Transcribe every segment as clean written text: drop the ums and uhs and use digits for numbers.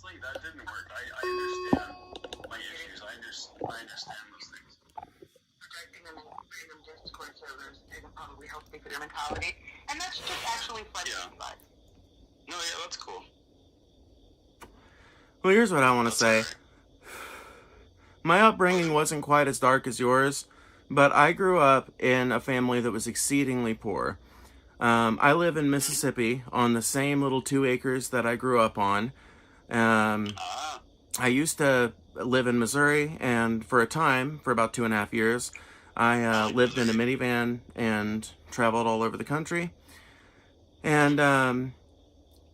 honestly, that didn't work. I understand my issues. I understand those things. Projecting them in random Discord servers isn't probably healthy for their mentality, and that's just actually funny. Yeah. No, yeah, that's cool. Well, here's what I want to say. Right. My upbringing wasn't quite as dark as yours, but I grew up in a family that was exceedingly poor. I live in Mississippi on the same little 2 acres that I grew up on. I used to live in Missouri, and for a time, for about 2.5 years, I lived in a minivan and traveled all over the country. And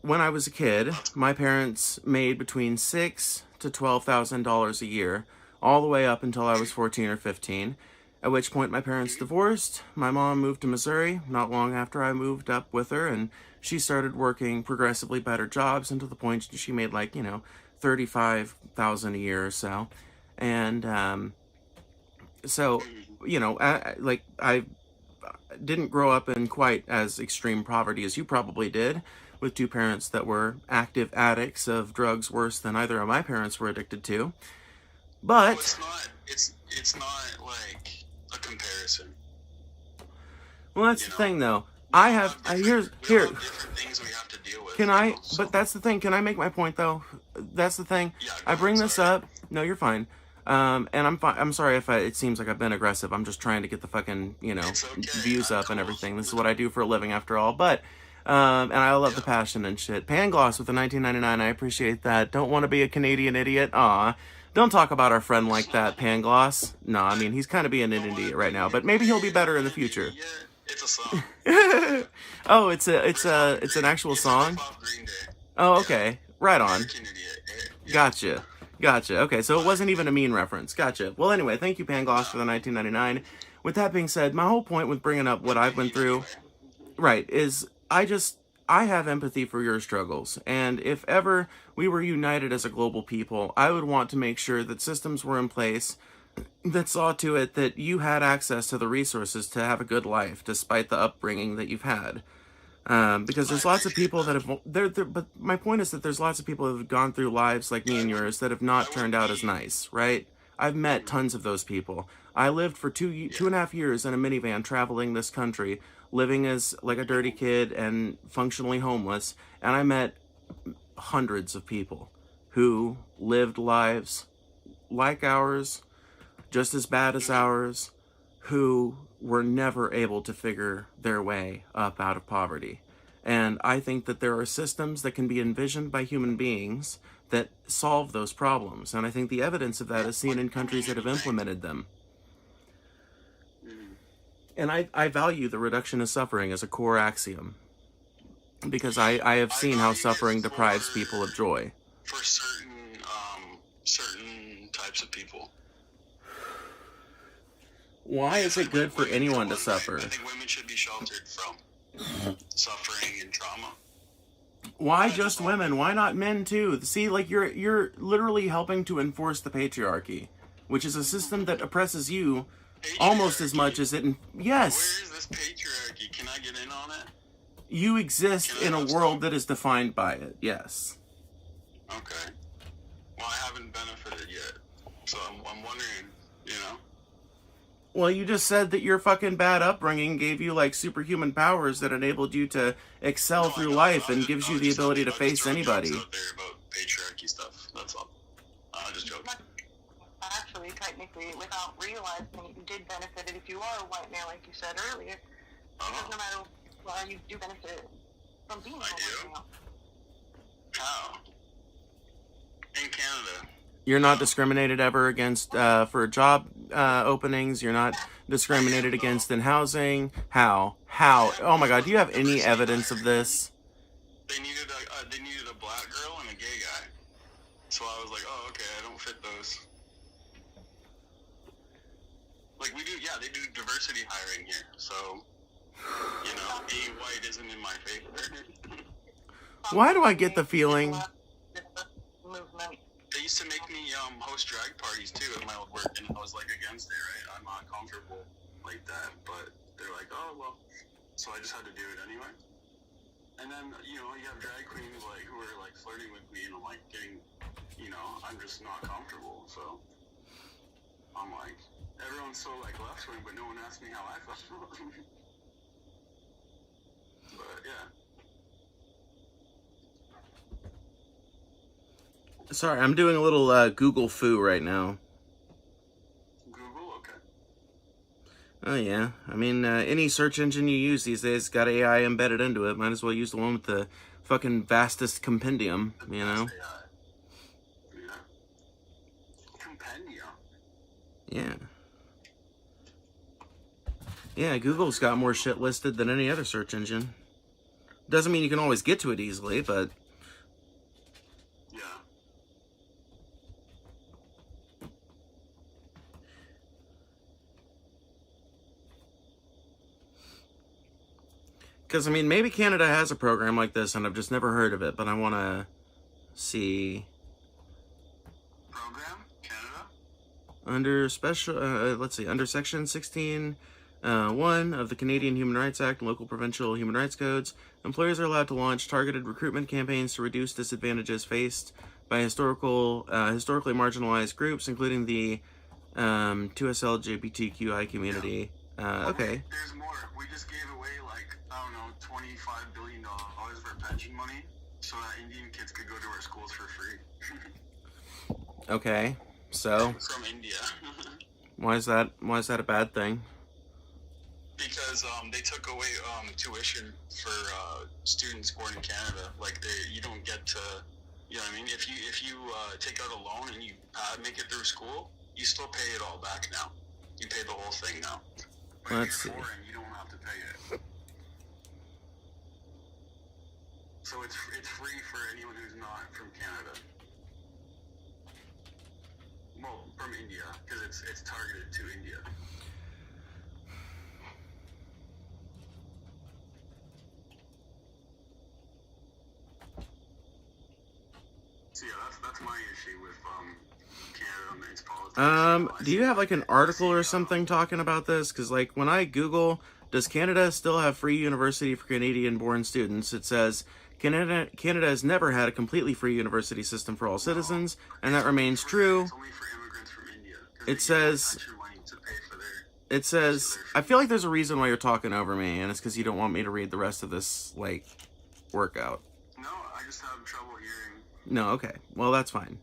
when I was a kid, my parents made between $6,000 to $12,000 a year, all the way up until I was 14 or 15, at which point my parents divorced. My mom moved to Missouri not long after I moved up with her, and she started working progressively better jobs, and to the point she made like, $35,000 a year or so. And so, I didn't grow up in quite as extreme poverty as you probably did, with 2 parents that were active addicts of drugs worse than either of my parents were addicted to. But it's not like a comparison. Well, that's the thing, though. Here's different things we have to deal with. Can I? But that's the thing. Can I make my point, though? That's the thing. Yeah, I bring this up. No, you're fine. And I'm fine. I'm sorry if it seems like I've been aggressive. I'm just trying to get the fucking views up and everything. This is what I do for a living, after all. But and I love the passion and shit. Pangloss with the 1999. I appreciate that. Don't want to be a Canadian idiot. Aw. Don't talk about our friend like that, Pangloss. No, I mean, he's kind of being an idiot right now, but maybe he'll be better in the future. Yeah, it's a song. Oh, it's an actual song? Oh, okay. Right on. Gotcha. Okay, so it wasn't even a mean reference. Gotcha. Well, anyway, thank you, Pangloss, for the 1999. With that being said, my whole point with bringing up what I've been through, right, is I have empathy for your struggles, and if ever we were united as a global people, I would want to make sure that systems were in place that saw to it that you had access to the resources to have a good life, despite the upbringing that you've had. Because there's lots of people that have, but my point is that there's lots of people that have gone through lives like me and yours that have not turned out as nice, right? I've met tons of those people. I lived for 2.5 years in a minivan traveling this country, living as like a dirty kid and functionally homeless, and I met hundreds of people who lived lives like ours, just as bad as ours, who were never able to figure their way up out of poverty. And I think that there are systems that can be envisioned by human beings that solve those problems, and I think the evidence of that is seen in countries that have implemented them. And I value the reduction of suffering as a core axiom, because I have seen how suffering deprives people of joy. For certain types of people. Why is it good for anyone to suffer? I think women should be sheltered from suffering and trauma. Why just women? Why not men too? See, like you're literally helping to enforce the patriarchy, which is a system that oppresses you almost as much as it. Yes. Where is this patriarchy? Can I get in on it? You exist in a world that is defined by it. Yes. Okay. Well, I haven't benefited yet, so I'm wondering, Well, you just said that your fucking bad upbringing gave you like superhuman powers that enabled you to excel through life and gives you the ability to face anybody. Out there about patriarchy stuff. That's all. I just joking. Actually, technically, without realizing it, you did benefit it if you are a white male, like you said earlier. Because no matter what, you do benefit from being a white male. How? In Canada. You're not discriminated ever against for job openings. You're not discriminated against in housing. How? Oh my God! Do you have any evidence of this? They needed a black girl and a gay guy. So I was like, oh, okay, I don't fit those. Like we do, yeah, they do diversity hiring here. So, being white isn't in my favor. Why do I get the feeling? They used to make me host drag parties too at my old work, and I was like against it, right? I'm not comfortable like that, but they're like, oh well, so I just had to do it anyway. And then you have drag queens like who are like flirting with me, and I'm like getting I'm just not comfortable. So I'm like, everyone's so like left wing, but no one asked me how I felt. But yeah. Sorry, I'm doing a little Google foo right now. Google, okay. Oh yeah, I mean, any search engine you use these days got AI embedded into it. Might as well use the one with the fucking vastest compendium, you know? Yeah. Compendium? Yeah. Yeah, Google's got more shit listed than any other search engine. Doesn't mean you can always get to it easily, but... Yeah. Because, I mean, maybe Canada has a program like this, and I've just never heard of it, but I want to see... Program? Canada? Under special, let's see, under Section 16(1) of the Canadian Human Rights Act and local provincial human rights codes, employers are allowed to launch targeted recruitment campaigns to reduce disadvantages faced by historically marginalized groups, including the 2S LGBTQI community. Okay. There's more. We just gave away, like, I don't know, $25 billion for pension money so that Indian kids could go to our schools for free. Okay. So From India. why is that a bad thing? Because they took away tuition for students born in Canada. Like you don't get to, you know what I mean? If you take out a loan and you make it through school, you still pay it all back now. You pay the whole thing now. But Let's if see. you're foreign, you don't have to pay it. So it's free for anyone who's not from Canada. Well, from India, because it's targeted to India. So yeah, that's my issue with Canada and its politics. Do you have like an article or something talking about this? Because like when I Google, does Canada still have free university for Canadian-born students? It says Canada has never had a completely free university system for all citizens, and that remains true. It's only for immigrants from India. It says, I feel like there's a reason why you're talking over me, and it's because you don't want me to read the rest of this, like, workout. No, I just have trouble hearing. No, okay. Well, that's fine.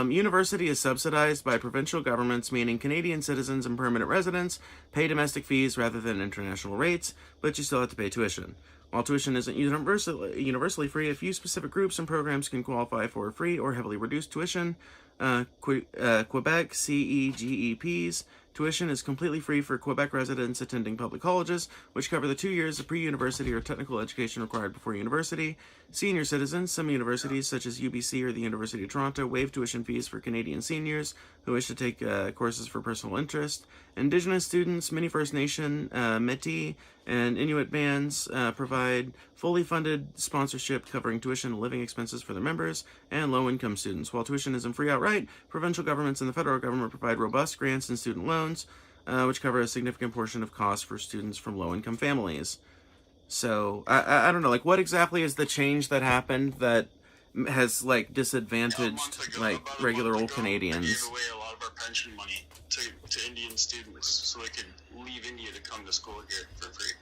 University is subsidized by provincial governments, meaning Canadian citizens and permanent residents pay domestic fees rather than international rates, but you still have to pay tuition. While tuition isn't universally free, a few specific groups and programs can qualify for free or heavily reduced tuition. Quebec CEGEPs. Tuition is completely free for Quebec residents attending public colleges, which cover the 2 years of pre-university or technical education required before university. Senior citizens, some universities such as UBC or the University of Toronto waive tuition fees for Canadian seniors who wish to take courses for personal interest. Indigenous students, many First Nation, Métis, and Inuit bands provide fully funded sponsorship covering tuition and living expenses for their members, and low-income students. While tuition isn't free outright, provincial governments and the federal government provide robust grants and student loans, which cover a significant portion of costs for students from low-income families. So, I don't know, like, what exactly is the change that happened that has, like, disadvantaged, like, regular old Canadians? We gave away a lot of our pension money to Indian students so they could leave India to come to school here for free.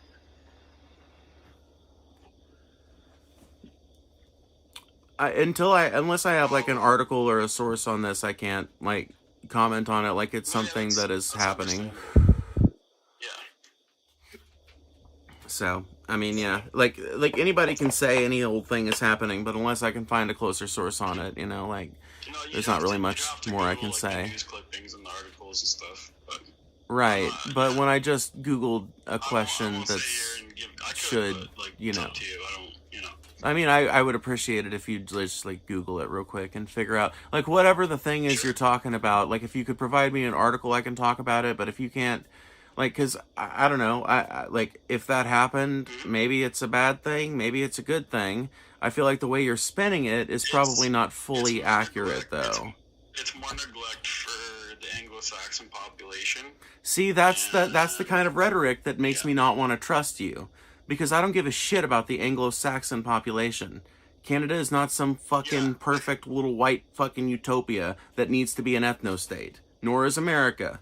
Unless I have, like, an article or a source on this, I can't, like, comment on it like it's something that is happening. Yeah. So, I mean, yeah, like anybody can say any old thing is happening, but unless I can find a closer source on it, you know, like, there's not really much more I can say. News clippings and articles and stuff, but right, but when I just Googled a question that should, you know, I mean, I would appreciate it if you'd just, like, Google it real quick and figure out, like, whatever the thing is you're talking about, like, if you could provide me an article, I can talk about it, but if you can't, like, because, I don't know, I like, if that happened, maybe it's a bad thing, maybe it's a good thing. I feel like the way you're spinning it is probably not fully accurate, though. It's more neglect for the Anglo-Saxon population. See, that's the kind of rhetoric that makes me not want to trust you. Because I don't give a shit about the Anglo-Saxon population. Canada is not some fucking perfect little white fucking utopia that needs to be an ethno-state. Nor is America.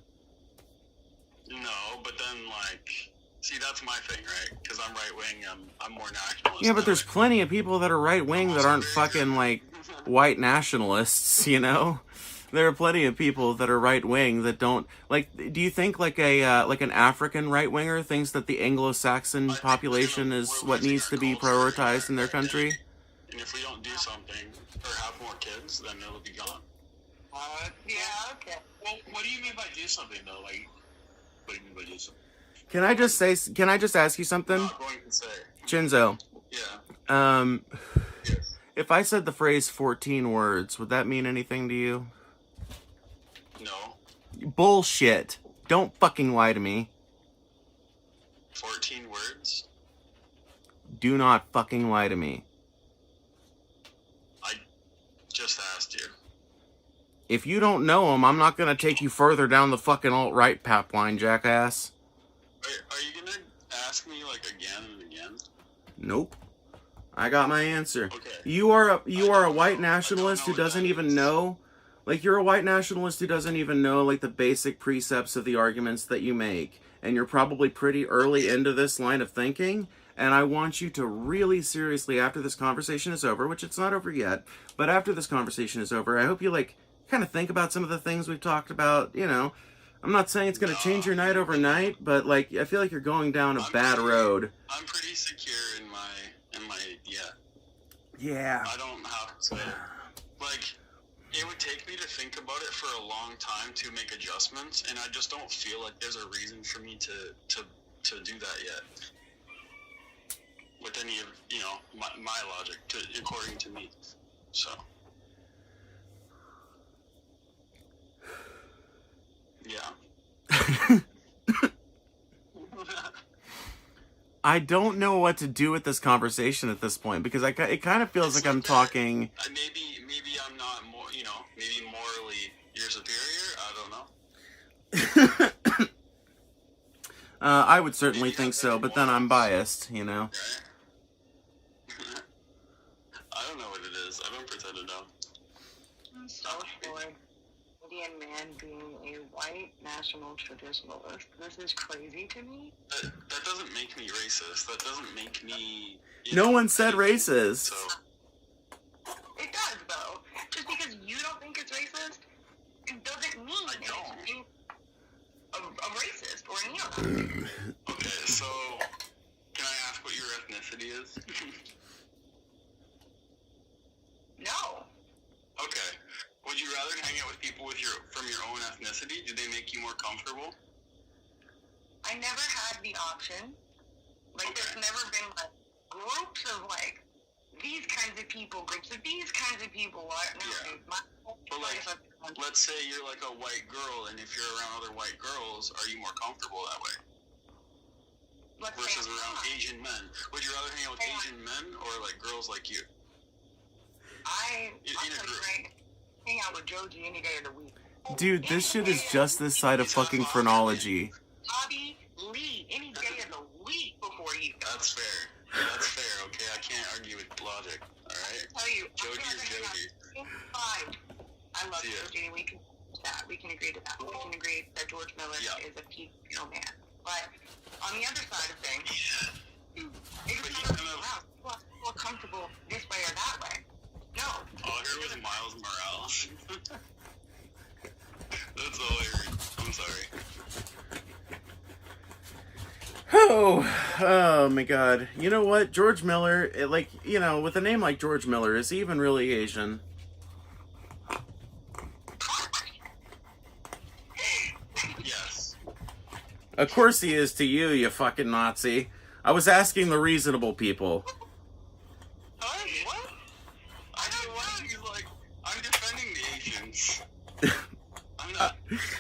No, but then, like, see, that's my thing, right? Because I'm right-wing, I'm more nationalist. Yeah, but there's plenty of people that are right-wing that aren't fucking, like, white nationalists, you know? There are plenty of people that are right-wing that don't... Like, do you think, like, an African right-winger thinks that the Anglo-Saxon population is what needs to be prioritized in their country? And if we don't do something, or have more kids, then it'll be gone. Yeah, okay. Well, what do you mean by do something, though? Like, what do you mean by do something? Can I just ask you something? I'm not going to say. Chinzo. Yeah. Yes. If I said the phrase 14 words, would that mean anything to you? No. Bullshit. Don't fucking lie to me. 14 words? Do not fucking lie to me. I just asked you. If you don't know them, I'm not gonna take you further down the fucking alt-right pipeline, jackass. Are you gonna ask me, like, again and again? Nope. I got my answer. Okay. You are a white nationalist who doesn't even know... Like, you're a white nationalist who doesn't even know, like, the basic precepts of the arguments that you make. And you're probably pretty early into this line of thinking. And I want you to really seriously, after this conversation is over, which it's not over yet, but after this conversation is over, I hope you, like, kind of think about some of the things we've talked about, you know. I'm not saying it's going to change your night overnight, but, like, I feel like you're going down a bad road. I'm pretty secure in my, yeah. Yeah. I don't have to, like, it would take me to think about it for a long time to make adjustments, and I just don't feel like there's a reason for me to do that yet. With any of, you know, my logic, according to me. So. Yeah. I don't know what to do with this conversation at this point, because it kind of feels like I'm talking... Maybe I'm not more, you know, maybe morally you're superior, I don't know. I would certainly think so, but then I'm biased, you know? Right? I don't know what it is. I don't pretend to know. I'm so for Indian man being a white national traditionalist. This is crazy to me. That doesn't make me racist. That doesn't make me... No one said racist. So. It does, though. Just because you don't think it's racist, it doesn't mean it's a racist or an neo-Nazi. Okay, so can I ask what your ethnicity is? No. Okay. Would you rather hang out with people from your own ethnicity? Do they make you more comfortable? I never had the option. Like, Okay. there's never been, like, groups of, like, these kinds of people, groups of these kinds of people. Yeah. But, like, let's say you're, like, a white girl, and if you're around other white girls, are you more comfortable that way? Versus around Asian men. Would you rather hang out with Asian men or, like, girls like you? I'm hang out with Joji any day of the week. Dude, this shit is just this side of fucking phrenology. Bobby Lee any day of the week before you. That's fair. That's fair, okay? I can't argue with logic, alright? I tell you, Joji is Joji. I love Joji. We can that. We can agree to that. We can agree that George Miller is a peak man. But on the other side of things, it's more comfortable this way or that way. No. All I heard was Miles Morales. That's all I heard. I'm sorry. Oh my god. You know what? George Miller, with a name like George Miller, is he even really Asian? Yes. Of course he is to you, you fucking Nazi. I was asking the reasonable people. What? I don't know. You're like, I'm defending the Asians. I'm not.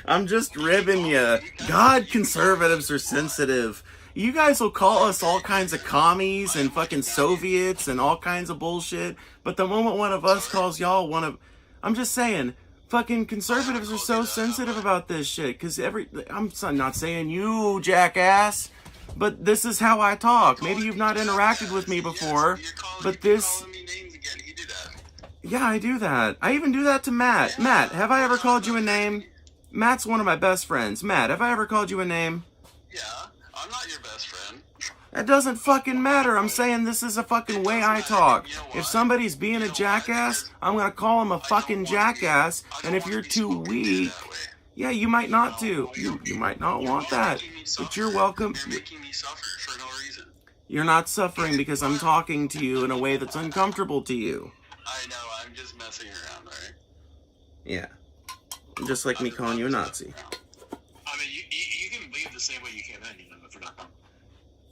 I'm just ribbing you. God, conservatives are sensitive. You guys will call us all kinds of commies and fucking Soviets and all kinds of bullshit, but the moment one of us calls y'all one of... I'm just saying, fucking conservatives are so sensitive about this shit, because I'm not saying you, jackass, but this is how I talk. Maybe you've not interacted with me before, but this... Yeah, I do that. I even do that to Matt. Yeah. Matt, have I ever called you a name? Matt's one of my best friends. Matt, have I ever called you a name? Yeah, I'm not your best friend. It doesn't fucking matter. I'm saying this is a fucking way I talk. You know, if somebody's being a jackass, I'm gonna call him a fucking jackass. And if you're too weak, yeah, you might not do. You might not want that. But you're welcome. You're making me suffer for no reason. You're not suffering because I'm talking to you in a way that's uncomfortable to you. I know, I'm just messing around, right? Yeah. Just like me calling you a Nazi. I mean, you can leave the same way you came in, if you're not coming.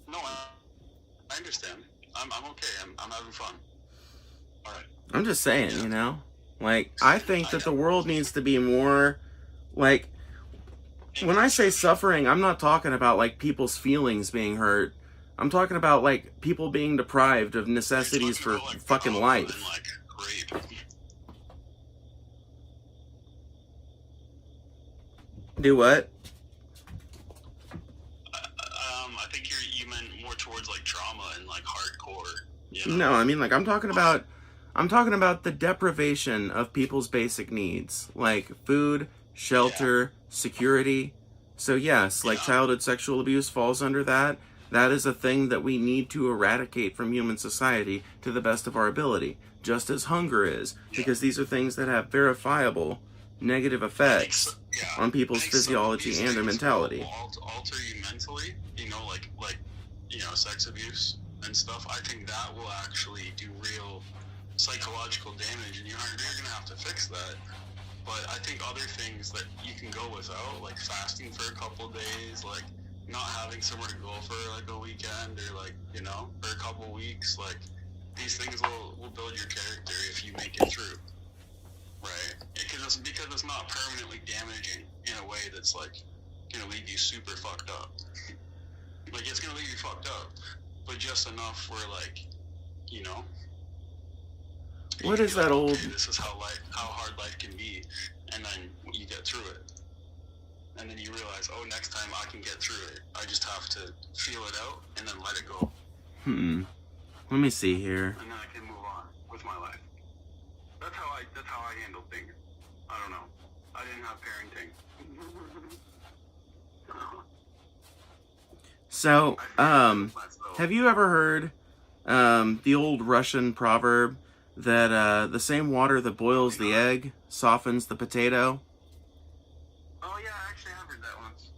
No, I understand. I'm okay. I'm having fun. All right. I'm just saying, you know? Like, I think that the world needs to be more, like, when I say suffering, I'm not talking about, like, people's feelings being hurt. I'm talking about, like, people being deprived of necessities for like, fucking life. And, like, rape. Do what? I think you meant more towards like trauma and like hardcore. You No, know? I mean, like, I'm talking about the deprivation of people's basic needs, like food, shelter, security. So yes, like childhood sexual abuse falls under that. That is a thing that we need to eradicate from human society to the best of our ability, just as hunger is, because these are things that have verifiable negative effects on people's physiology and their mentality. Alter you mentally, you know, like you know, sex abuse and stuff. I think that will actually do real psychological damage, and you're gonna have to fix that. But I think other things that you can go without, like fasting for a couple days, like not having somewhere to go for like a weekend, or like, you know, for a couple weeks, like these things will build your character if you make it through. Right, because it's not permanently damaging in a way that's like gonna leave you super fucked up. Like, it's gonna leave you fucked up, but just enough where, like, you know. What is that old? Okay, this is how hard life can be, and then you get through it, and then you realize, oh, next time I can get through it. I just have to feel it out and then let it go. Let me see here. And then I can move on with my life. That's how I handle things. I don't know. I didn't have parenting. So, have you ever heard the old Russian proverb that the same water that boils the egg softens the potato? Oh yeah, actually I have heard that once.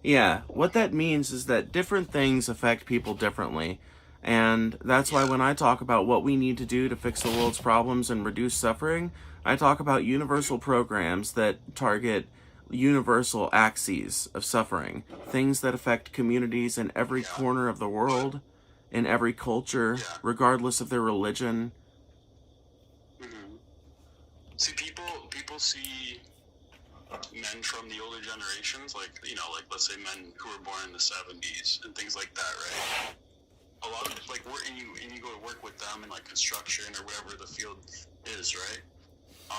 Yeah, what that means is that different things affect people differently. And that's why when I talk about what we need to do to fix the world's problems and reduce suffering, I talk about universal programs that target universal axes of suffering, things that affect communities in every corner of the world, in every culture, regardless of their religion. See, people see men from the older generations, like, you know, like, let's say men who were born in the 70s and things like that, right? A lot of, like, and you go to work with them in, like, construction or whatever the field is, right? A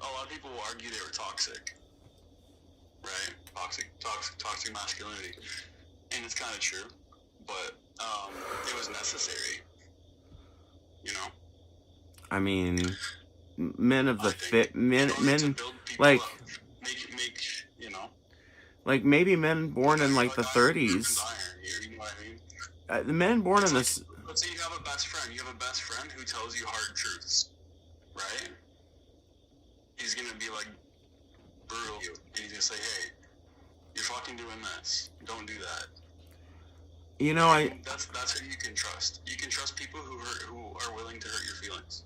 lot of people will argue they were toxic, right? Toxic masculinity. And it's kind of true, but it was necessary, you know? I mean, men of the men like make you know, like maybe men born in like the 30s. You know what I mean? The men born in this. Let's say you have a best friend. You have a best friend who tells you hard truths, right? He's gonna be like brutal, and he's gonna say, "Hey, you're fucking doing this. Don't do that." You know, that's who you can trust. You can trust people who are willing to hurt your feelings,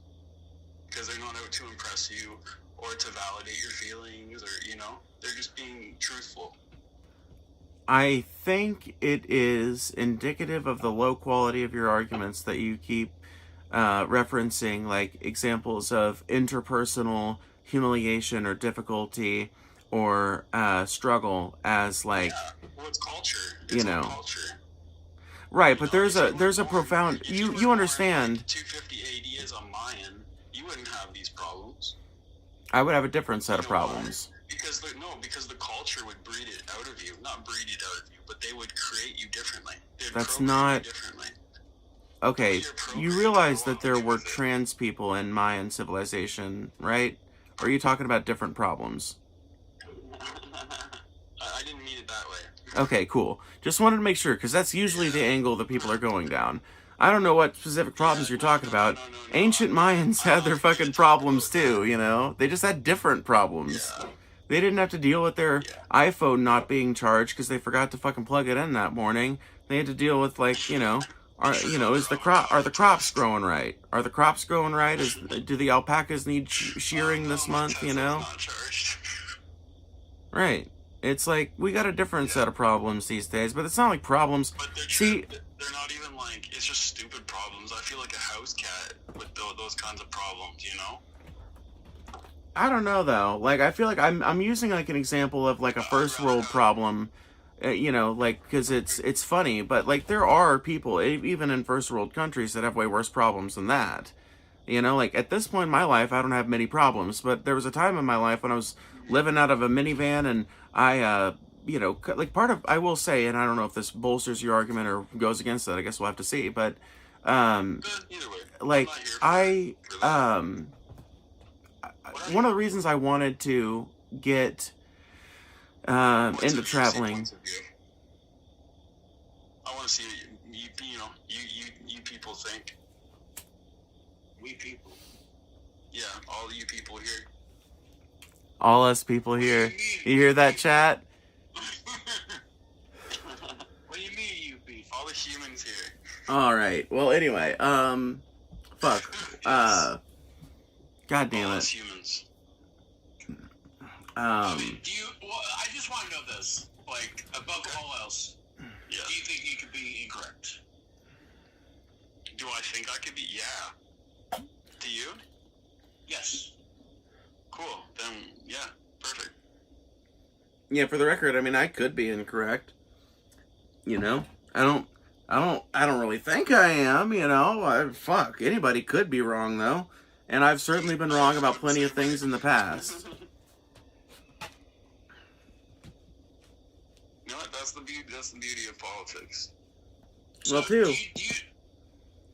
because they're not out to impress you or to validate your feelings, or, you know, they're just being truthful. I think it is indicative of the low quality of your arguments that you keep referencing, like, examples of interpersonal humiliation or difficulty or struggle as, like, well, it's culture. It's, you know, culture. Right, but there's a profound, you understand. 250 AD is a Mayan, you wouldn't have these problems. I would have a different set of problems. Because the culture would breed it out of you. Not breed it out of you, but they would create you differently. That's not... differently. okay, you realize that there were trans people in Mayan civilization, right? Or are you talking about different problems? I didn't mean it that way. Okay, cool. Just wanted to make sure, because that's usually the angle that people are going down. I don't know what specific problems you're talking about. Ancient Mayans had their fucking problems too, you know? They just had different problems. Yeah. They didn't have to deal with their iPhone not being charged because they forgot to fucking plug it in that morning. They had to deal with, like, you know, are the crops growing right? Are the crops growing right? Do the alpacas need shearing this month, you know? Right. It's like, we got a different set of problems these days, but it's not like problems. But they're not even like, it's just stupid problems. I feel like a house cat with those kinds of problems, you know? I don't know though. Like, I feel like I'm using like an example of like a first world problem, you know, like, because it's funny, but like there are people even in first world countries that have way worse problems than that. You know, like at this point in my life, I don't have many problems, but there was a time in my life when I was living out of a minivan and I, you know, like I will say, and I don't know if this bolsters your argument or goes against it. I guess we'll have to see, but Either way, like one of the reasons I wanted to get into traveling. I want to see you people think. We people. Yeah, all you people here. All us people here. You hear that, chat? What do you mean, you people? All the humans here. All right. Well, anyway, fuck. God damn it. Humans. I just want to know this. Like, above all else, Yeah. do you think you could be incorrect? Do I think I could be? Yeah. Do you? Yes. Cool. Then, yeah. Perfect. Yeah, for the record, I mean, I could be incorrect. You know? I don't really think I am, you know? Fuck. Anybody could be wrong, though. And I've certainly been wrong about plenty of things in the past. You know what? That's the beauty of politics. Well, too.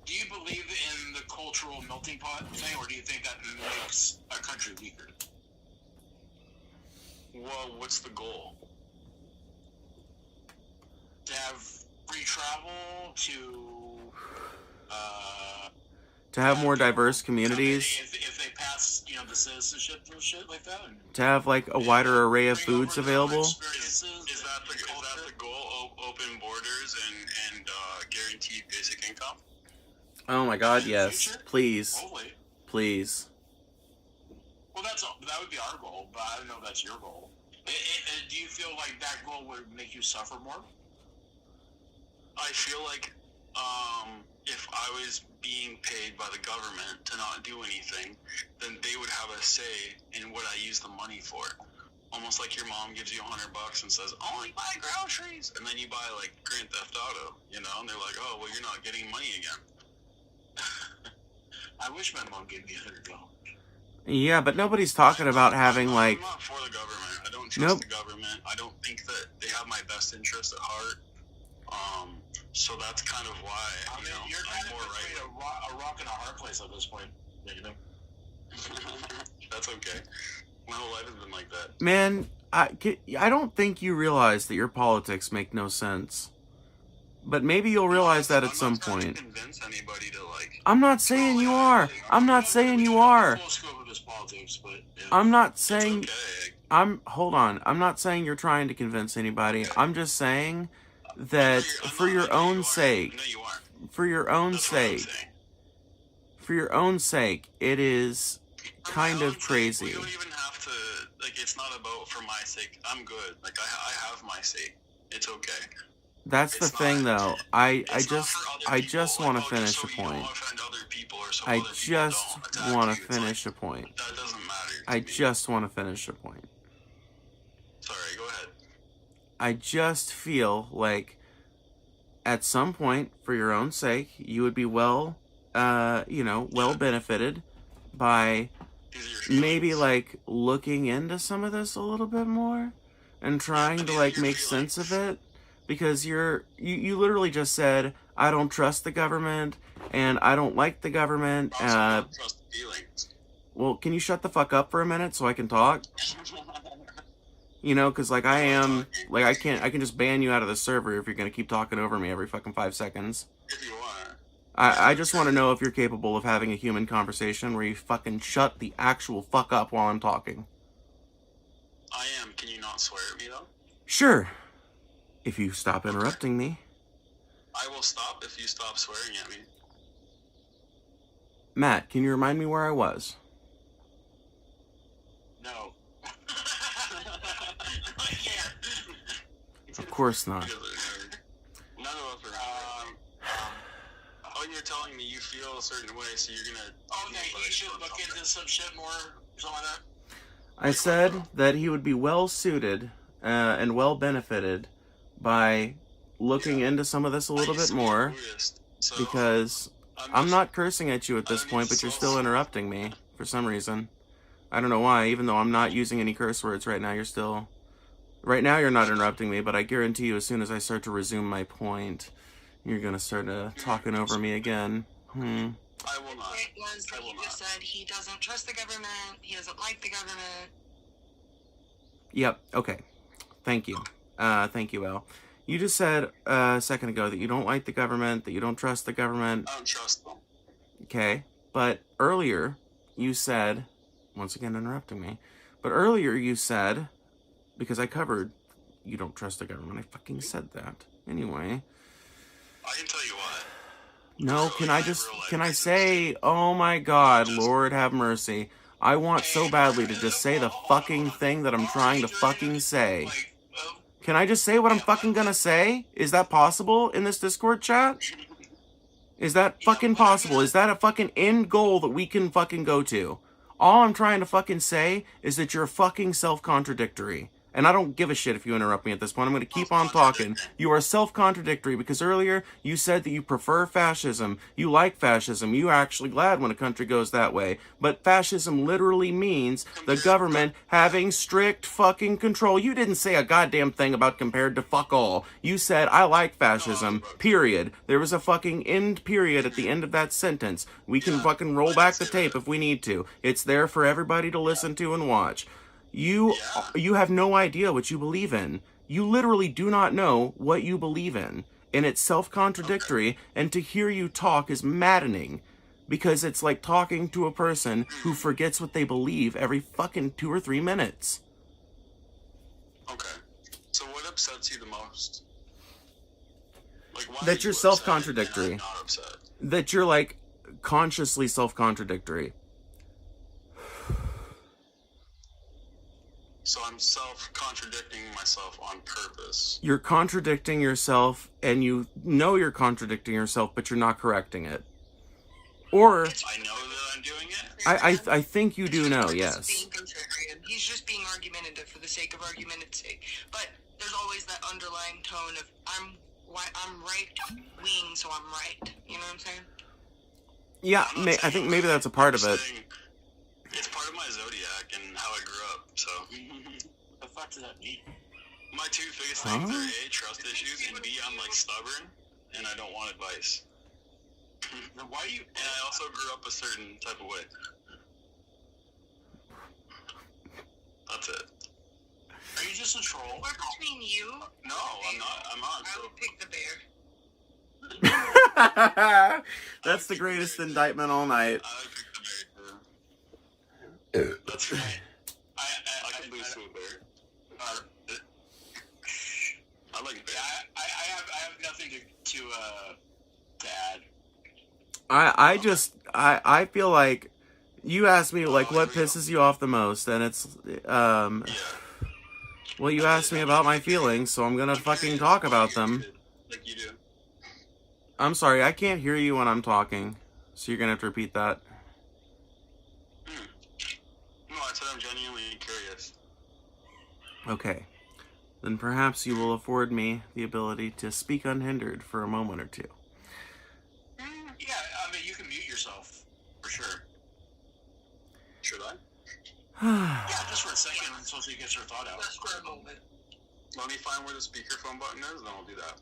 Do you believe in the cultural melting pot thing, or do you think that makes a country weaker? Well, what's the goal? To have free travel, to have more diverse communities. If they pass, you know, the citizenship and shit like that. To have, like, a wider array of foods available. Is that the goal? Open borders and guaranteed basic income? Oh my god, yes. Please. Hopefully. Please. Well, that would be our goal, but I don't know if that's your goal. Do you feel like that goal would make you suffer more? I feel like if I was being paid by the government to not do anything, then they would have a say in what I use the money for. Almost like your mom gives you $100 and says, "Only buy groceries," and then you buy like Grand Theft Auto, you know, and they're like, "Oh, well, you're not getting money again." I wish my mom gave me $100. Yeah, but nobody's talking about having, like... I'm not for the government. I don't trust the government. I don't think that they have my best interest at heart. So that's kind of why, you know, you're I'm kind more of right. a rock and a hard place at this point, you know? That's okay. My whole life has been like that. Man, I don't think you realize that your politics make no sense. But maybe you'll realize that at some point. I'm not trying to convince anybody to, like... I'm not saying you are. I'm not saying you are. I'm not saying... Hold on. I'm not saying you're trying to convince anybody. I'm just saying that for your own sake... For your own sake... For your own sake, it is kind of crazy. We don't even have to... Like, it's not about for my sake. I'm good. Like, I have my sake. It's okay. That's the thing, though. I just want to finish a point. I just want to finish a point. That doesn't matter. I just want to finish a point. Sorry, go ahead. I just feel like at some point, for your own sake, you would be well benefited by maybe, like, looking into some of this a little bit more and trying to, like, make sense of it. Because you literally just said, I don't trust the government, and I don't like the government. I also don't trust the feelings. Well, can you shut the fuck up for a minute so I can talk? You know, because, like, I can just ban you out of the server if you're going to keep talking over me every fucking 5 seconds. If you want. I just want to know if you're capable of having a human conversation where you fucking shut the actual fuck up while I'm talking. I am. Can you not swear at me, though? Sure. If you stop interrupting me. I will stop if you stop swearing at me. Matt, can you remind me where I was? No. I can't. Of course not. None of us are. Oh, you're telling me you feel a certain way, so you're gonna. Oh, yeah, you should look into some shit more, something like that. I said that he would be well suited and well benefited by looking into some of this a little bit more, because I'm not cursing at you at this point, but you're still interrupting me for some reason. I don't know why, even though I'm not using any curse words right now, right now you're not interrupting me, but I guarantee you as soon as I start to resume my point, you're gonna start talking over me again. I will not. It was that he just said he doesn't trust the government, he doesn't like the government. Yep, okay. Thank you. Thank you, Al. You just said a second ago that you don't like the government, that you don't trust the government. I don't trust them. Okay, but earlier you said, once again interrupting me, but earlier you said, because I covered, you don't trust the government. I fucking said that. Anyway. I can tell you what. No, can I say, oh my God, Lord have mercy. I want so badly to just say the fucking thing that I'm trying to fucking say. Can I just say what I'm fucking gonna say? Is that possible in this Discord chat? Is that fucking possible? Is that a fucking end goal that we can fucking go to? All I'm trying to fucking say is that you're fucking self-contradictory. And I don't give a shit if you interrupt me at this point. I'm going to keep on talking. You are self-contradictory because earlier you said that you prefer fascism. You like fascism. You're actually glad when a country goes that way. But fascism literally means the government having strict fucking control. You didn't say a goddamn thing about compared to fuck all. You said, I like fascism, period. There was a fucking end period at the end of that sentence. We can fucking roll back the tape if we need to. It's there for everybody to listen to and watch. You have no idea what you believe in. You literally do not know what you believe in. And it's self-contradictory, and to hear you talk is maddening. Because it's like talking to a person who forgets what they believe every fucking 2 or 3 minutes. Okay. So what upsets you the most? Like, why that you're self-contradictory. Not upset? That you're, like, consciously self-contradictory. So I'm self-contradicting myself on purpose. You're contradicting yourself, and you know you're contradicting yourself, but you're not correcting it. Or... I know that I'm doing it? I think you do know, yes. He's just being argumentative for the sake of argumentative sake. But there's always that underlying tone of, I'm right-wing, so I'm right. You know what I'm saying? Yeah, I think maybe that's a part of it. It's part of my zodiac and how I grew up, so... What the fuck does that mean? My 2 biggest things are A, trust issues, and B, I'm, like, stubborn, and I don't want advice. Then why do you... And I also grew up a certain type of way. That's it. Are you just a troll? Or between you... No, I'm not. I'm not. I would pick the bear. That's the greatest indictment all night. I would pick the bear. That's right. I can lose to a bear. I like bear. Yeah, I have nothing to add. I feel like you asked me like what pisses you off the most, and it's well, you asked me about my feelings, so I'm gonna fucking talk about them. Like you do. I'm sorry, I can't hear you when I'm talking, so you're gonna have to repeat that. No, I said I'm genuinely curious. Okay. Then perhaps you will afford me the ability to speak unhindered for a moment or two. Yeah, I mean, you can mute yourself, for sure. Should I? Yeah, just for a second, so you get your thought out. Just for a moment. Let me find where the speakerphone button is, and then I'll do that.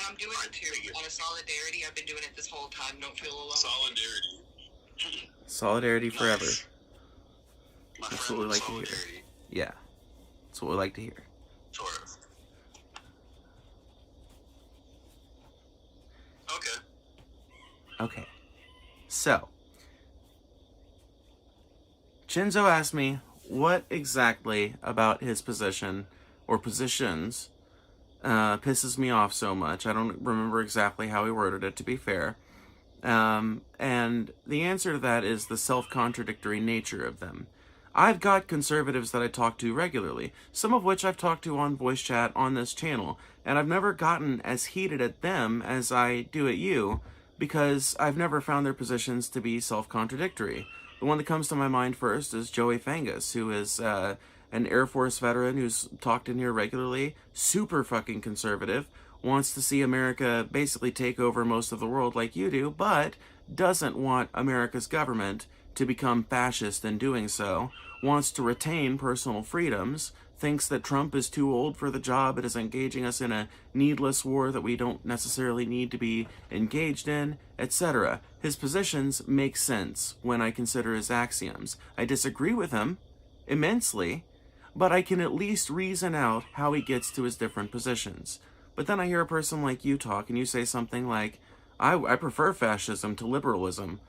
And I'm doing it too. Out of solidarity, I've been doing it this whole time. Don't feel alone. Solidarity. Solidarity forever. Nice. My That's friend what we with like to hear. solidarity. Yeah. That's what we like to hear. Sort of. Okay. Okay. So, Chinzo asked me what exactly about his position or positions pisses me off so much. I don't remember exactly how he worded it, to be fair. And the answer to that is the self-contradictory nature of them. I've got conservatives that I talk to regularly, some of which I've talked to on voice chat on this channel, and I've never gotten as heated at them as I do at you, because I've never found their positions to be self-contradictory. The one that comes to my mind first is Joey Fangus, who is an Air Force veteran who's talked in here regularly, super fucking conservative, wants to see America basically take over most of the world like you do, but doesn't want America's government to become fascist in doing so, wants to retain personal freedoms, thinks that Trump is too old for the job and is engaging us in a needless war that we don't necessarily need to be engaged in, etc. His positions make sense when I consider his axioms. I disagree with him immensely, but I can at least reason out how he gets to his different positions. But then I hear a person like you talk, and you say something like, I prefer fascism to liberalism,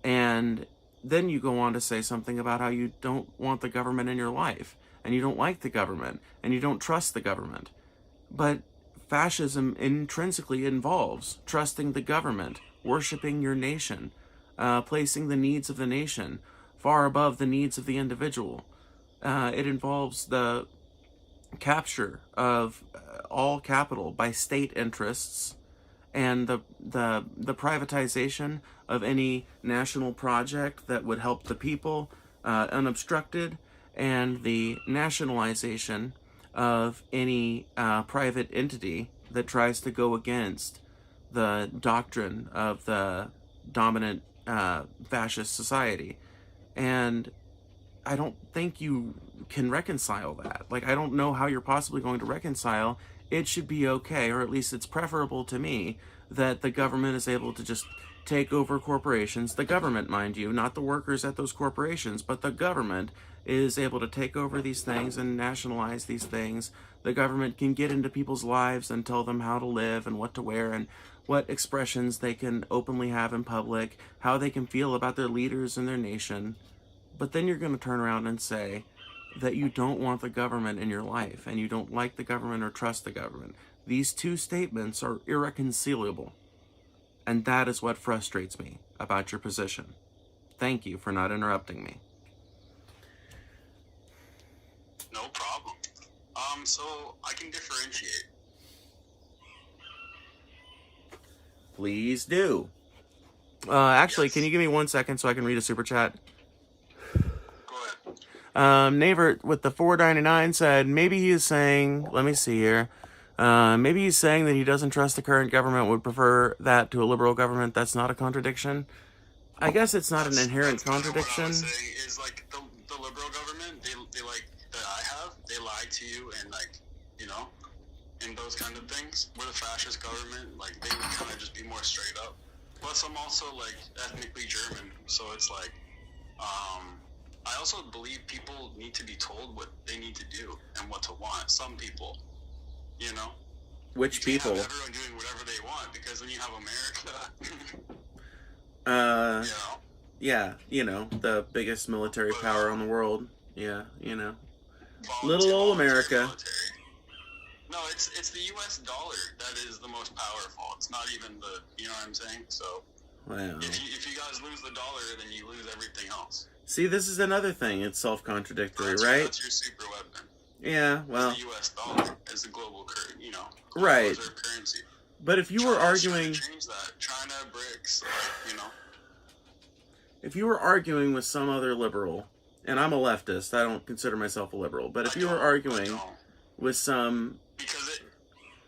and then you go on to say something about how you don't want the government in your life, and you don't like the government, and you don't trust the government. But fascism intrinsically involves trusting the government, worshiping your nation, placing the needs of the nation far above the needs of the individual. It involves the capture of all capital by state interests, and the privatization of any national project that would help the people unobstructed, and the nationalization of any private entity that tries to go against the doctrine of the dominant fascist society. And I don't think you can reconcile that. Like, I don't know how you're possibly going to reconcile. It should be okay, or at least it's preferable to me, that the government is able to just take over corporations. The government, mind you, not the workers at those corporations, but the government is able to take over these things and nationalize these things. The government can get into people's lives and tell them how to live and what to wear and what expressions they can openly have in public, how they can feel about their leaders and their nation. But then you're going to turn around and say that you don't want the government in your life, and you don't like the government or trust the government. These two statements are irreconcilable. And that is what frustrates me about your position. Thank you for not interrupting me. No problem. So I can differentiate. Please do. Actually, Yes. Can you give me 1 second so I can read a super chat? Go ahead. Navert with the $4.99 said, maybe he is saying, let me see here. Maybe he's saying that he doesn't trust the current government, would prefer that to a liberal government. That's not a contradiction. I guess it's not an inherent contradiction. What I was saying is, like, the liberal government, they like, that I have, they lie to you and, like, you know, and those kind of things. We're the fascist government, like, they would kind of just be more straight up. Plus, I'm also, like, ethnically German, so it's like, I also believe people need to be told what they need to do and what to want. Some people, you know? Which You people? can't have everyone doing whatever they want, because then you have America. You know? Yeah, you know, the biggest military power in the world. Yeah, you know. Volunteer America. military. No, it's the U.S. dollar that is the most powerful. It's not even the, you know what I'm saying? So, Wow. if you guys lose the dollar, then you lose everything else. See, this is another thing. It's self-contradictory, right? That's your super weapon. Yeah, well. The U.S. dollar as the global currency, you know. Right. Reserve currency. But if you were arguing, Change that. China, BRICS, you know. if you were arguing with some other liberal, and I'm a leftist, I don't consider myself a liberal, but if you were arguing with some, because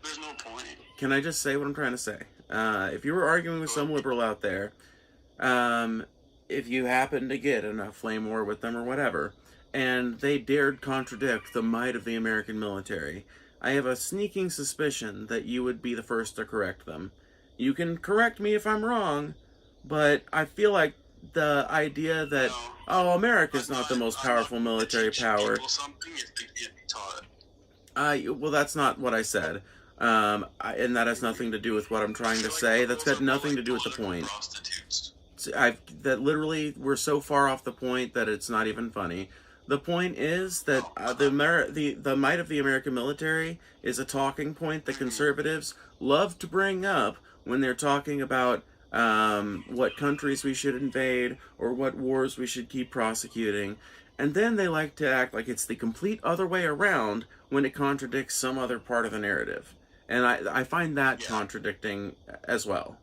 there's no point. Can I just say what I'm trying to say? If you were arguing with some liberal out there, if you happen to get in a flame war with them or whatever, and they dared contradict the might of the American military, I have a sneaking suspicion that you would be the first to correct them. You can correct me if I'm wrong, but I feel like the idea that, America's not the most powerful military power. Something if they can't be taught. Well, that's not what I said. And that has nothing to do with what I'm trying to say. That's got nothing to do with the point. That literally, we're so far off the point that it's not even funny. The point is that the might of the American military is a talking point that conservatives love to bring up when they're talking about what countries we should invade or what wars we should keep prosecuting. And then they like to act like it's the complete other way around when it contradicts some other part of the narrative. And I find that contradicting as well.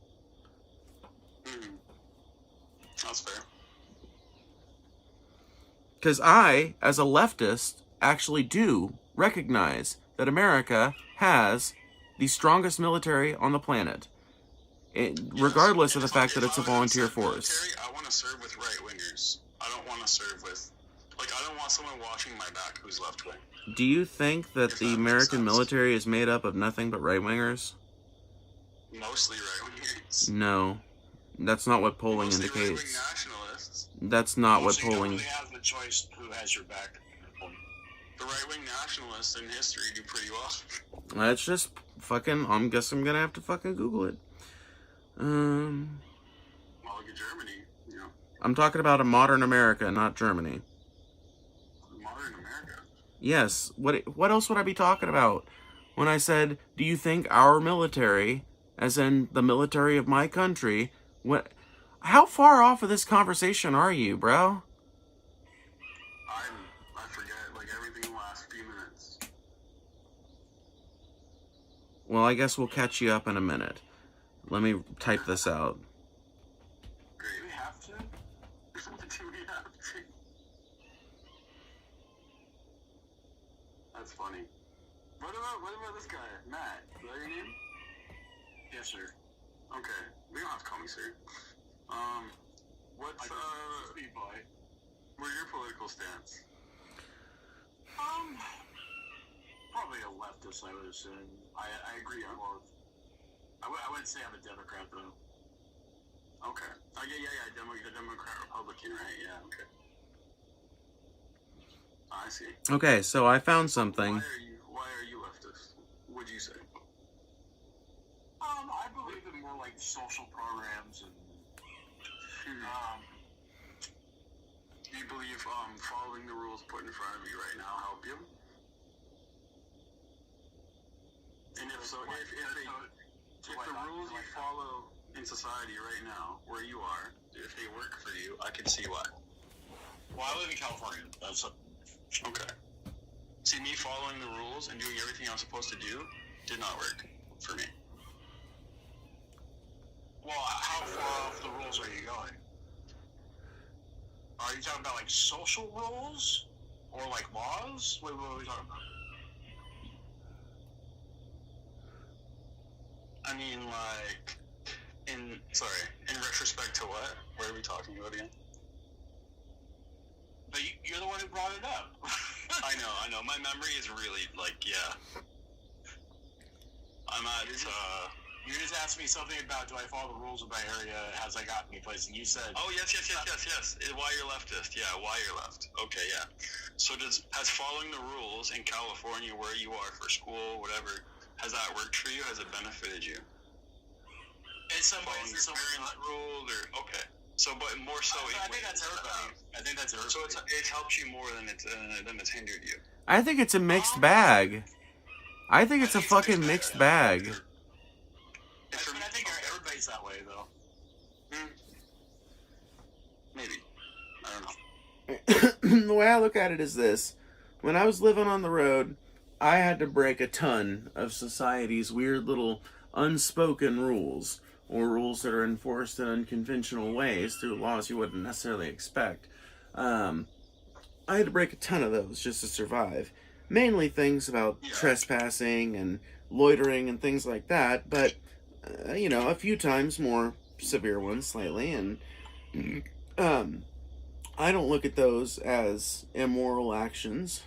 That's fair. Because I, as a leftist, actually do recognize that America has the strongest military on the planet, regardless of the fact that it's a volunteer force. I want to serve with right-wingers. I don't want to serve with... I don't want someone watching my back who's left-wing. Do you think that the American military is made up of nothing but right-wingers? Mostly right-wingers. No. That's not what polling indicates. Right-wing nationalists. That's not what polling... You don't really have the choice who has your back. The right-wing nationalists in history do pretty well. That's just fucking... I guess I'm gonna have to fucking Google it. Well, look at Germany, you know. I'm talking about a modern America, not Germany. Modern America? Yes. What else would I be talking about when I said, do you think our military, as in the military of my country, how far off of this conversation are you, bro? I forget, everything in the last few minutes. Well, I guess we'll catch you up in a minute. Let me type this out. Great. Do we have to? Do we have to? That's funny. What about this guy? Matt? Is that your name? Yes, sir. Okay. We don't have to call me sir. What's your political stance? Probably a leftist, I would assume. I agree on both. I wouldn't say I'm a Democrat, though. Okay. Yeah. Democrat, Republican, right? Yeah, okay. I see. Okay, so I found something. Why are you leftist? What'd you say? I believe in more social programs and do you believe following the rules put in front of you right now help you? And if so, if the rules you follow in society right now, where you are, if they work for you, I can see why. Well, I live in California. Okay. See, me following the rules and doing everything I was supposed to do did not work for me. Well, how far off the rules are you going? Are you talking about social rules or laws? What are we talking about? I mean, in retrospect to what? What are we talking about again? But you're the one who brought it up. I know. My memory is really, yeah. I'm at, You just asked me something about, do I follow the rules of my area? Has I gotten any place? And you said... Oh, yes. Why you're leftist. Yeah, why you're left. Okay, yeah. So has following the rules in California where you are for school, whatever, has that worked for you? Has it benefited you? In some ways, your parents' ruled, or... Okay. So, but more so... I think that's everybody. So it's helped you more than it's hindered you. I think it's a mixed bag. I think it's a fucking mixed bag. I think everybody's that way, though. Maybe. I don't know. The way I look at it is this. When I was living on the road, I had to break a ton of society's weird little unspoken rules, or rules that are enforced in unconventional ways through laws you wouldn't necessarily expect. I had to break a ton of those just to survive. Mainly things about trespassing and loitering and things like that, but, a few times more severe ones slightly, and I don't look at those as immoral actions.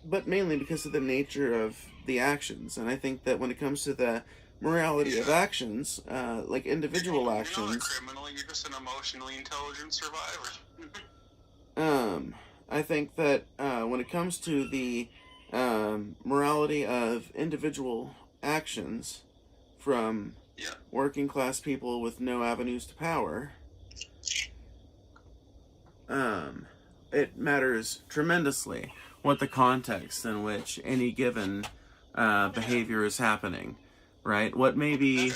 but mainly because of the nature of the actions. And I think that when it comes to the morality of actions, like individual actions... You're not a criminal, you're just an emotionally intelligent survivor. I think that when it comes to the morality of individual actions from working class people with no avenues to power, it matters tremendously what the context in which any given behavior is happening, right? What may be...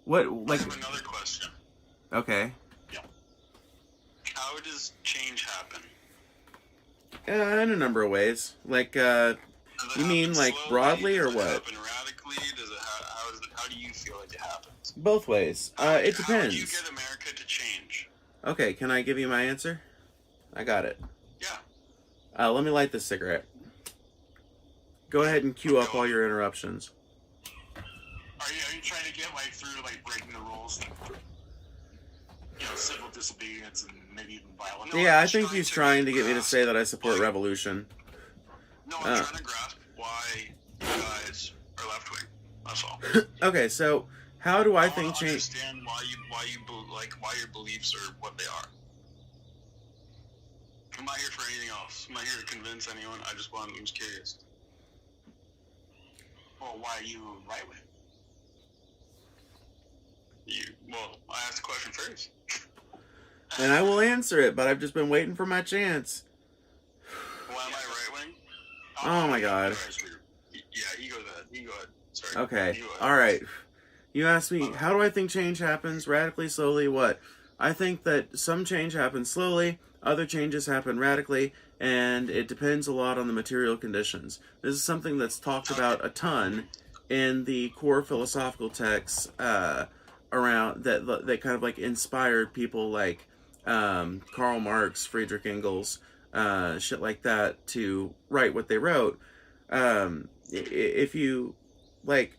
What, like... I have another question. Okay. Yeah. How does change happen? In a number of ways. Like, you mean like slowly? broadly or Does it what? happen radically? How do you feel like it happens? Both ways. It depends. How do you get America to change? Okay, can I give you my answer? I got it. Yeah. Let me light this cigarette. Go ahead and cue up all your interruptions. Are you trying to get like through like breaking the rules, civil disobedience and maybe even violence? Yeah, I think he's trying to get me to say that I support revolution. No, I'm trying to grasp why you guys are left wing. That's all. Okay, so how do I think change? Understand why your beliefs are what they are. I'm not here for anything else. I'm not here to convince anyone. I'm just curious. Well, why are you right wing? Well, I asked the question first. And I will answer it, but I've just been waiting for my chance. Why am I right wing? Oh my god. Yeah, you go ahead. Sorry. Okay. Alright. You asked me, how do I think change happens? Radically, slowly, what? I think that some change happens slowly, other changes happen radically, and it depends a lot on the material conditions. This is something that's talked about a ton in the core philosophical texts around that kind of like inspired people like Karl Marx, Friedrich Engels, shit like that to write what they wrote. If you like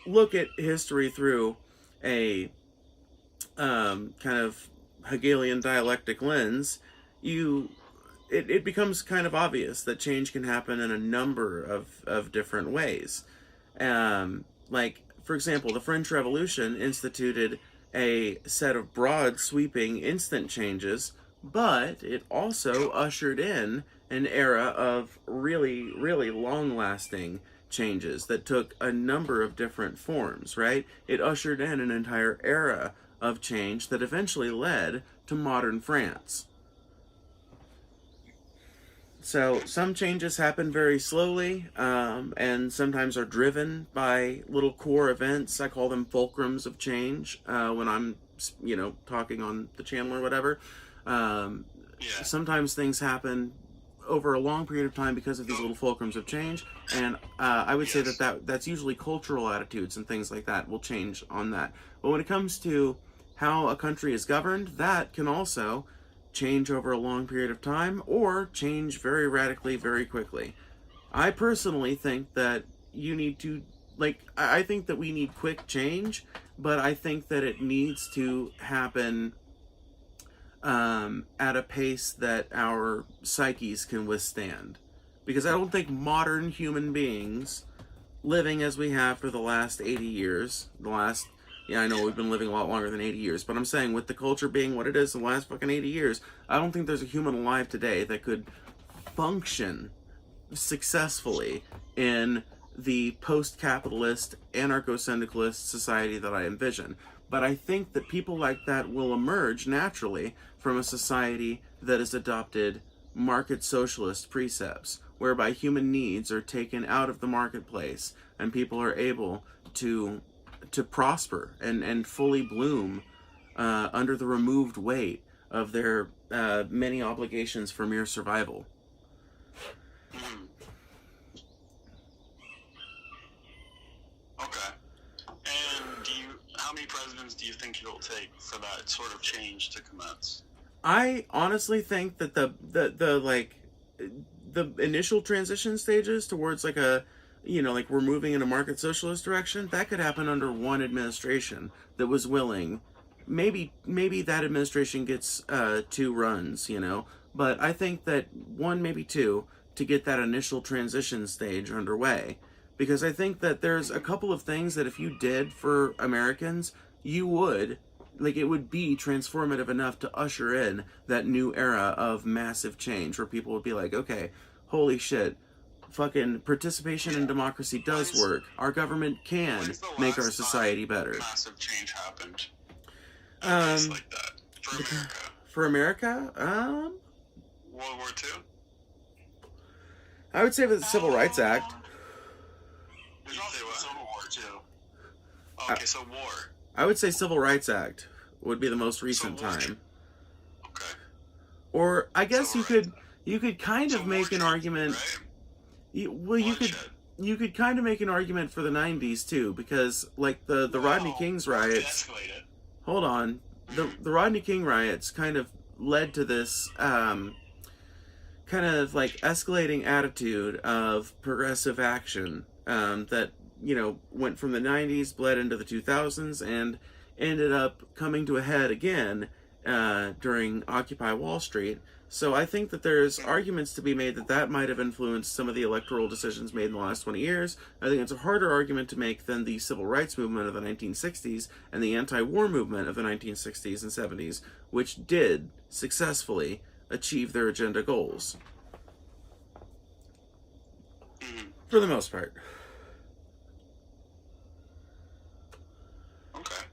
look at history through a kind of Hegelian dialectic lens, it becomes kind of obvious that change can happen in a number of different ways. Like, for example, the French Revolution instituted a set of broad, sweeping, instant changes, but it also ushered in an era of really, really long-lasting changes that took a number of different forms, right? It ushered in an entire era of change that eventually led to modern France. So some changes happen very slowly, and sometimes are driven by little core events. I call them fulcrums of change when I'm, talking on the channel or whatever. Sometimes things happen over a long period of time because of these little fulcrums of change, and I would say that's usually cultural attitudes and things like that will change on that. But when it comes to how a country is governed, that can also change over a long period of time or change very radically very quickly. I personally think that you need to, I think that we need quick change, but I think that it needs to happen at a pace that our psyches can withstand. Because I don't think modern human beings, living as we have for the last 80 years, I know we've been living a lot longer than 80 years, but I'm saying with the culture being what it is the last fucking 80 years, I don't think there's a human alive today that could function successfully in the post-capitalist, anarcho-syndicalist society that I envision. But I think that people like that will emerge naturally from a society that has adopted market socialist precepts, whereby human needs are taken out of the marketplace and people are able to prosper and fully bloom under the removed weight of their many obligations for mere survival. Okay. And how many presidents do you think it'll take for that sort of change to commence? I honestly think that the initial transition stages towards we're moving in a market socialist direction, that could happen under one administration that was willing. Maybe that administration gets 2 runs, but I think that 1, maybe 2, to get that initial transition stage underway. Because I think that there's a couple of things that if you did for Americans, you would, like, it would be transformative enough to usher in that new era of massive change where people would be like, okay, holy shit, fucking participation in democracy does work. Our government can make our society better. Massive change happened. Like that for America. For America, World War II. I would say the Civil Rights Act. There's also the Civil War too. Okay, so war. I would say Civil Rights Act would be the most recent time. Okay. Or I guess Civil you could kind of make an argument. Right? You could kind of make an argument for the 90s too, because like the Rodney King's riots. Hold on, the Rodney King riots kind of led to this kind of like escalating attitude of progressive action that, you know, went from the 90s, bled into the 2000s, and ended up coming to a head again during Occupy Wall Street. So I think that there's arguments to be made that that might have influenced some of the electoral decisions made in the last 20 years. I think it's a harder argument to make than the civil rights movement of the 1960s and the anti-war movement of the 1960s and 70s, which did successfully achieve their agenda goals. For the most part. Okay.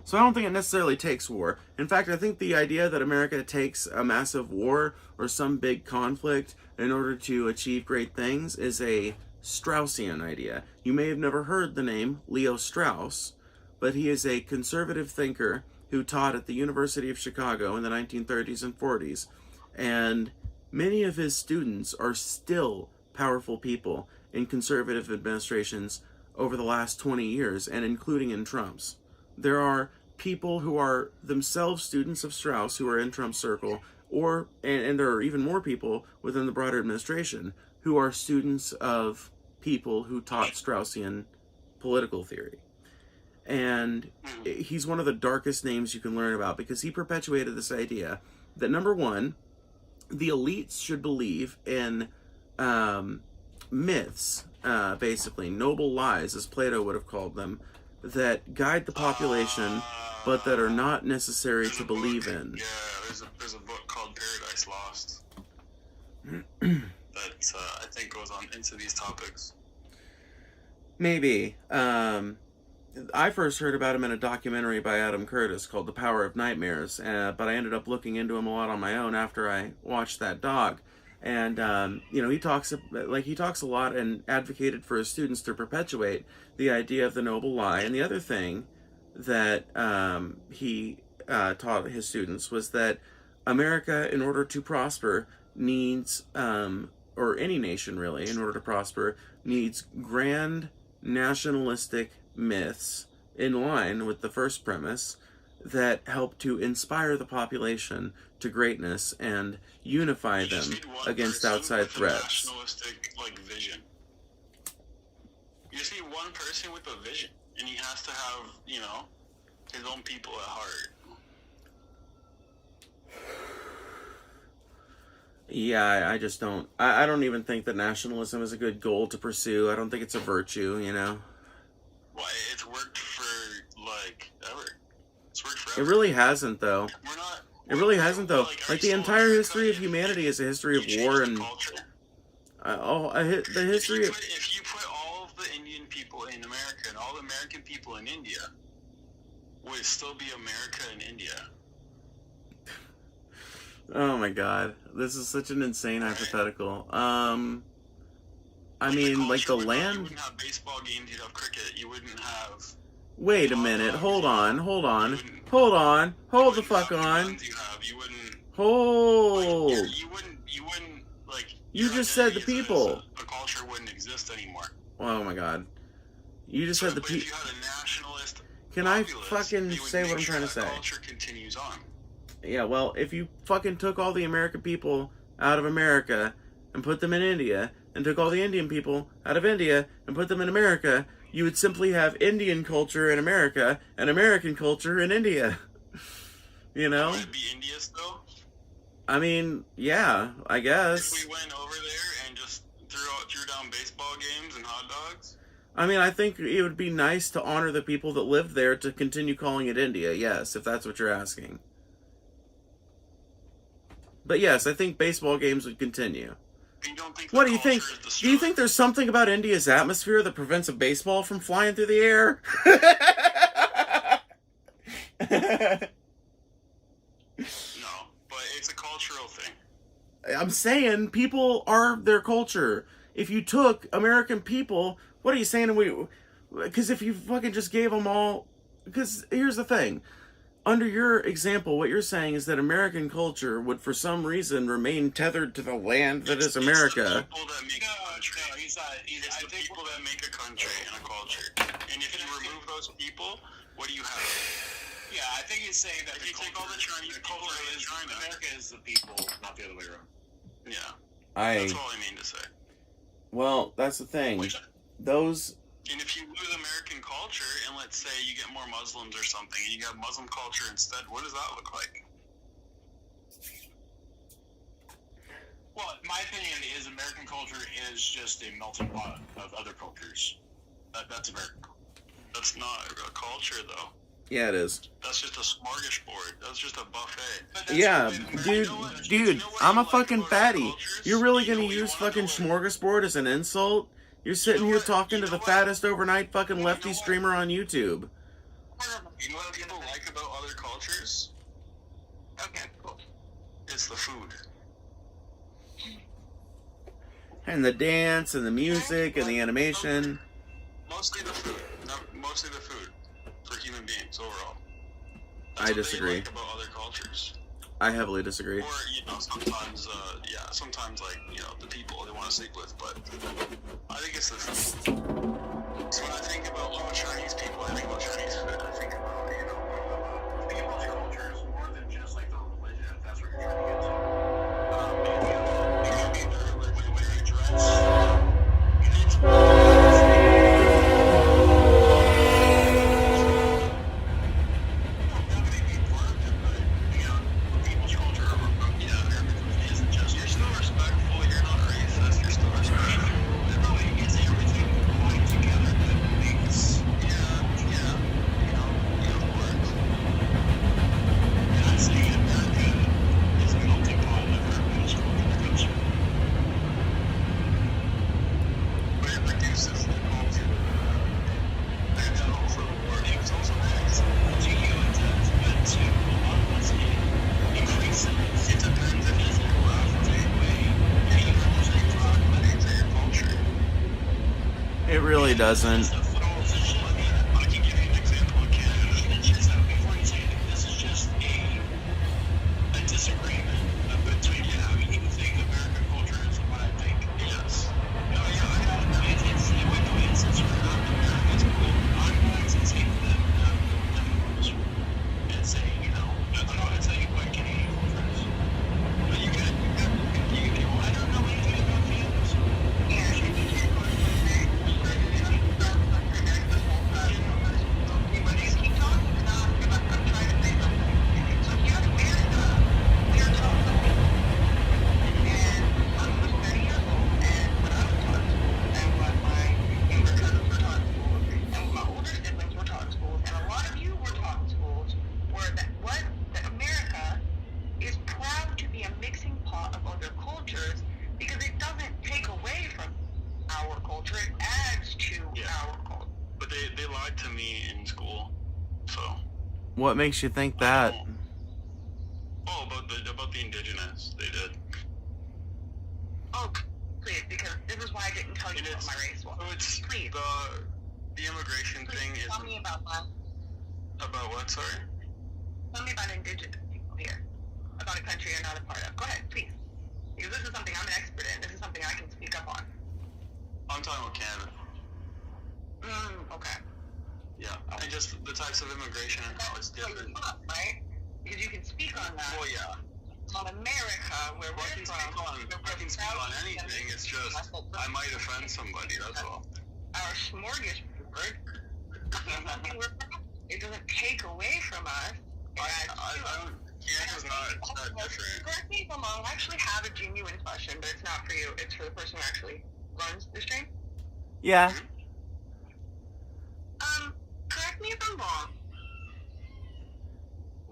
So I don't think it necessarily takes war. In fact, I think the idea that America takes a massive war or some big conflict in order to achieve great things is a Straussian idea. You may have never heard the name Leo Strauss, but he is a conservative thinker who taught at the University of Chicago in the 1930s and 40s. And many of his students are still powerful people in conservative administrations over the last 20 years, and including in Trump's. There are people who are themselves students of Strauss who are in Trump's circle, and there are even more people within the broader administration who are students of people who taught Straussian political theory. And he's one of the darkest names you can learn about because he perpetuated this idea that, number one, the elites should believe in myths, basically, noble lies, as Plato would have called them, that guide the population, but that are not necessary to believe in. Yeah, there's a book called Paradise Lost that I think goes on into these topics. Maybe. I first heard about him in a documentary by Adam Curtis called The Power of Nightmares, but I ended up looking into him a lot on my own after I watched that doc. And, you know, he talks a lot and advocated for his students to perpetuate the idea of the noble lie. And the other thing that he taught his students was that America, in order to prosper, needs, or any nation really, in order to prosper, needs grand nationalistic myths in line with the first premise that help to inspire the population to greatness and unify them against outside threats. Nationalistic, like, vision. You just need one person with a vision, and he has to have, you know, his own people at heart. Yeah, I just don't. I don't even think that nationalism is a good goal to pursue. I don't think it's a virtue, you know. Why, it's worked for, like, ever. It's worked forever. It really hasn't, though. It really hasn't, though. Like, the entire history of humanity is a history of war and... the history of... If you put all of the Indian people in America and all the American people in India, would it still be America and India? Oh my god. This is such an insane hypothetical. I mean, like, the land... You wouldn't have baseball games, you'd have cricket, you wouldn't have... Wait a minute, hold on. Hold the fuck on. Hold. You wouldn't, like... You just said the people. The culture wouldn't exist anymore. Oh my god. You just said the people. If you had a nationalist... Can I fucking say what I'm trying to say? Culture continues on. Yeah, well, if you fucking took all the American people out of America and put them in India, and took all the Indian people out of India and put them in America, you would simply have Indian culture in America and American culture in India. You know? Would it be India still? I mean, yeah, I guess. If we went over there and just threw down baseball games and hot dogs? I mean, I think it would be nice to honor the people that lived there to continue calling it India, yes, if that's what you're asking. But yes, I think baseball games would continue. You don't think What do you think? Do you think there's something about India's atmosphere that prevents a baseball from flying through the air? No, but it's a cultural thing. I'm saying people are their culture. If you took American people, what are you saying? Because if you fucking just gave them all... Because here's the thing. Under your example, what you're saying is that American culture would, for some reason, remain tethered to the land that is America. It's the people that make a country. It's the people that make a country and a culture. And if you remove those people, what do you have? Yeah, I think he's saying that if you take all the Chinese people in China, America is the people, not the other way around. Yeah, that's all I mean to say. Well, that's the thing. Those... And if you lose American culture, and let's say you get more Muslims or something, and you have Muslim culture instead, what does that look like? Well, my opinion is American culture is just a melting pot of other cultures. That's American. That's not a culture, though. Yeah, it is. That's just a smorgasbord. That's just a buffet. Yeah, dude, I'm a fucking fatty. You're really gonna use fucking smorgasbord as an insult? You're sitting here talking to the fattest overnight fucking lefty streamer on YouTube. You know what people like about other cultures? Okay, cool. It's the food. And the dance, and the music, and the animation. Mostly the food. Mostly the food. For human beings, overall. I disagree. What they like about other cultures. I heavily disagree. Or, sometimes, sometimes, the people they want to sleep with, but I think it's the food. So when I think about, Chinese people, I think about Chinese food, I think about, think about the cultures more than just, like, the religion, if that's what you're trying to get to. The way they dress. It really doesn't. What makes you think that? About the indigenous, they did. Oh, please, because this is why I didn't tell you what my race was. So it's please. The immigration thing is. Tell me about that. About what? Sorry. Tell me about indigenous people here. About a country you're not a part of. Go ahead, please. Because this is something I'm an expert in. This is something I can speak up on. I'm talking about Canada. Okay. Yeah, and just the types of immigration and how it's different. Right? Because you can speak on that. Well, yeah. On America, where we're from. I can speak on anything, it's just, I might offend somebody, that's all. Our smorgasbord, it doesn't take away from us. Canada's not different. Correct me if I'm wrong. I actually have a genuine question, but it's not for you. It's for the person who actually runs the stream. Yeah. Correct me if I'm wrong.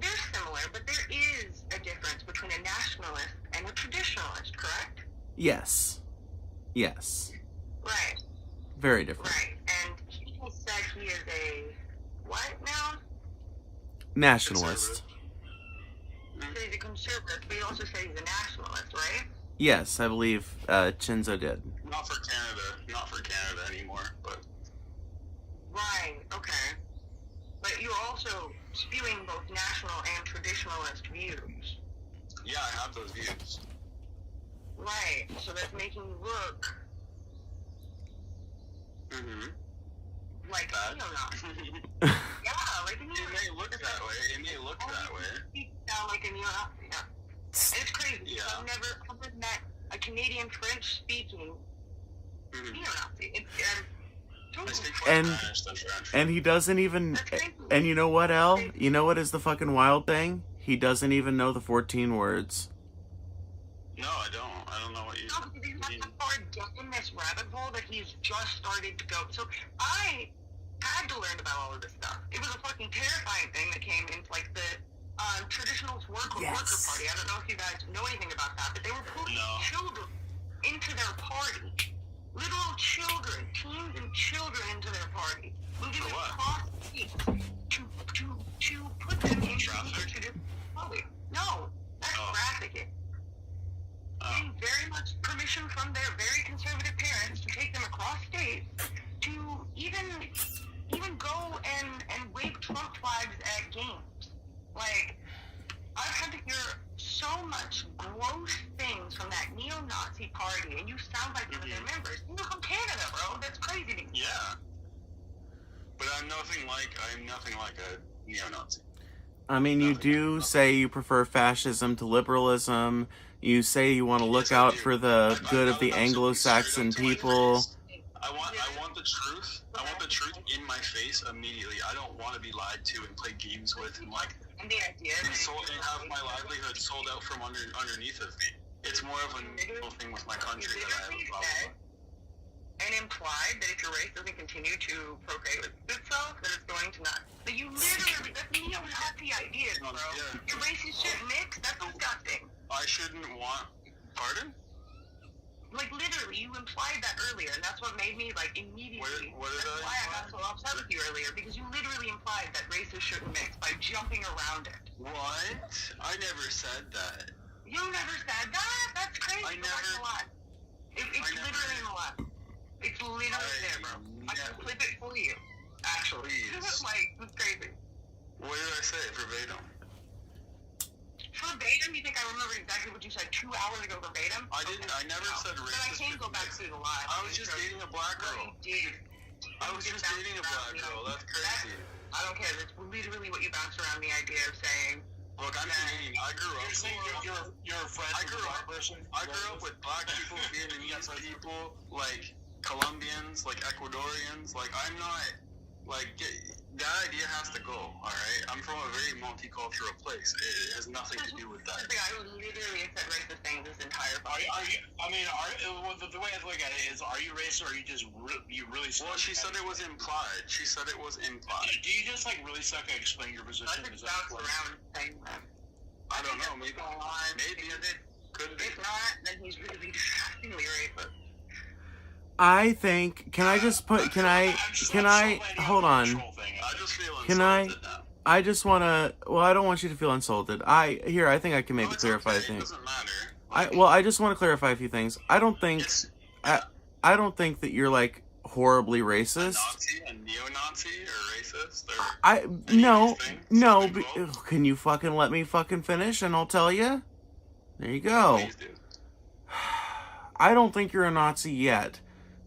They're similar, but there is a difference between a nationalist and a traditionalist, correct? Yes. Yes. Right. Very different. Right. And he said he is a what now? Nationalist. So he's a conservative, but he also said he's a nationalist, right? Yes, I believe Chinzo did. Not for Canada anymore, but. Right, okay. But you're also spewing both national and traditionalist views. Yeah, I have those views. Right, so that's making you look like Bad. Yeah, like a It may look that way. You sound like a neo-Nazi, yeah. And it's crazy. Yeah. I've never met a Canadian French-speaking neo-Nazi. I speak And- Spanish, that's French. And he doesn't even. And you know what, El? You know what is the fucking wild thing? He doesn't even know the 14 words. No, I don't. I don't know what you No, because he's not that far down this rabbit hole that he's just started to go. So I had to learn about all of this stuff. It was a fucking terrifying thing that came into like the traditionalist worker party. I don't know if you guys know anything about that, but they were putting children into their party. Literal children, teens and children into their party. Moving them across states to put them into their party. No, that's trafficking. Getting very much permission from their very conservative parents to take them across states to even go and wave Trump flags at games. Like, I've had to hear so much gross things from that neo-Nazi party, and you sound like one of their members. You're from Canada, bro. That's crazy to me. Yeah. But I'm nothing like a neo-Nazi. I mean, you do say you prefer fascism to liberalism. You say you want to look out for the good of the Anglo-Saxon people. I want the truth. I want the truth in my face immediately. I don't want to be lied to and play games with and like And the idea and have my livelihood sold out from underneath of me. It's more of a neutral thing with my country that I have a problem with. and implied that if your race doesn't continue to procreate with itself, that it's going to not. But you literally, that's neo-Nazi ideas, bro. Yeah. Your races shouldn't mix. That's disgusting. I shouldn't want. Pardon? Like, literally, you implied that earlier, and that's what made me, like, immediately. What did that's I why I got imply? so upset with you earlier, because you literally implied that races shouldn't mix by jumping around it. What? I never said that. You never said that? That's crazy. I Go never- watch the live. It's I never- literally in the live. It's literally there, bro. I can never- clip it for you, actually. Please. Like, it's crazy. What did I say verbatim? Verbatim? You think I remember exactly what you said 2 hours ago verbatim? I didn't. I never said But I racist. can go back to the live. I was just dating a black girl. I was just dating a black girl. That's crazy. I don't care. That's literally what you bounced around the idea of saying. Look, I'm Canadian. I grew up. You're saying you're a friend I with grew a black up. person? I grew up with black people, Vietnamese people, like Colombians, like Ecuadorians. Like I'm not. Like that idea has to go. All right. I'm from a very multicultural place. It has nothing to do with that. I literally said racist things this entire Are podcast. the way I look at it is, are you racist or are you just you really suck? Well, she said it was implied. She said it was implied. Do you just like really suck at explaining your I position? just Is that bounced what- around saying that. I don't know. Maybe. Maybe it could be. If not, then he's really disgustingly racist. I think. Can I just put? Can I? Hold on. I just feel Can I- insulted now. I just want to. Well, I don't want you to feel insulted. I think I can maybe No, it's clarify okay. a thing. It doesn't matter. I just want to clarify a few things. I don't think. It's I don't think that you're like horribly a racist. Nazi, a neo-Nazi, or racist, or I any no of these things? no. Something But, can you fucking let me fucking finish and I'll tell you? There you go. Please do. I don't think you're a Nazi yet,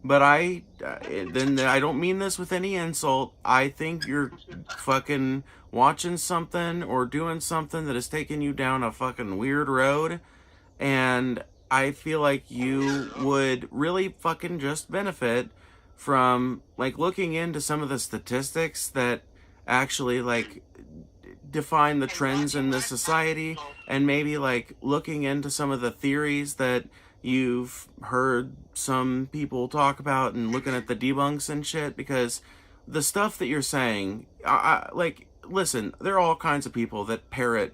but I don't mean this with any insult. I think you're fucking watching something or doing something that has taken you down a fucking weird road, and I feel like you would really fucking just benefit from like looking into some of the statistics that actually like define the trends in this society, and maybe like looking into some of the theories that you've heard some people talk about and looking at the debunks and shit, because the stuff that you're saying, like, listen, there are all kinds of people that parrot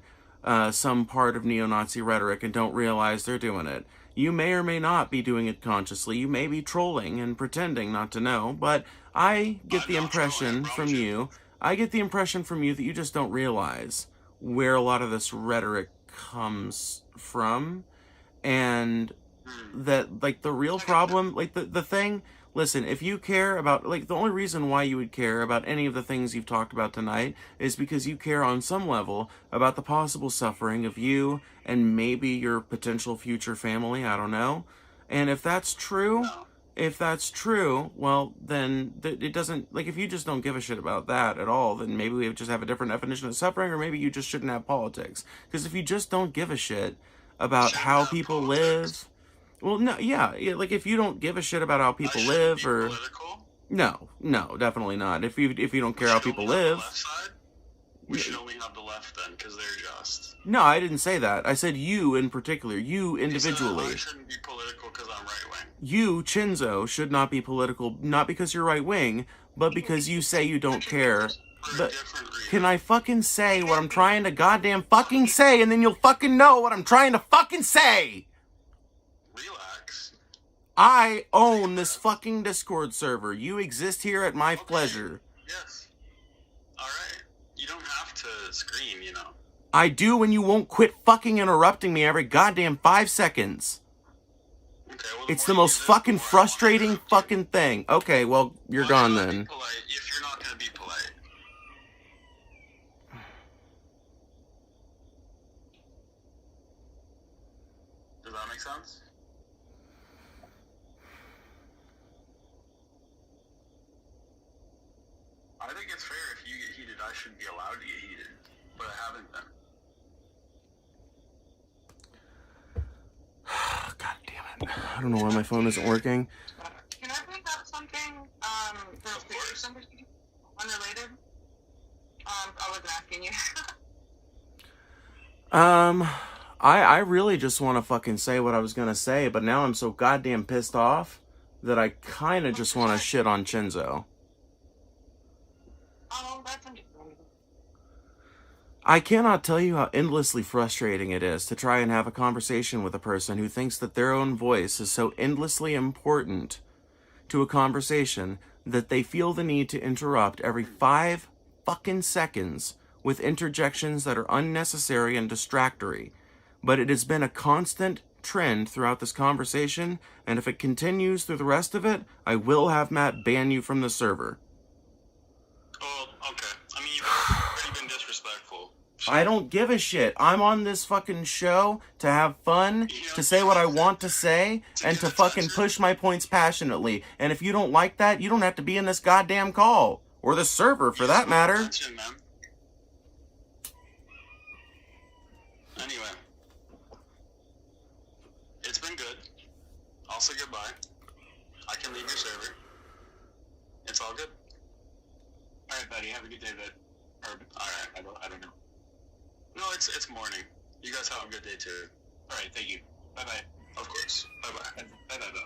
some part of neo-Nazi rhetoric and don't realize they're doing it. You may or may not be doing it consciously. You may be trolling and pretending not to know, but I get the impression from you, that you just don't realize where a lot of this rhetoric comes from, and that, like, the real problem, like, the thing, listen, if you care about, like, the only reason why you would care about any of the things you've talked about tonight is because you care on some level about the possible suffering of you and maybe your potential future family, I don't know. And if that's true, well, then it doesn't, like, if you just don't give a shit about that at all, then maybe we just have a different definition of suffering, or maybe you just shouldn't have politics. Because if you just don't give a shit about how people live, well, no, yeah, like, if you don't give a shit about how people live, or no, definitely not. If you don't care how people live, we should only have the left then, because they're just. No, I didn't say that. I said you in particular, you individually. I shouldn't be political because I'm right wing. You, Chinzo, should not be political, not because you're right wing, but because you say you don't care. But can I fucking say what I'm trying to goddamn fucking say, and then you'll fucking know what I'm trying to fucking say? Relax. I own this fucking Discord server. You exist here at my pleasure. Yes. Alright. You don't have to scream, you know. I do when you won't quit fucking interrupting me every goddamn 5 seconds. Okay, well, It's the most fucking frustrating fucking thing. Okay, well, you're gone then. If you're not gonna be polite. Does that make sense? I think it's fair if you get heated, I shouldn't be allowed to get heated. But I haven't been. God damn it. I don't know why my phone isn't working. Can I bring up something for somebody unrelated? I wasn't asking you. I really just want to fucking say what I was gonna say, but now I'm so goddamn pissed off that I kind of just want to shit on Chinzo. Oh, that's understandable. I cannot tell you how endlessly frustrating it is to try and have a conversation with a person who thinks that their own voice is so endlessly important to a conversation that they feel the need to interrupt every 5 fucking seconds with interjections that are unnecessary and distractory. But it has been a constant trend throughout this conversation, and if it continues through the rest of it, I will have Matt ban you from the server. Oh, okay. I mean, you've already been disrespectful. I don't give a shit. I'm on this fucking show to have fun, to say what I want to say, and to fucking push my points passionately. And if you don't like that, you don't have to be in this goddamn call. Or the server, for that matter. Anyway. It's been good. I'll say goodbye. I can leave your server. It's all good. Alright, buddy. Have a good day, bud. Alright, I don't know. No, it's morning. You guys have a good day, too. Alright, thank you. Bye-bye. Of course. Bye-bye. Bye-bye.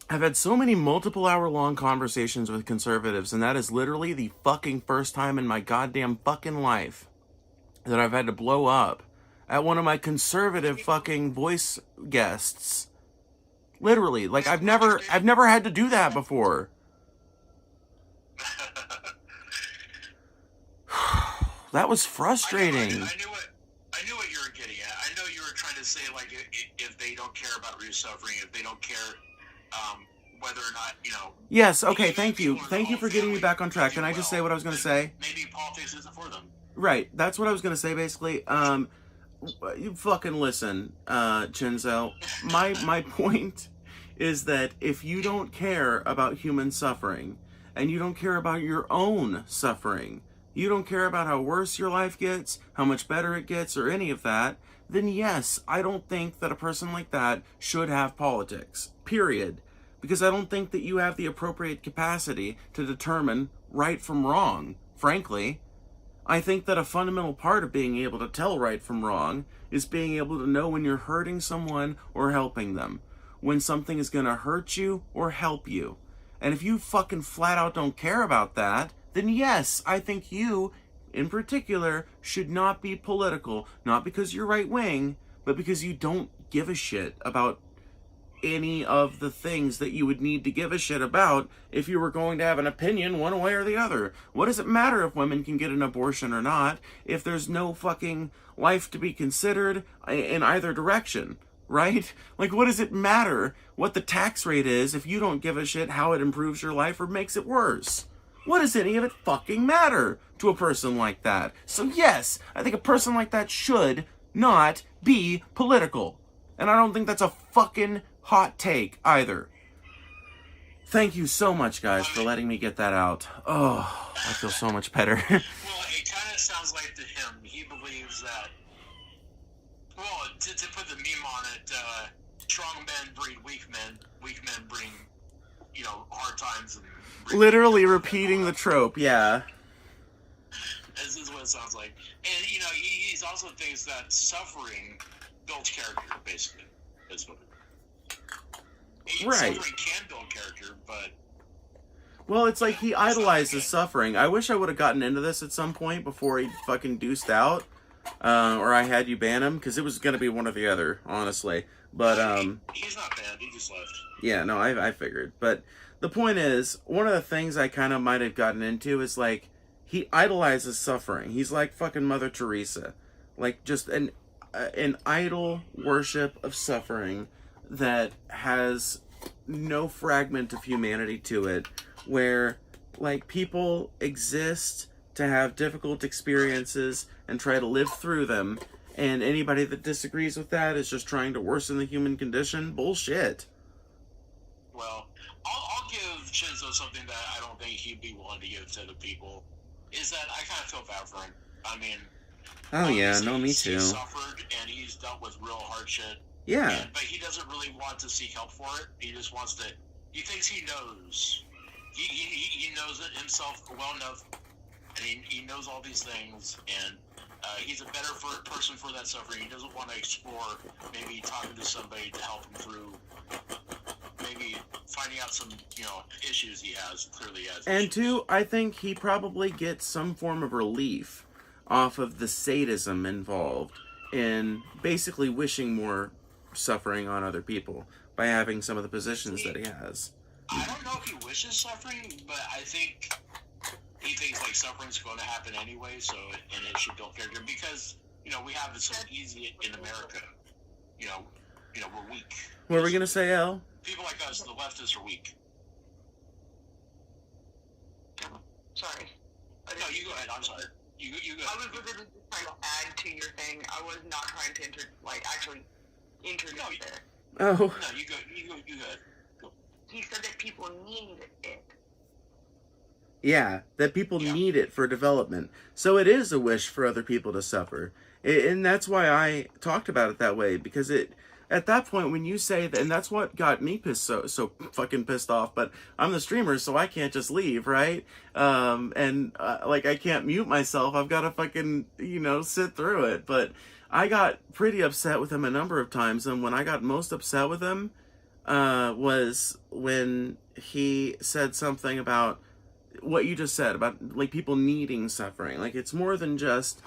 I've had so many multiple hour-long conversations with conservatives, and that is literally the fucking first time in my goddamn fucking life that I've had to blow up at one of my conservative fucking voice guests. Literally, like, I've never had to do that before. That was frustrating. I knew what you were getting at. I know you were trying to say, like, if they don't care about real suffering, if they don't care whether or not, you know... Yes, okay, thank you. Thank you for getting me back on track. Can I just say what I was going to say? Maybe politics isn't for them. Right, that's what I was going to say, basically. You fucking listen, Chinzo. My point is that if you don't care about human suffering, and you don't care about your own suffering, you don't care about how worse your life gets, how much better it gets, or any of that, then yes, I don't think that a person like that should have politics. Period. because I don't think that you have the appropriate capacity to determine right from wrong, frankly. I think that a fundamental part of being able to tell right from wrong is being able to know when you're hurting someone or helping them, when something is going to hurt you or help you. And if you fucking flat out don't care about that, then yes, I think you, in particular, should not be political, not because you're right wing, but because you don't give a shit about any of the things that you would need to give a shit about if you were going to have an opinion one way or the other. What does it matter if women can get an abortion or not if there's no fucking life to be considered in either direction, right? Like, what does it matter what the tax rate is if you don't give a shit how it improves your life or makes it worse? What does any of it fucking matter to a person like that? So yes, I think a person like that should not be political. And I don't think that's a fucking hot take either. Thank you so much, guys, for letting me get that out. Oh, I feel so much better. Well, it kind of sounds like to him, he believes that, well, to put the meme on it, strong men breed weak men bring, hard times. And literally repeating the trope, yeah. This is what it sounds like. And, he also thinks that suffering builds character, basically. That's what right. Suffering can build character, but... Well, it's like he idolizes suffering. I wish I would have gotten into this at some point before he fucking deuced out. Or I had you ban him, because it was going to be one or the other, honestly. But, he's not bad, he just left. Yeah, no, I figured. But the point is, one of the things I kind of might have gotten into is, like, he idolizes suffering. He's like fucking Mother Teresa. Like, just an idol worship of suffering that has no fragment of humanity to it, where, like, people exist to have difficult experiences and try to live through them, and anybody that disagrees with that is just trying to worsen the human condition. Bullshit. Well, I'll give Shinzo something that I don't think he'd be willing to give to the people, is that I kind of feel bad for him. I mean... Oh yeah, no, me too. He's suffered, and he's dealt with real hardship. Yeah. But he doesn't really want to seek help for it. He just wants to... He thinks he knows. He knows it himself well enough, and he knows all these things, and he's a better person for that suffering. He doesn't want to explore maybe talking to somebody to help him through maybe finding out some, issues he has, clearly has. And two, I think he probably gets some form of relief off of the sadism involved in basically wishing more suffering on other people by having some of the positions that he has. I don't know if he wishes suffering, but I think he thinks like suffering's going to happen anyway, and it should build character, because we have it so easy in America. We're weak. What are we gonna say, El? People like us, the leftists, are weak. Sorry. No, you go ahead. I'm sorry. You go ahead. I was literally just trying to add to your thing. I was not trying to actually introduce it. Oh. No, you go ahead. Go. He said that people need it. Yeah, that people need it for development. So it is a wish for other people to suffer. And that's why I talked about it that way, because at that point when you say that, and that's what got me so fucking pissed off, but I'm the streamer, so I can't just leave, right? Like, I can't mute myself. I've got to fucking, sit through it. But I got pretty upset with him a number of times, and when I got most upset with him was when he said something about what you just said, about, like, people needing suffering. Like, it's more than just,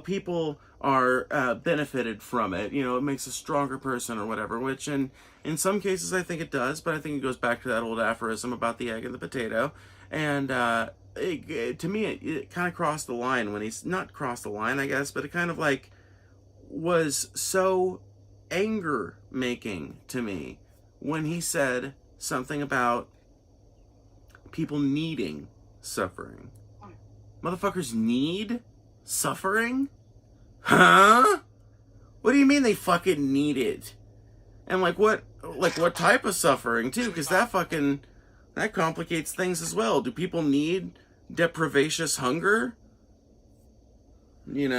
people are benefited from it. It makes a stronger person or whatever, which in some cases I think it does, but I think it goes back to that old aphorism about the egg and the potato. And to me, it kind of crossed the line when he's not crossed the line, I guess, but it kind of like was so anger-making to me when he said something about people needing suffering. Motherfuckers need suffering? Huh? What do you mean they fucking need it? And what type of suffering too? Because that complicates things as well. Do people need deprivacious hunger? I mean,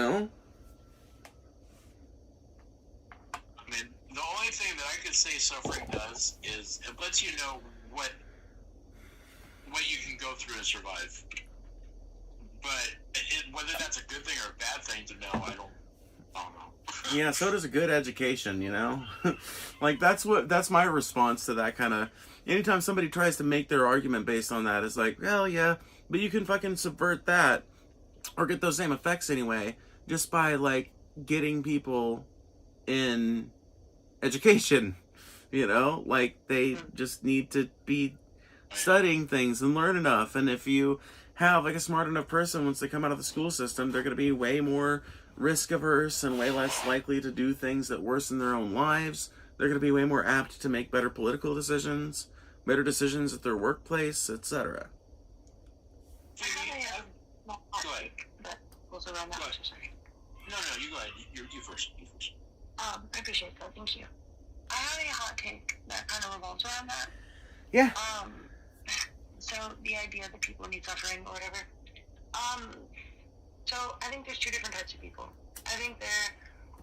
the only thing that I could say suffering does is it lets you know what you can go through to survive. But whether that's a good thing or a bad thing to know, I don't know. Yeah, so does a good education, you know? Like, that's my response to that kind of... Anytime somebody tries to make their argument based on that, it's like, well, yeah, but you can fucking subvert that, or get those same effects anyway, just by, like, getting people in education, you know? Like, they just need to be studying things and learn enough, and if you have, like, a smart enough person, once they come out of the school system, they're going to be way more risk averse and way less likely to do things that worsen their own lives. They're going to be way more apt to make better political decisions, better decisions at their workplace, etc. Go ahead. But also around that. Sorry. No, you go ahead. You first. I appreciate that. Thank you. I have a hot take that kind of revolves around that. Yeah. So the idea that people need suffering or whatever. So I think there's two different types of people. I think there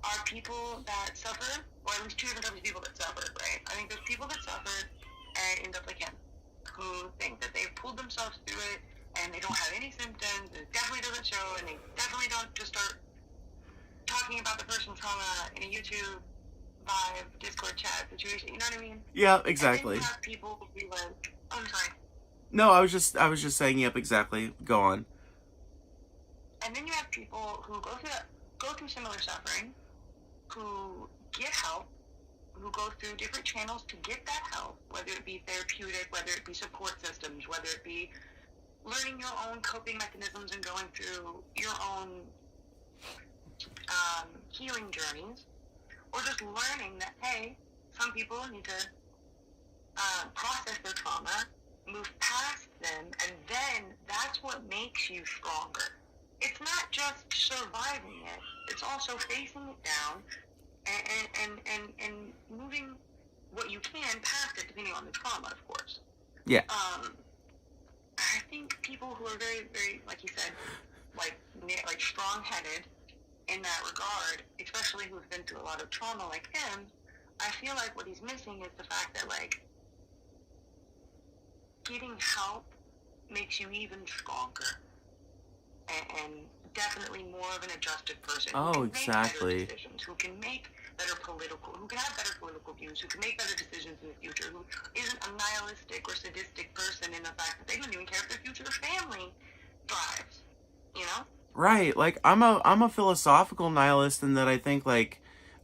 are people that suffer, or at least two different types of people that suffer, right? I think there's people that suffer and end up like him, who think that they've pulled themselves through it and they don't have any symptoms, and it definitely doesn't show, and they definitely don't just start talking about the person's trauma in a YouTube Vive, Discord chat situation, you know what I mean? Yeah, exactly. And then you have people who be like, oh, I'm sorry. No, I was just saying, yep, exactly. Go on. And then you have people who go through similar suffering, who get help, who go through different channels to get that help, whether it be therapeutic, whether it be support systems, whether it be learning your own coping mechanisms and going through your own healing journeys, or just learning that, hey, some people need to process their trauma, move past them, and then that's what makes you stronger. It's not just surviving it, it's also facing it down and moving what you can past it, depending on the trauma, of course. Yeah. I think people who are very, very, like you said, like strong-headed in that regard, especially who've been through a lot of trauma like him, I feel like what he's missing is the fact that, like, getting help makes you even stronger and definitely more of an adjusted person. Oh, who can exactly. Make better decisions, who can make better who can have better political views, who can make better decisions in the future, who isn't a nihilistic or sadistic person in the fact that they don't even care if their future family thrives, you know? Right, like, I'm a philosophical nihilist in that I think, like,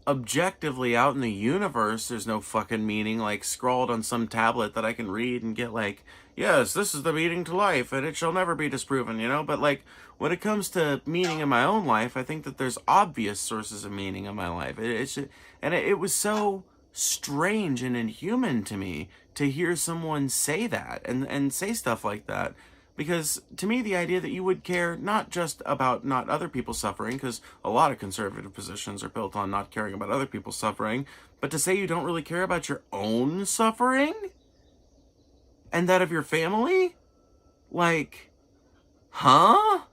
objectively out in the universe there's no fucking meaning, like, scrawled on some tablet that I can read and get, like, yes, this is the meaning to life and it shall never be disproven, you know? But, like, when it comes to meaning in my own life, I think that there's obvious sources of meaning in my life. It was so strange and inhuman to me to hear someone say that and say stuff like that. Because to me, the idea that you would care not just about not other people suffering, because a lot of conservative positions are built on not caring about other people's suffering, but to say you don't really care about your own suffering and that of your family? Like, huh?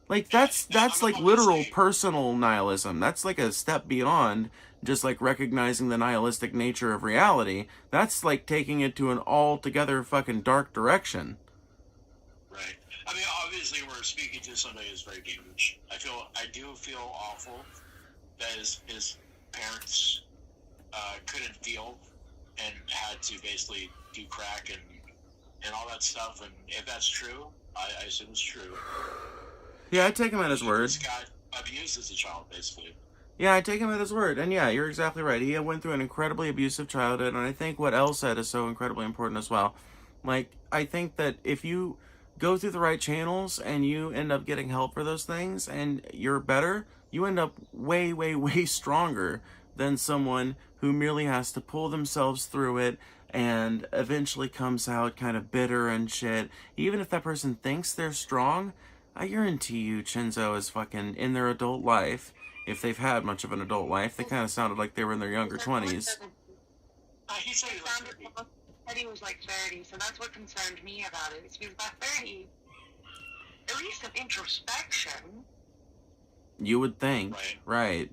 Like, that's like literal personal nihilism. That's like a step beyond just like recognizing the nihilistic nature of reality. That's like taking it to an altogether fucking dark direction. Right. I mean, obviously, we're speaking to somebody who's very damaged. I do feel awful that his parents couldn't feel and had to basically do crack and all that stuff. And if that's true, I assume it's true. Yeah, I take him at his word. He got abused as a child, basically. Yeah, I take him at his word. And yeah, you're exactly right. He went through an incredibly abusive childhood, and I think what Elle said is so incredibly important as well. Like, I think that if you go through the right channels and you end up getting help for those things and you're better, you end up way, way, way stronger than someone who merely has to pull themselves through it and eventually comes out kind of bitter and shit. Even if that person thinks they're strong, I guarantee you Chinzo is fucking in their adult life. If they've had much of an adult life, they kind of sounded like they were in their younger 20s. He said he was like 30, so that's what concerned me about it. It's because by 30, at least some introspection. You would think, right?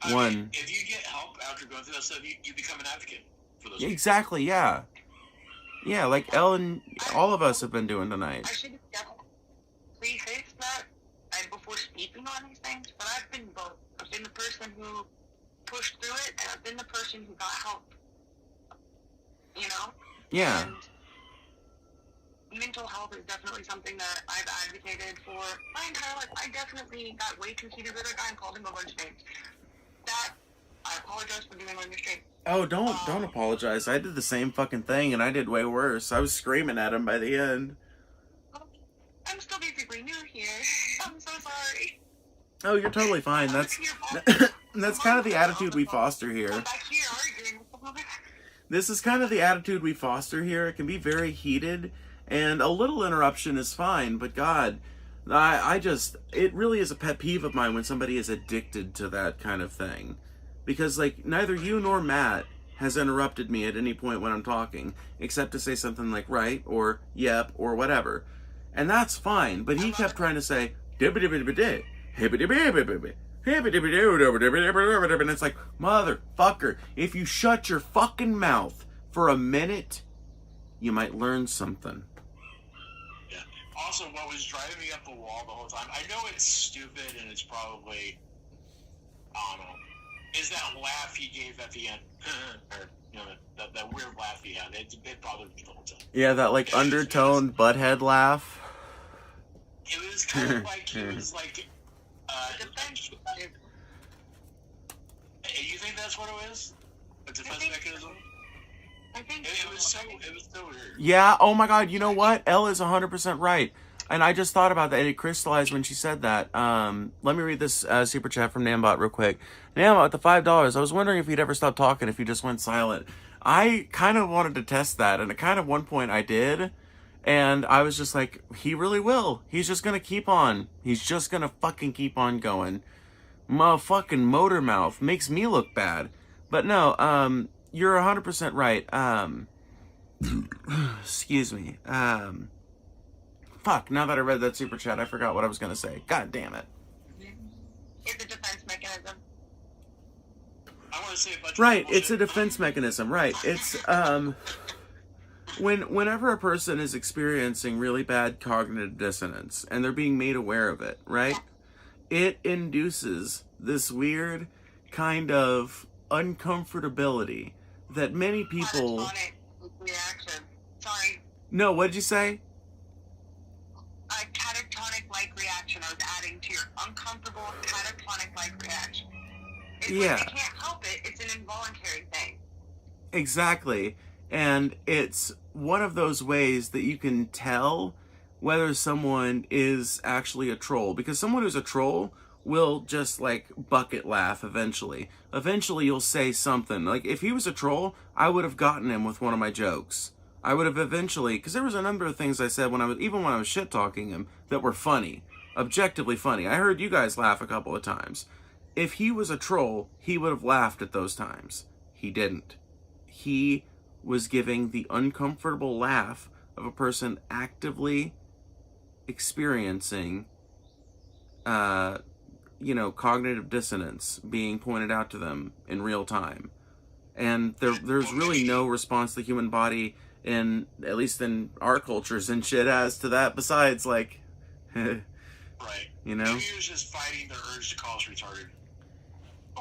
I mean, if you get help after going through that stuff, you become an advocate for those Exactly, yeah. Yeah, like Ellen, all of us have been doing tonight. I should definitely preface that before speaking on these things, but I've been both. I've been the person who pushed through it, and I've been the person who got help. You know? Yeah. And mental health is definitely something that I've advocated for my entire life. I definitely got way too heated with a guy and called him a bunch of names. That, I apologize for doing on your stream. Oh, don't apologize. I did the same fucking thing, and I did way worse. I was screaming at him by the end. I'm still basically new here. I'm so sorry. Oh, you're totally fine. That's kind of the attitude we foster here. I'm back here arguing with someone. This is kind of the attitude we foster here. It can be very heated, and a little interruption is fine, but God, it really is a pet peeve of mine when somebody is addicted to that kind of thing. Because, like, neither you nor Matt has interrupted me at any point when I'm talking, except to say something like right, or yep, or whatever. And that's fine, but he kept trying to say, and it's like, motherfucker, if you shut your fucking mouth for a minute, you might learn something. Yeah. Also, what was driving me up the wall the whole time, I know it's stupid and it's probably, I don't know, is that laugh he gave at the end. Or, you know, that weird laugh he had. It bothered me the whole time. Yeah, that, like, undertone butthead laugh. It was kind of like he was like, you think that's what it was? A defense mechanism? I think it was so weird. Yeah, oh my God, you know what? Elle is 100% right. And I just thought about that. It crystallized when she said that. Let me read this super chat from Nambot real quick. Nambot, with the $5, I was wondering if you'd ever stop talking if you just went silent. I kind of wanted to test that, and at kind of one point I did. And I was just like, he really will. He's just going to keep on. He's just going to fucking keep on going. Motherfucking motor mouth makes me look bad. But no, you're 100% right. Excuse me. Fuck, now that I read that super chat, I forgot what I was going to say. God damn it. It's a defense mechanism. I want to say a bunch Right, of it's a defense mechanism, right. It's, whenever a person is experiencing really bad cognitive dissonance, and they're being made aware of it, right, it induces this weird kind of uncomfortability that many people... Catatonic reaction. Sorry. No, what did you say? A catatonic-like reaction. I was adding to your uncomfortable catatonic-like reaction. It's Yeah. Like they can't help it. It's an involuntary thing. Exactly. And it's one of those ways that you can tell whether someone is actually a troll. Because someone who's a troll will just, like, bucket laugh eventually. Eventually you'll say something. Like, if he was a troll, I would have gotten him with one of my jokes. I would have eventually... Because there was a number of things I said even when I was shit-talking him that were funny. Objectively funny. I heard you guys laugh a couple of times. If he was a troll, he would have laughed at those times. He didn't. He was giving the uncomfortable laugh of a person actively experiencing, cognitive dissonance being pointed out to them in real time. And there's really no response the human body, at least in our cultures and shit, has to that besides, like, right. You know? Maybe he was just fighting the urge to call us retarded.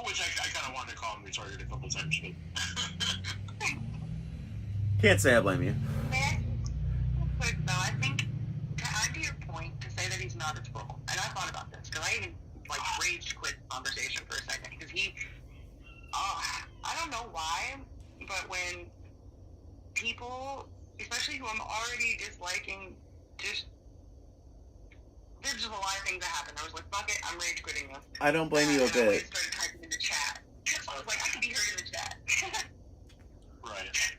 Which I kind of wanted to call him retarded a couple of times, but... Can't say I blame you. Quick though, I think to add to your point, to say that he's not a troll, and I thought about this because I even rage quit the conversation for a second because I don't know why, but when people, especially who I'm already disliking, there's just a lot of things that happen. I was like, fuck it, I'm rage quitting this. I don't blame you a bit. I started typing in the chat. I was like, I could be heard in the chat. Right.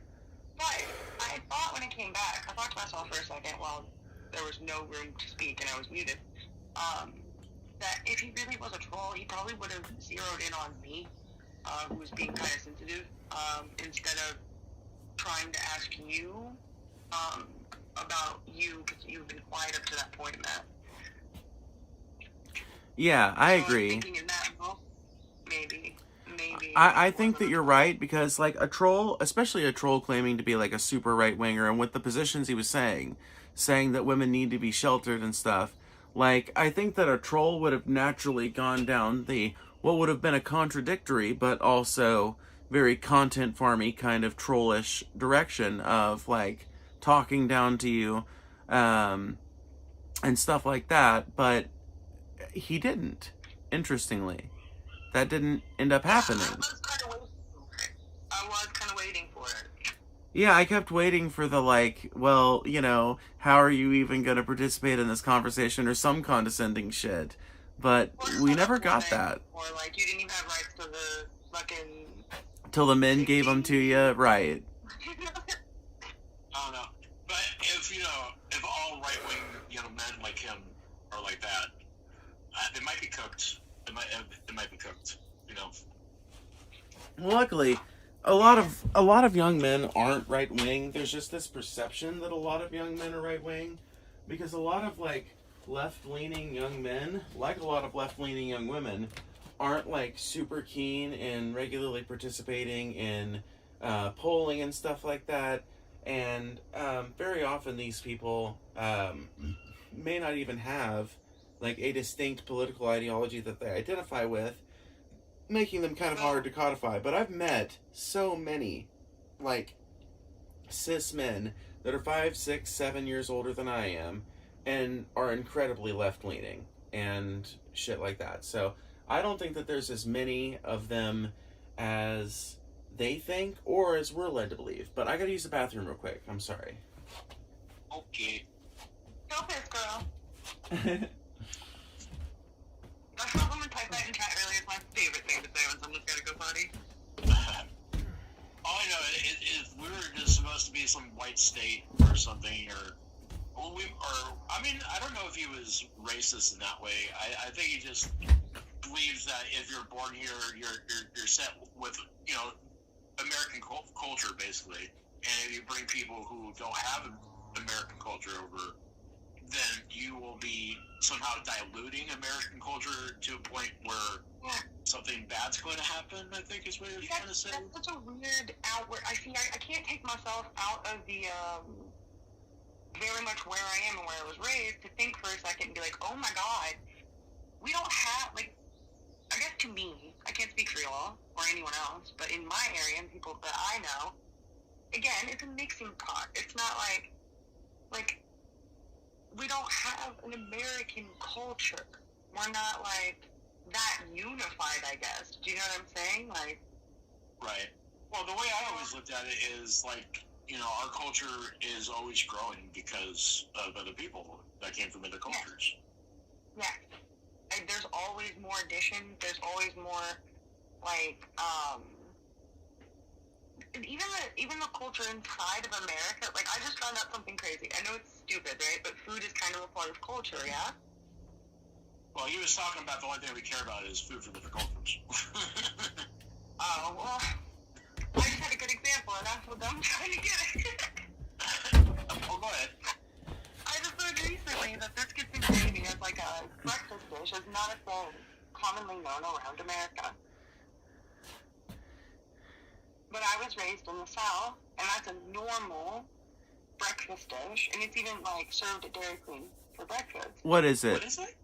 But I thought when I came back, I thought to myself for a second while there was no room to speak and I was muted, that if he really was a troll, he probably would have zeroed in on me, who was being kind of sensitive, instead of trying to ask you about you, because you've been quiet up to that point, Matt. Yeah, I agree. I'm thinking in that, maybe I think that you're right, because like a troll, especially a troll claiming to be like a super right winger, and with the positions he was saying that women need to be sheltered and stuff, like I think that a troll would have naturally gone down the what would have been a contradictory but also very content farmy kind of trollish direction of like talking down to you and stuff like that, but he didn't. Interestingly, that didn't end up happening. I was kind of waiting for it. Yeah, I kept waiting for the like, well, you know, how are you even going to participate in this conversation or some condescending shit. But we never got that. Or like, you didn't even have rights to the fucking... Till the men gave them to you, right. I don't know. But if all right-wing young men like him are like that, they might be cooked. They might be cooked, you know. Luckily, a lot of young men aren't right wing. There's just this perception that a lot of young men are right wing, because a lot of like left leaning young men, like a lot of left leaning young women, aren't like super keen in regularly participating in polling and stuff like that. And very often these people may not even have like a distinct political ideology that they identify with, making them kind of hard to codify. But I've met so many like cis men that are 5, 6, 7 years older than I am and are incredibly left-leaning and shit like that. So I don't think that there's as many of them as they think or as we're led to believe. But I gotta use the bathroom real quick. I'm sorry. Okay. Go piss, girl. I saw someone type that in chat earlier. It's my favorite thing to say when someone's gotta go potty. All I know is we were just supposed to be some white state or something, I mean, I don't know if he was racist in that way. I think he just believes that if you're born here, you're set with, American culture, basically. And if you bring people who don't have American culture over, then you will be somehow diluting American culture to a point where something bad's going to happen, I think is what you're trying to say. That's such a weird outward... I can't take myself out of the, very much where I am and where I was raised to think for a second and be like, oh my god, we don't have, like, I guess to me, I can't speak for y'all or anyone else, but in my area and people that I know, again, it's a mixing pot. It's not like we don't have an American culture. We're not, like, that unified, I guess. Do you know what I'm saying? Like... Right. Well, the way I always looked at it is, like, our culture is always growing because of other people that came from other cultures. Yeah. Like, there's always more additions. There's always more, like, even the culture inside of America. Like, I just found out something crazy. I know it's stupid, right? But food is kind of a part of culture, yeah? Well, he was talking about the only thing we care about is food for different cultures. Oh, well, I just had a good example, and that's what I'm trying to get at. Oh, go ahead. I just learned recently that biscuits and gravy as like a breakfast dish is not a thing commonly known around America. But I was raised in the South, and that's a normal breakfast dish, and it's even like served at Dairy Queen for breakfast. What is it? What is it?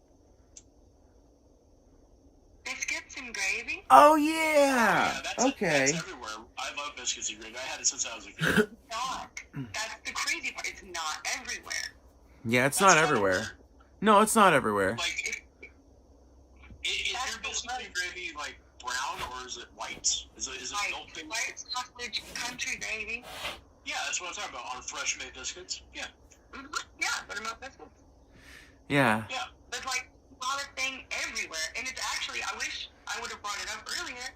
Biscuits and gravy? Oh, yeah! Okay. That's everywhere. I love biscuits and gravy. I had it since I was a kid. That's the crazy part. It's not everywhere. Yeah, it's not everywhere. No, it's not everywhere. Like, is your biscuits and gravy, like, brown, or is it white? Is it like, milk? White sausage country gravy. Yeah, that's what I'm talking about. On fresh made biscuits. Yeah. Mm-hmm. Yeah, buttermilk biscuits. Yeah. Yeah. There's like not a thing everywhere, and it's actually, I wish I would have brought it up earlier,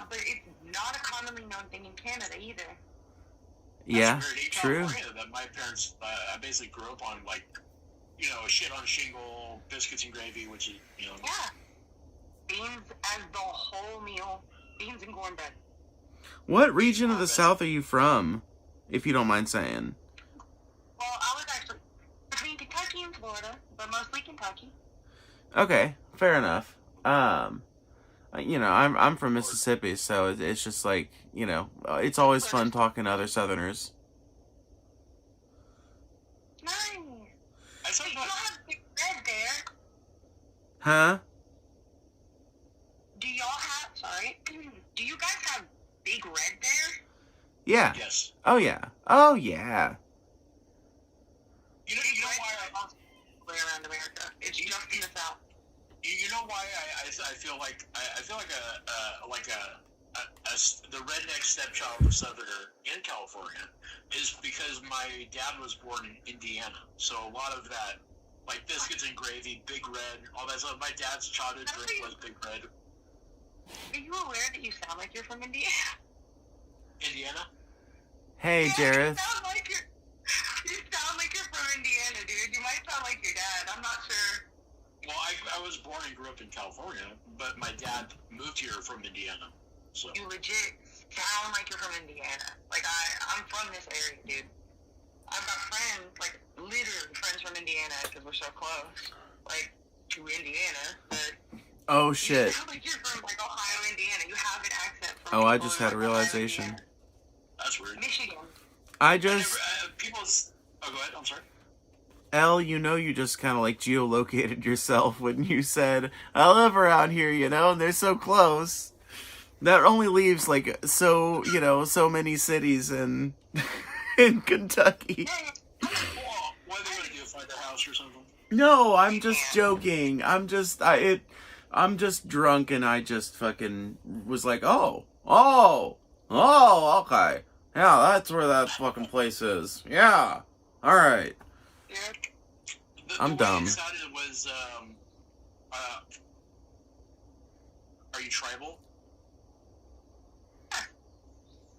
but it's not a commonly known thing in Canada either. Yeah, That's true. That my parents, I basically grew up on, like, shit on a shingle, biscuits and gravy, which is, Yeah. Beans as the whole meal. Beans and cornbread. What region of the South are you from, if you don't mind saying? Well, I was actually between Kentucky and Florida, but mostly Kentucky. Okay, fair enough. you know, I'm from Mississippi, so it's just like, you know, it's always fun talking to other Southerners. Nice. Hey, you don't have Big Red there. Huh? Do y'all have? Sorry. Do you guys have Big Red there? Yeah. Yes. Oh yeah. Oh yeah. You know why way around America. It's just in the South. You know why I feel like the redneck stepchild of Southerner in California is because my dad was born in Indiana, so a lot of that, like biscuits and gravy, Big Red, all that stuff. My dad's childhood drink was Big Red. Are you aware that you sound like you're from Indiana? Indiana? Hey, Jareth. You sound like you're from Indiana, dude. You might sound like your dad. I'm not sure. Well, I was born and grew up in California, but my dad moved here from Indiana. So you legit sound like you're from Indiana. Like, I'm from this area, dude. I've got friends, like, literally friends from Indiana, because we're so close, like, to Indiana, but... Oh, shit. You sound like you're from, like, Ohio, Indiana. You have an accent from... Oh, I just had a realization. That's weird. Michigan. I just... Oh, go ahead. I'm sorry. Elle, you know you just kind of, like, geolocated yourself when you said, I live around here, you know, and they're so close. That only leaves, like, so, you know, so many cities in Kentucky. Well, what are they going to do, find a house or something? No, I'm just joking. I'm just drunk and I just fucking was like, oh, okay. Yeah, that's where that fucking place is. Yeah. All right. Yeah. I'm dumb. Way it sounded was, are you tribal?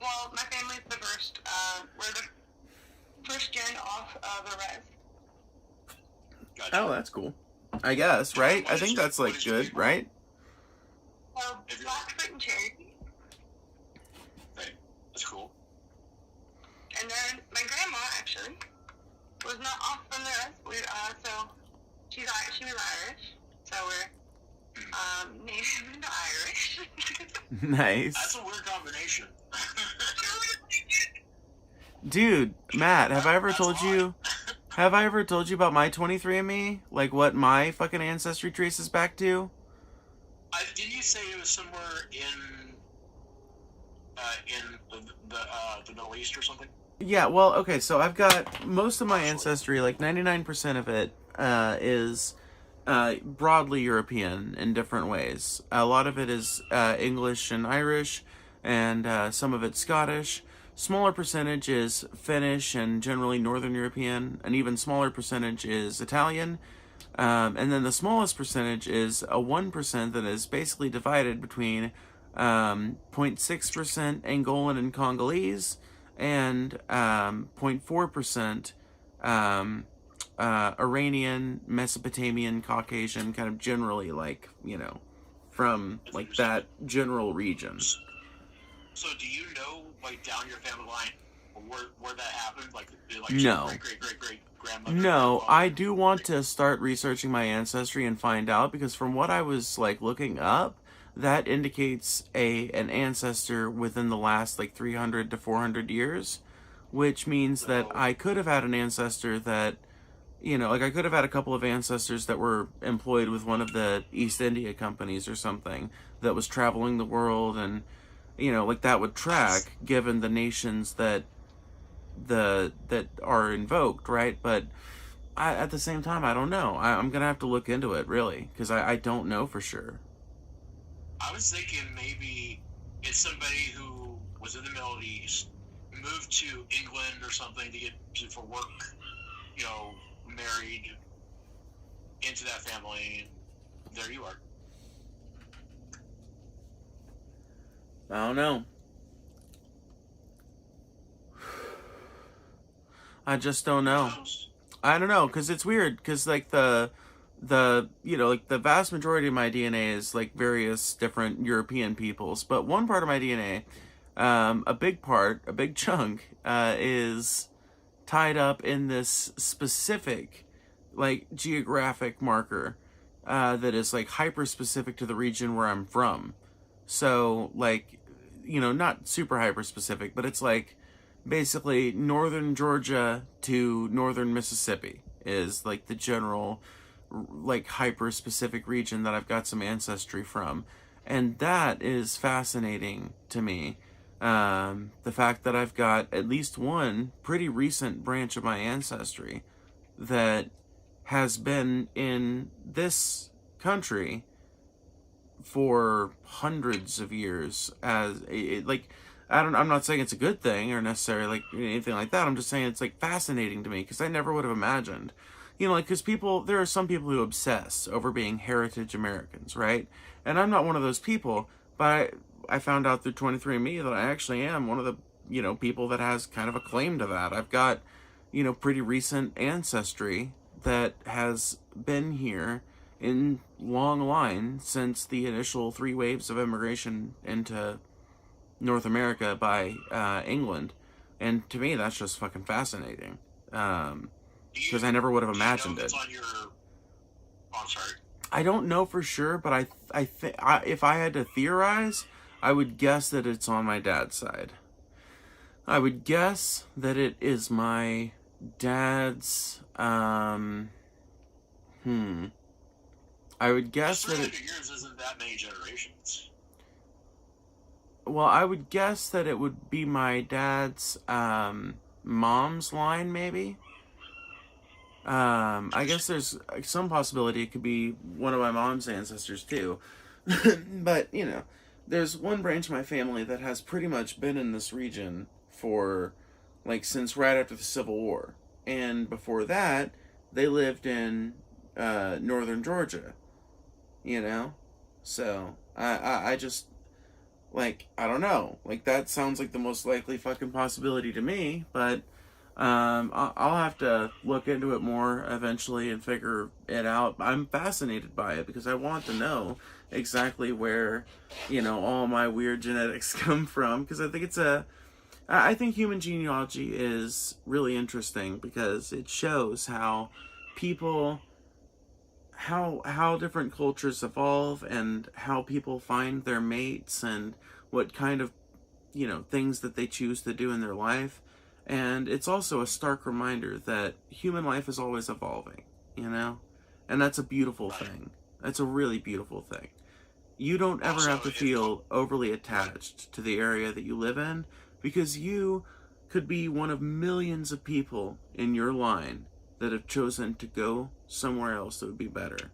Well, my family's the first, we're the first gen off the res. Gotcha. Oh, that's cool. I guess, right? I think that's, like, good, right? So, Blackfoot and Cherokee. Right. That's cool. And then my grandma, actually, was not off from the rest. So she was Irish. So we're native and Irish. Nice. That's a weird combination. Dude, Matt, have I ever told you about my 23andMe? Like, what my fucking ancestry traces back to? Didn't you say it was somewhere in the Middle East or something? Yeah, well, okay, so I've got most of my ancestry, like 99% of it, is broadly European in different ways. A lot of it is English and Irish, and some of it's Scottish. Smaller percentage is Finnish and generally Northern European. An even smaller percentage is Italian. And then the smallest percentage is a 1% that is basically divided between 0.6% Angolan and Congolese, and 0.4% Iranian, Mesopotamian, Caucasian, kind of generally, like, you know, from, like, that general region. So do you know, like, down your family line where that happened? Like no. Great-great-great-great-grandmother? No, I do want to start researching my ancestry and find out, because from what I was, like, looking up, that indicates an ancestor within the last, like, 300 to 400 years, which means that I could have had an ancestor that, you know, like, I could have had a couple of ancestors that were employed with one of the East India companies or something that was traveling the world, and, you know, like, that would track given the nations that are invoked, right? But at the same time, I don't know. I'm gonna have to look into it, really, because I don't know for sure. I was thinking maybe it's somebody who was in the Middle East, moved to England or something for work, you know, married into that family, and there you are. I don't know. I just don't know. I don't know, because it's weird, because, like, the you know, like, the vast majority of my DNA is, like, various different European peoples, but one part of my DNA, a big chunk, is tied up in this specific, like, geographic marker, that is, like, hyper-specific to the region where I'm from. So, like, not super hyper specific, but it's like basically northern Georgia to northern Mississippi is like the general, like, hyper specific region that I've got some ancestry from. And that is fascinating to me. The fact that I've got at least one pretty recent branch of my ancestry that has been in this country for hundreds of years. I'm not saying it's a good thing or necessarily like anything like that. I'm just saying it's like fascinating to me because I never would have imagined, because there are some people who obsess over being heritage Americans, right? And I'm not one of those people, but I found out through 23andMe that I actually am one of the, people that has kind of a claim to that. I've got, pretty recent ancestry that has been here in long line since the initial 3 waves of immigration into North America by England. And to me, that's just fucking fascinating. Because I never would have imagined it. I'm sorry. I don't know for sure, but if I had to theorize, I would guess that it's on my dad's side. I would guess that it is my dad's, I would guess that 300 years isn't that many generations. Well, I would guess that it would be my dad's, mom's line, maybe. I guess there's some possibility it could be one of my mom's ancestors too. But, there's one branch of my family that has pretty much been in this region for, like, since right after the Civil War. And before that, they lived in, northern Georgia. So, I just, like, I don't know. Like, that sounds like the most likely fucking possibility to me, but I'll have to look into it more eventually and figure it out. I'm fascinated by it because I want to know exactly where, all my weird genetics come from, because I think human genealogy is really interesting because it shows how people, how different cultures evolve and how people find their mates and what kind of, things that they choose to do in their life. And it's also a stark reminder that human life is always evolving, and that's a beautiful thing. That's a really beautiful thing. You don't ever have to feel overly attached to the area that you live in, because you could be one of millions of people in your line that have chosen to go somewhere else that would be better.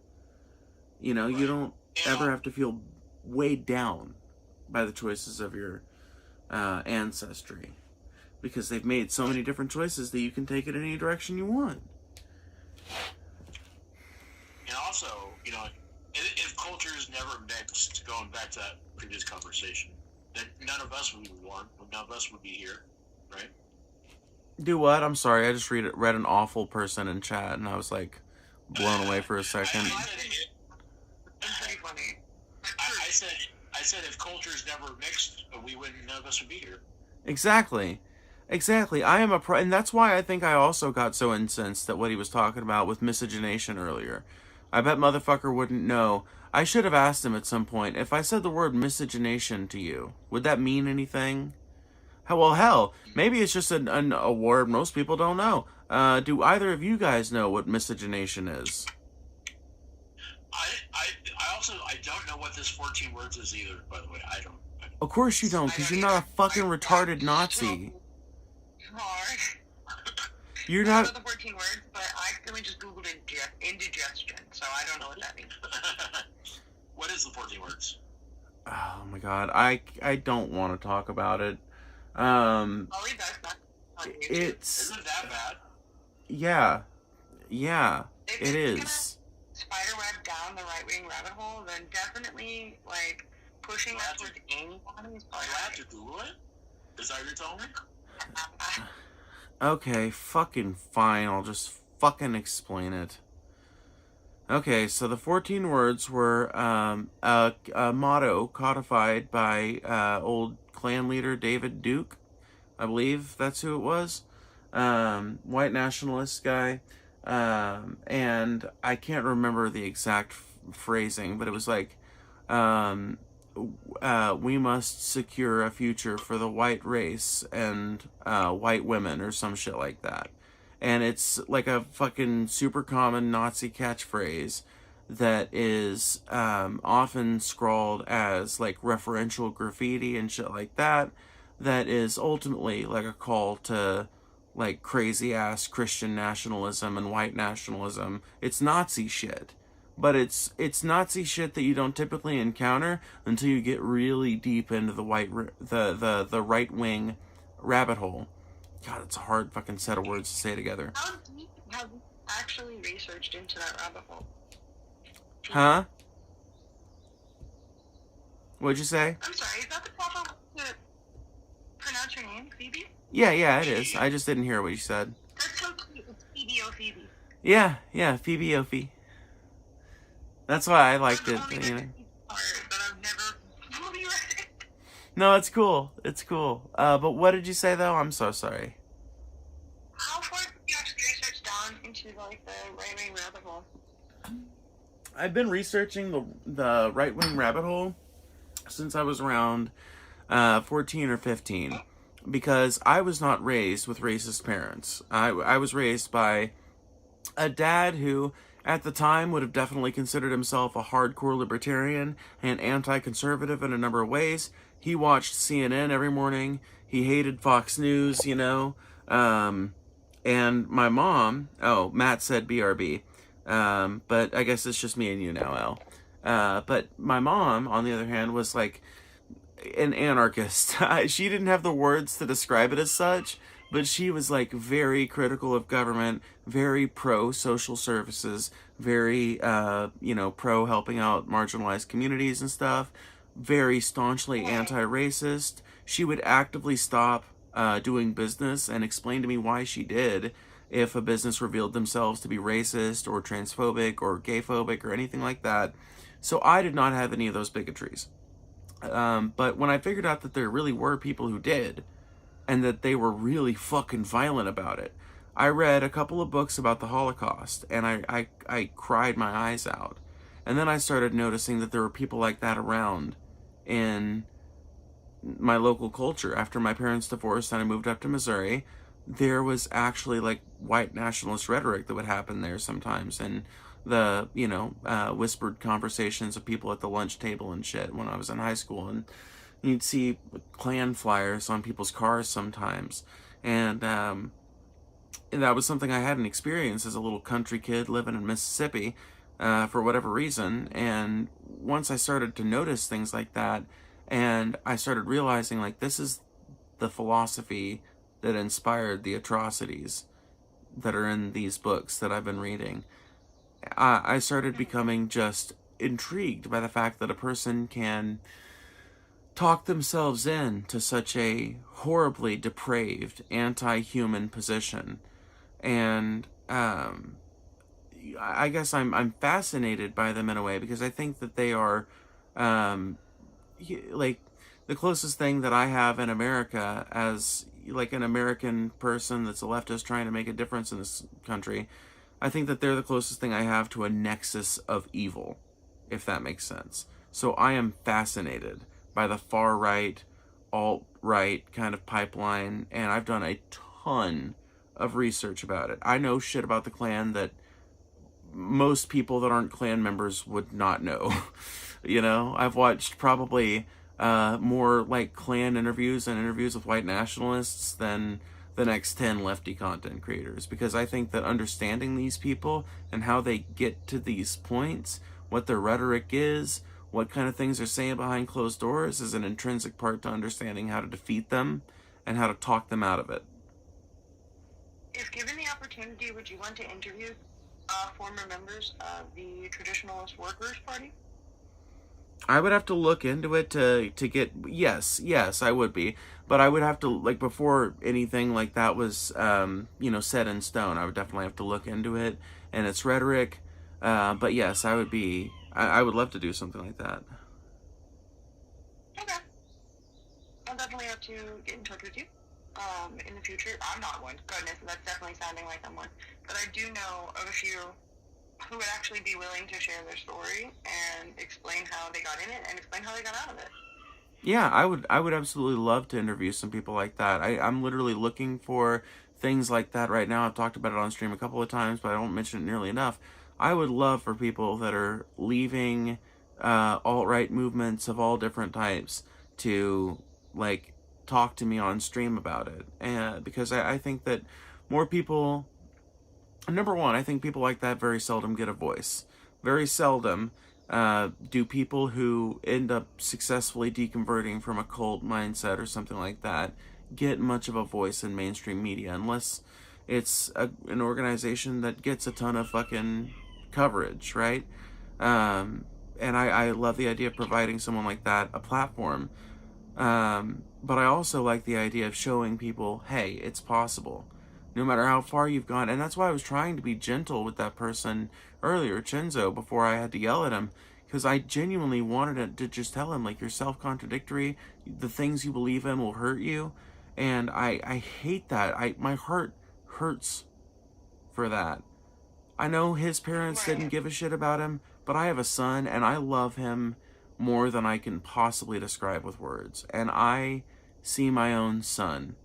You don't ever have to feel weighed down by the choices of your ancestry, because they've made so many different choices that you can take it in any direction you want. And also, if cultures never mixed, going back to that previous conversation, then none of us would be born, none of us would be here, right? Do what? I'm sorry, I just read an awful person in chat, and I was, like, blown away for a second. I said if cultures never mixed, none of us would be here. Exactly. I am and that's why I think I also got so incensed at what he was talking about with miscegenation earlier. I bet motherfucker wouldn't know. I should have asked him at some point, if I said the word miscegenation to you, would that mean anything? Well, hell, maybe it's just a word most people don't know. Do either of you guys know what miscegenation is? I don't know what this 14 words is either, by the way. I don't. Of course you don't, because you're not a fucking retarded Nazi. You're not. I know the 14 words, but I accidentally just googled indigestion, so I don't know what that means. What is the 14 words? Oh my god, I don't want to talk about it. It's. Isn't that bad? Yeah, it is. Spiderweb down the right-wing rabbit hole, then definitely, like, pushing that towards anyone is probably. Do I have to Google it? Is that what you're telling me? Okay, fucking fine. I'll just fucking explain it. Okay, so the 14 words were a motto codified by old Klan leader David Duke. I believe that's who it was. White nationalist guy. And I can't remember the exact phrasing, but it was like, we must secure a future for the white race and white women or some shit like that. And it's like a fucking super common Nazi catchphrase that is often scrawled as like referential graffiti and shit like that, that is ultimately like a call to like crazy ass Christian nationalism and white nationalism. It's Nazi shit. But it's Nazi shit that you don't typically encounter until you get really deep into the the right wing rabbit hole. God, it's a hard fucking set of words to say together. How deep have you actually researched into that rabbit hole? Huh? What'd you say? I'm sorry, is that the proper way to pronounce your name, Phoebe? Yeah, it is. I just didn't hear what you said. That's so cute. It's Phoebe, oh Phoebe. Yeah, Phoebe Ophi. That's why I liked it, you know. But I've never fully read it. No, it's cool. It's cool. But what did you say though? I'm so sorry. How far did you actually research down into like the right-wing rabbit hole? I've been researching the right-wing rabbit hole since I was around 14 or 15, because I was not raised with racist parents. I was raised by a dad who at the time would have definitely considered himself a hardcore libertarian and anti-conservative in a number of ways. He watched CNN every morning. He hated Fox News, you know. And my mom, Matt said BRB. But I guess it's just me and you now, Al. But my mom, on the other hand, was like an anarchist. She didn't have the words to describe it as such, but she was like very critical of government, very pro social services, very, pro helping out marginalized communities and stuff, very staunchly anti-racist. She would actively stop doing business and explain to me why she did if a business revealed themselves to be racist or transphobic or gayphobic or anything like that. So I did not have any of those bigotries. But when I figured out that there really were people who did, and that they were really fucking violent about it, I read a couple of books about the Holocaust, and I cried my eyes out. And then I started noticing that there were people like that around in my local culture. After my parents divorced and I moved up to Missouri, there was actually like white nationalist rhetoric that would happen there sometimes, and the whispered conversations of people at the lunch table and shit when I was in high school, and you'd see Klan flyers on people's cars sometimes, and that was something I hadn't experienced as a little country kid living in Mississippi for whatever reason. And once I started to notice things like that, and I started realizing like this is the philosophy that inspired the atrocities that are in these books that I've been reading, I started becoming just intrigued by the fact that a person can talk themselves into such a horribly depraved, anti-human position. And I guess I'm fascinated by them in a way, because I think that they are like the closest thing that I have in America as like an American person that's a leftist trying to make a difference in this country. I think that they're the closest thing I have to a nexus of evil, if that makes sense. So I am fascinated by the far right, alt-right kind of pipeline, and I've done a ton of research about it. I know shit about the Klan that most people that aren't Klan members would not know. I've watched probably more like Klan interviews and interviews with white nationalists than the next 10 lefty content creators, because I think that understanding these people and how they get to these points, what their rhetoric is, what kind of things they're saying behind closed doors, is an intrinsic part to understanding how to defeat them and how to talk them out of it. If given the opportunity, would you want to interview former members of the Traditionalist Workers' Party? I would have to look into it to get, yes, I would be. But I would have to, like, before anything like that was, set in stone, I would definitely have to look into it and its rhetoric. But yes, I would love to do something like that. Okay. I'll definitely have to get in touch with you in the future. I'm not one. Goodness, that's definitely sounding like I'm one. But I do know of a few who would actually be willing to share their story and explain how they got in it and explain how they got out of it. Yeah, I would absolutely love to interview some people like that. I'm literally looking for things like that right now. I've talked about it on stream a couple of times, but I don't mention it nearly enough. I would love for people that are leaving alt-right movements of all different types to, like, talk to me on stream about it. And because I think that more people, number one, I think people like that very seldom get a voice. Very seldom do people who end up successfully deconverting from a cult mindset or something like that get much of a voice in mainstream media, unless it's an organization that gets a ton of fucking coverage, right? And I love the idea of providing someone like that a platform. But I also like the idea of showing people, hey, it's possible. No matter how far you've gone. And that's why I was trying to be gentle with that person earlier, Chinzo, before I had to yell at him. Because I genuinely wanted to just tell him, like, you're self-contradictory. The things you believe in will hurt you. And I hate that. My heart hurts for that. I know his parents didn't give a shit about him, but I have a son, and I love him more than I can possibly describe with words. And I see my own son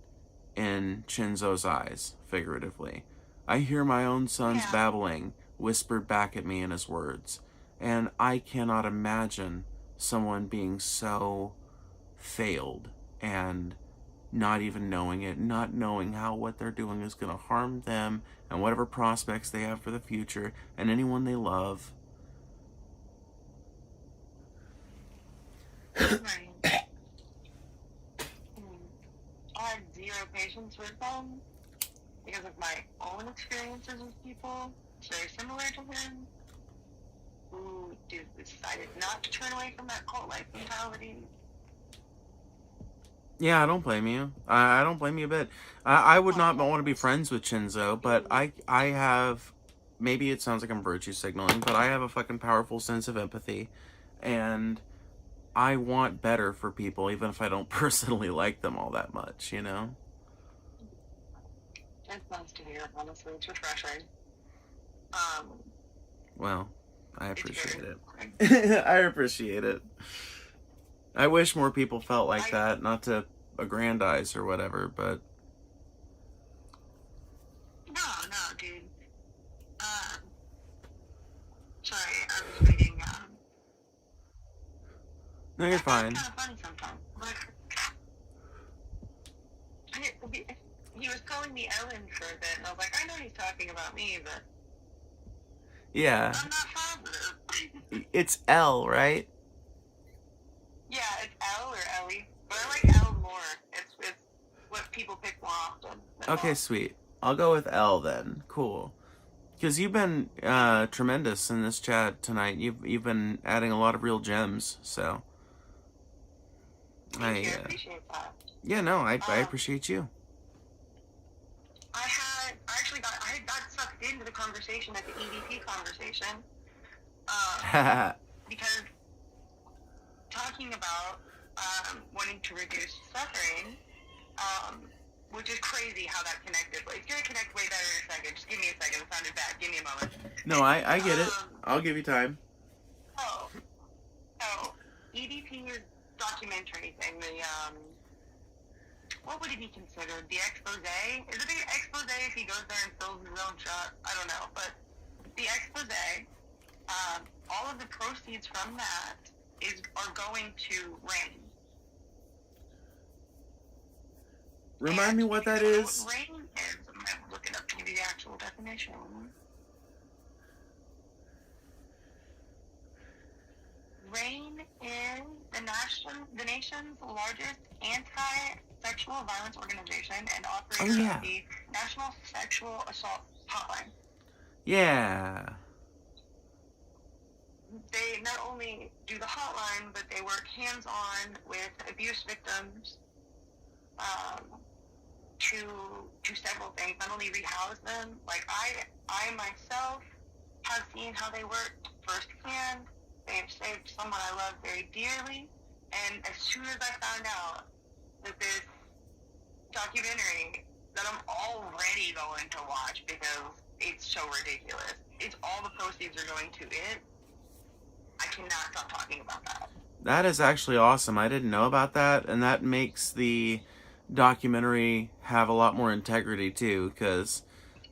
in Chinzo's eyes, figuratively. I hear my own son's babbling whispered back at me in his words. And I cannot imagine someone being so failed and not even knowing it, not knowing how what they're doing is going to harm them and whatever prospects they have for the future and anyone they love. Right. I have zero patience with them because of my own experiences with people very similar to him who decided not to turn away from that cult-like mentality. Yeah, I don't blame you. I don't blame you a bit. I would not want to be friends with Chinzo, but I have, maybe it sounds like I'm virtue signaling, but I have a fucking powerful sense of empathy, and I want better for people, even if I don't personally like them all that much, you know? It's nice to hear, honestly. It's refreshing. Well, I appreciate it. I appreciate it. I wish more people felt like that, not to aggrandize or whatever, but... No, dude. Sorry, I was reading, No, you're fine. It's kind of funny sometimes. He was calling me Ellen for a bit, and I was like, I know he's talking about me, but... Yeah. I'm not positive. It's L, right? Yeah, it's L or Ellie, but I like L more. It's what people pick more often. Okay, sweet. I'll go with L then. Cool. Because you've been tremendous in this chat tonight. You've been adding a lot of real gems, so... I appreciate that. Yeah, no, I appreciate you. I got sucked into the conversation at the EDP conversation. Because talking about wanting to reduce suffering, which is crazy how that connected. It's going to connect way better in a second. Just give me a second. It sounded bad. Give me a moment. No, I get it. I'll give you time. So EDP's documentary thing, what would it be considered? The expose? Is it an expose if he goes there and fills his own shot? I don't know. But the expose, all of the proceeds from that are going to RAIN. Remind me what that is. What RAIN is. I'm looking up to give you the actual definition. RAIN is the nation's largest anti-sexual violence organization and operator of the National Sexual Assault Hotline. Yeah. They not only do the hotline, but they work hands-on with abuse victims to several things. Not only rehouse them, like I myself have seen how they work firsthand. They've saved someone I love very dearly, and as soon as I found out that this documentary that I'm already going to watch because It's so ridiculous. It's all the proceeds are going to it. I cannot stop talking about that. That is actually awesome. I didn't know about that, and that makes the documentary have a lot more integrity too, because,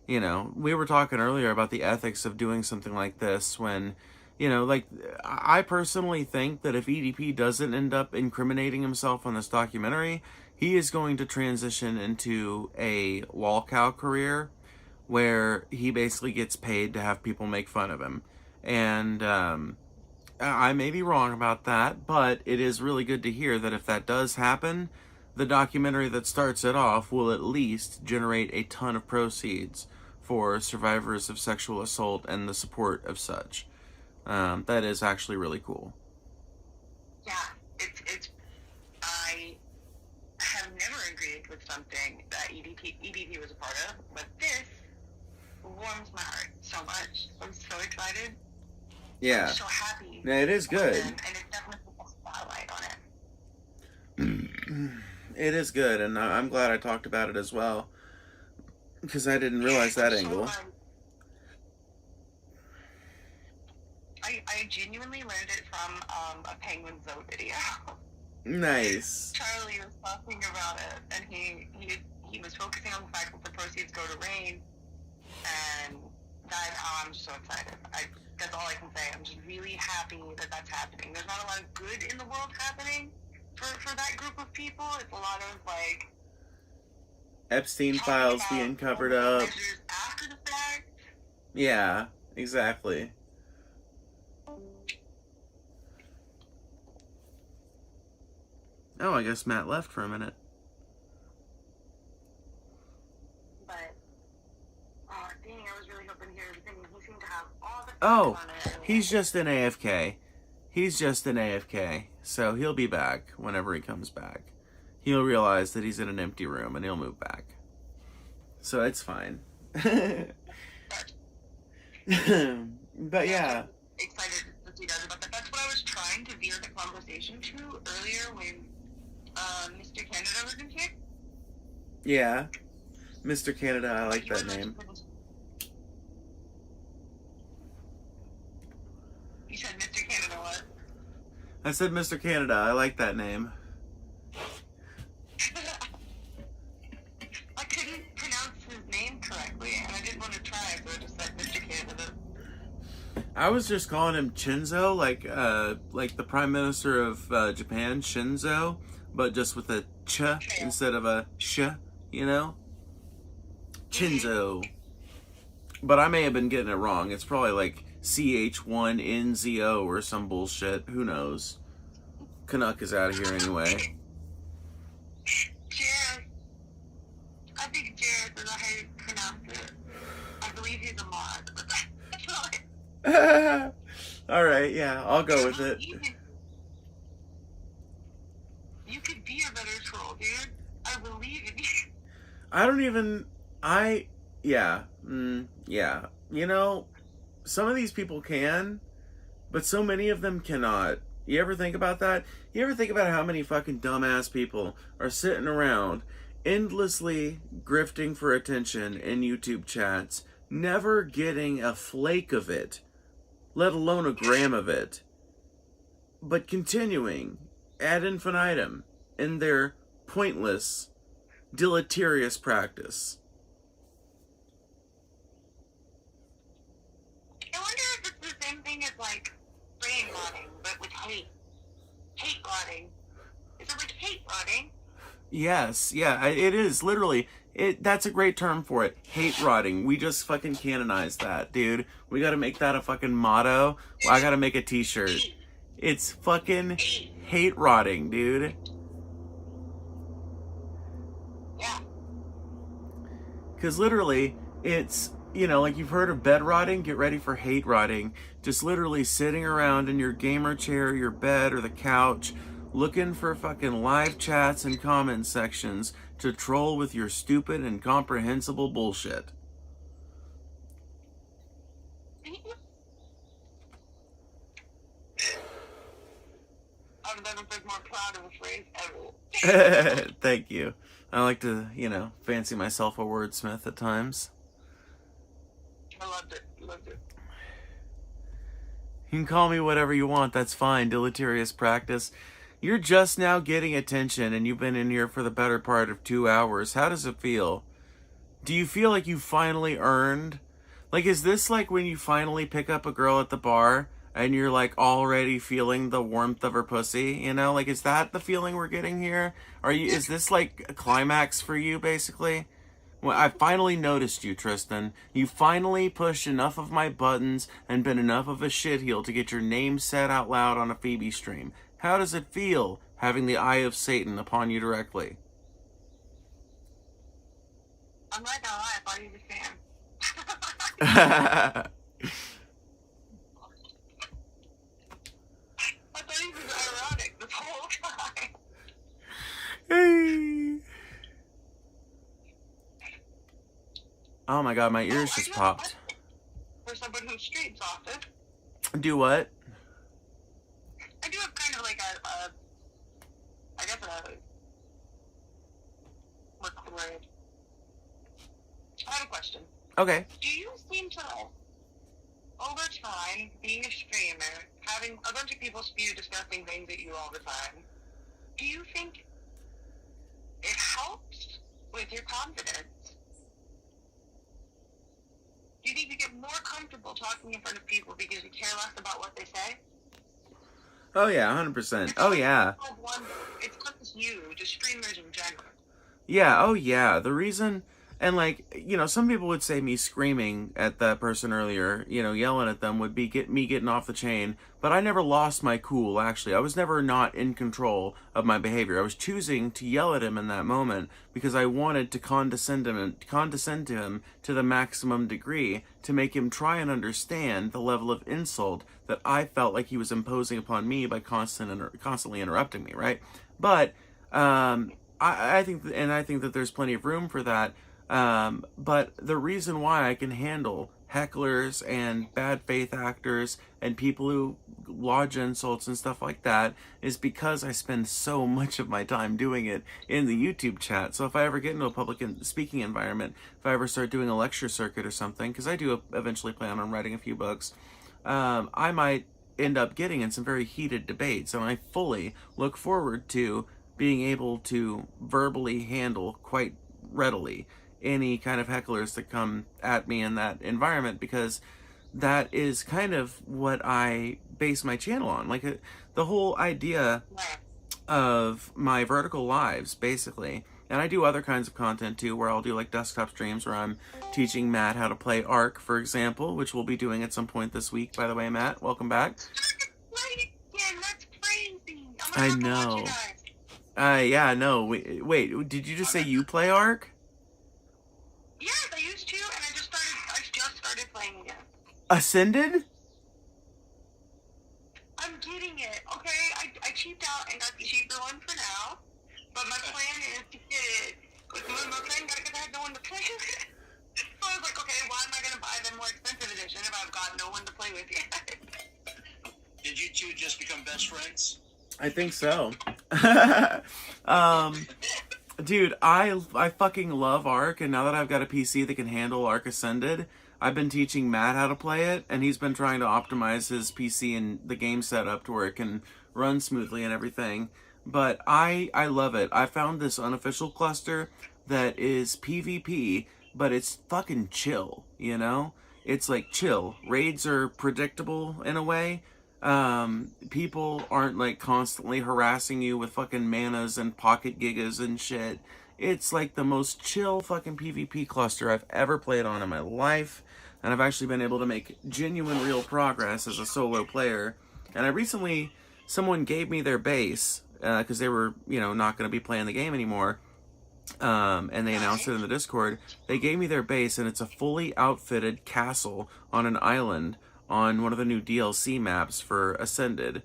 you know, we were talking earlier about the ethics of doing something like this when, you know, like, I personally think that if EDP doesn't end up incriminating himself on this documentary, he is going to transition into a wall cow career where he basically gets paid to have people make fun of him. And I may be wrong about that, but it is really good to hear that if that does happen, the documentary that starts it off will at least generate a ton of proceeds for survivors of sexual assault and the support of such. That is actually really cool. Yeah, it's. I have never agreed with something that EDP was a part of, but this warms my heart so much. I'm so excited. Yeah. I'm so happy. Yeah, it is good. And it's definitely a spotlight on it. It is good, and I'm glad I talked about it as well, because I didn't realize that angle. I genuinely learned it from a Penguin Zoe video. Nice. Charlie was talking about it, and he was focusing on the fact that the proceeds go to Rain, and that I'm just so excited. That's all I can say. I'm just really happy that that's happening. There's not a lot of good in the world happening for that group of people. It's a lot of, like, Epstein files being covered up. After the fact. Yeah, exactly. Oh, I guess Matt left for a minute. But, dang, I was really hoping to hear everything. He seemed to have all the Oh, on it. he's just in AFK. He's just in AFK. So he'll be back whenever he comes back. He'll realize that he's in an empty room and he'll move back. So it's fine. But yeah. Excited to see that about that. That's what I was trying to veer the conversation to earlier when Mr. Canada was in here. Yeah. Mr. Canada, I like that name. You said Mr. Canada what? I said Mr. Canada, I like that name. I couldn't pronounce his name correctly, and I didn't want to try, so I just said Mr. Canada. I was just calling him Shinzo, like the Prime Minister of Japan, Shinzo, but just with a ch instead of a sh, you know? Shinzo. But I may have been getting it wrong. It's probably like CH1NZO or some bullshit. Who knows? Canuck is out of here anyway. Jared. I think Jared is how you pronounce it. I believe he's a mod, but that's not it. Alright, yeah, I'll go with it. You could be a better troll, dude. I believe in you. Yeah. You know, some of these people can, but so many of them cannot. You ever think about that? You ever think about how many fucking dumbass people are sitting around endlessly grifting for attention in YouTube chats, never getting a flake of it, let alone a gram of it, but continuing ad infinitum in their pointless, deleterious practice? I wonder if it's the same thing as, like, brain rotting, but with hate. Hate rotting. Is it like hate rotting? Yes, yeah, it is, literally. That's a great term for it. Hate rotting. We just fucking canonized that, dude. We gotta make that a fucking motto. Well, I gotta make a t-shirt. It's fucking hate rotting, dude. Yeah. Because literally, it's, you know, like you've heard of bed rotting, get ready for hate rotting. Just literally sitting around in your gamer chair, your bed, or the couch, looking for fucking live chats and comment sections to troll with your stupid, incomprehensible bullshit. I've never been more proud of a phrase ever. Thank you. I like to, you know, fancy myself a wordsmith at times. I loved it. Loved it. You can call me whatever you want. That's fine. Deleterious practice. You're just now getting attention, and you've been in here for the better part of 2 hours. How does it feel? Do you feel like you finally earned? Like, is this like when you finally pick up a girl at the bar and you're like already feeling the warmth of her pussy? You know, like, is that the feeling we're getting here? Is this like a climax for you, basically? Well, I finally noticed you, Tristan. You finally pushed enough of my buttons and been enough of a shitheel to get your name said out loud on a Phoebe stream. How does it feel having the eye of Satan upon you directly? I'm not gonna lie, I thought he was a fan. I thought he was ironic this whole time. Hey. Oh my god, my ears just popped. For someone who streams often. Do what? I do have kind of like what's the word? I have a question. Okay. Do you seem to, over time, being a streamer, having a bunch of people spew disgusting things at you all the time, do you think it helps with your confidence? Do you think you get more comfortable talking in front of people because you care less about what they say? Oh yeah, 100%. Oh yeah. It's not just you, just streamers in general. Yeah, oh yeah. The reason, and like, you know, some people would say me screaming at that person earlier, you know, yelling at them would be me getting off the chain, but I never lost my cool, actually. I was never not in control of my behavior. I was choosing to yell at him in that moment because I wanted to condescend to him to the maximum degree to make him try and understand the level of insult that I felt like he was imposing upon me by constantly interrupting me, right? But I think that there's plenty of room for that. But the reason why I can handle hecklers and bad faith actors and people who lodge insults and stuff like that is because I spend so much of my time doing it in the YouTube chat. So if I ever get into a public speaking environment, if I ever start doing a lecture circuit or something, because I do eventually plan on writing a few books, I might end up getting in some very heated debates, and I fully look forward to being able to verbally handle quite readily any kind of hecklers that come at me in that environment, because that is kind of what I base my channel on. Like the whole idea of my vertical lives, basically. And I do other kinds of content too, where I'll do like desktop streams where I'm teaching Matt how to play Ark, for example, which we'll be doing at some point this week. By the way, Matt, welcome back. That's crazy. I know. Yeah, no. Wait, did you just say you play Ark? Yes, I used to, and I just started playing again. Ascended? I'm getting it, okay? I cheaped out and got the cheaper one for now, but my plan is to get it. With my friend got it because I had no one to play with. So I was like, okay, why am I going to buy the more expensive edition if I've got no one to play with yet? Did you two just become best friends? I think so. Dude, I fucking love Ark, and now that I've got a PC that can handle Ark Ascended, I've been teaching Matt how to play it, and he's been trying to optimize his PC and the game setup to where it can run smoothly and everything. But I love it. I found this unofficial cluster that is PvP, but it's fucking chill, you know? It's like chill. Raids are predictable in a way. People aren't like constantly harassing you with fucking manas and pocket gigas and shit. It's like the most chill fucking PvP cluster I've ever played on in my life, and I've actually been able to make genuine real progress as a solo player. And I recently, someone gave me their base, because they were, you know, not going to be playing the game anymore, and they announced it in the Discord. They gave me their base, and it's a fully outfitted castle on an island on one of the new DLC maps for Ascended,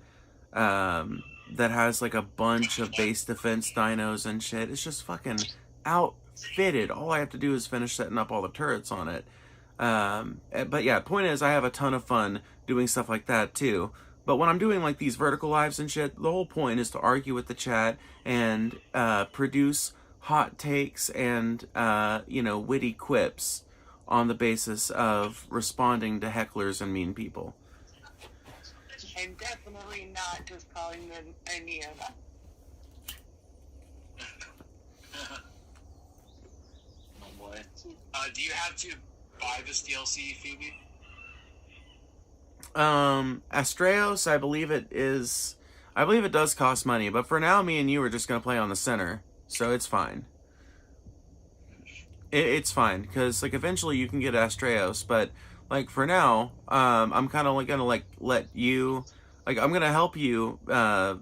that has like a bunch of base defense dinos and shit. It's just fucking outfitted. All I have to do is finish setting up all the turrets on it. But yeah, point is, I have a ton of fun doing stuff like that too. But when I'm doing like these vertical lives and shit, the whole point is to argue with the chat and produce hot takes and, you know, witty quips on the basis of responding to hecklers and mean people. And definitely not just calling them a neo. Oh boy. Do you have to buy this DLC, Phoebe? Astreos, I believe it does cost money, but for now, me and you are just gonna play on the center, so it's fine. It's fine, because, like, eventually you can get Astreos, but, like, for now, I'm kind of, like, gonna, like, let you, like, I'm gonna help you,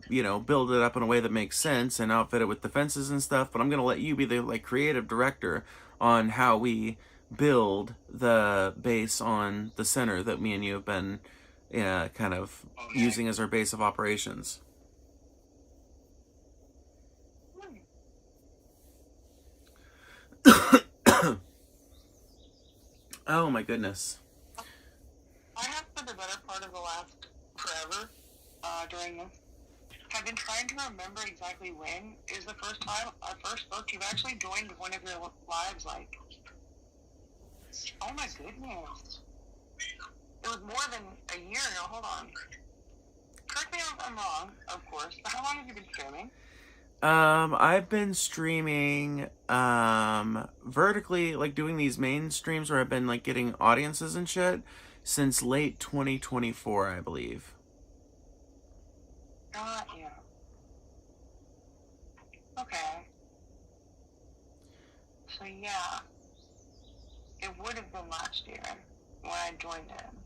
you know, build it up in a way that makes sense and outfit it with defenses and stuff, but I'm gonna let you be the, like, creative director on how we build the base on the center that me and you have been, kind of using as our base of operations. Oh my goodness. I have for the better part of the last forever, during this. I've been trying to remember exactly when is the first time I first spoke. You've actually joined one of your lives, like, oh my goodness. It was more than a year ago. Hold on. Correct me if I'm wrong, of course. But how long have you been streaming? I've been streaming, vertically, like, doing these main streams where I've been, like, getting audiences and shit since late 2024, I believe. Yeah. Okay. So, yeah. It would have been last year when I joined him.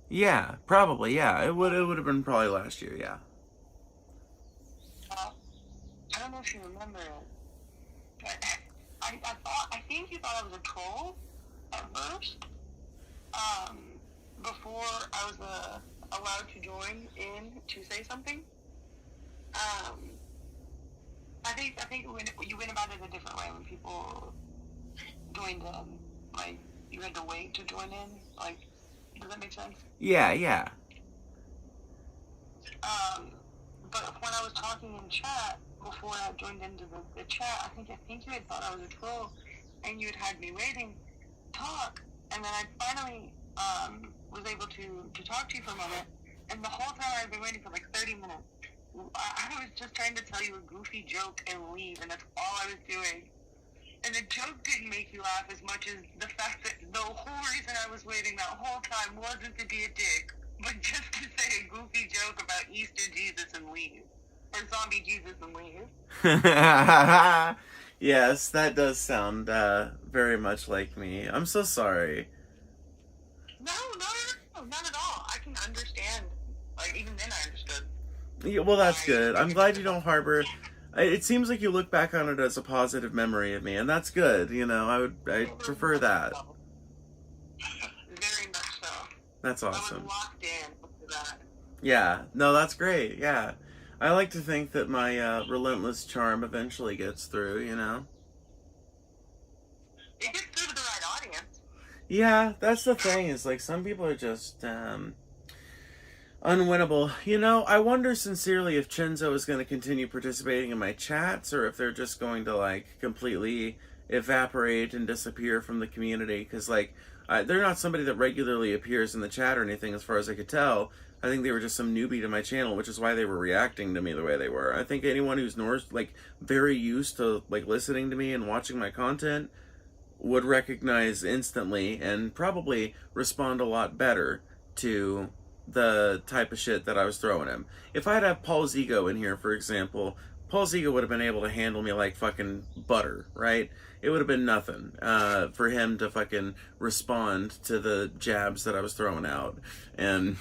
Yeah, probably, yeah. It would have been probably last year, yeah. I don't know if you remember it, but I think you thought I was a troll at first, before I was allowed to join in to say something. I think you went about it a different way when people joined in. Like, you had to wait to join in. Like, does that make sense? Yeah. But when I was talking in chat before I joined into the chat, I think you had thought I was a troll, and you had me waiting to talk, and then I finally was able to talk to you for a moment, and the whole time I've been waiting for like 30 minutes. I was just trying to tell you a goofy joke and leave, and that's all I was doing. And the joke didn't make you laugh as much as the fact that the whole reason I was waiting that whole time wasn't to be a dick, but just to say a goofy joke about Easter Jesus and leave. Or zombie Jesus and leave. Yes, that does sound very much like me. I'm so sorry. No, not at all. I can understand. Like, even then I understood. Yeah, well, that's good. I'm glad you don't harbor. It seems like you look back on it as a positive memory of me, and that's good. You know, I prefer that. Very much so. That's awesome. I was locked in to that. Yeah, no, that's great. Yeah, I like to think that my relentless charm eventually gets through. You know. It gets through to the right audience. Yeah, that's the thing. Is like some people are just unwinnable. You know, I wonder sincerely if Chenzo is going to continue participating in my chats, or if they're just going to, like, completely evaporate and disappear from the community, because, like, they're not somebody that regularly appears in the chat or anything, as far as I could tell. I think they were just some newbie to my channel, which is why they were reacting to me the way they were. I think anyone who's very used to, like, listening to me and watching my content would recognize instantly and probably respond a lot better to the type of shit that I was throwing him. If I'd have Paul Zigo in here, for example, Paul Zigo would have been able to handle me like fucking butter, right? It would have been nothing for him to fucking respond to the jabs that I was throwing out and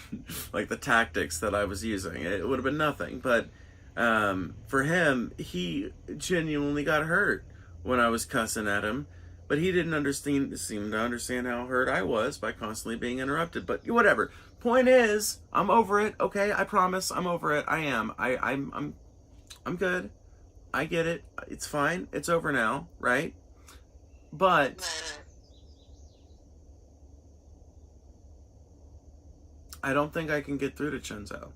like the tactics that I was using. It would have been nothing. But for him, he genuinely got hurt when I was cussing at him. But he didn't seem to understand how hurt I was by constantly being interrupted. But whatever. Point is, I'm over it. Okay, I promise, I'm over it. I am. I'm good. I get it. It's fine. It's over now, right? But I don't think I can get through to Chenzo,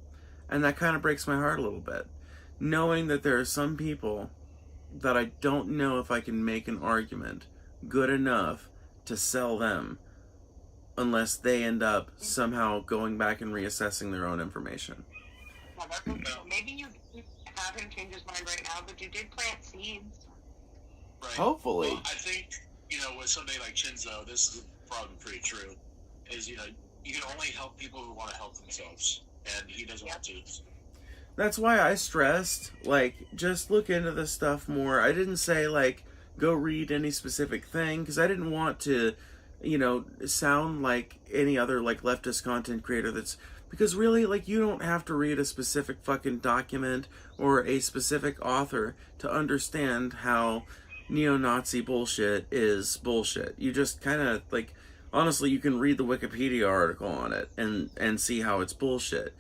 and that kind of breaks my heart a little bit, knowing that there are some people that I don't know if I can make an argument good enough to sell them unless they end up somehow going back and reassessing their own information. Well, that's okay. Maybe you have him change his mind right now, but you did plant seeds. Right. Hopefully. Well, I think, with somebody like Shinzo, this is probably pretty true, is, you can only help people who want to help themselves, and he doesn't want to. That's why I stressed, just look into this stuff more. I didn't say, go read any specific thing, because I didn't want to, sound like any other, leftist content creator that's... Because really, you don't have to read a specific fucking document or a specific author to understand how neo-Nazi bullshit is bullshit. You just kind of, honestly, you can read the Wikipedia article on it and see how it's bullshit.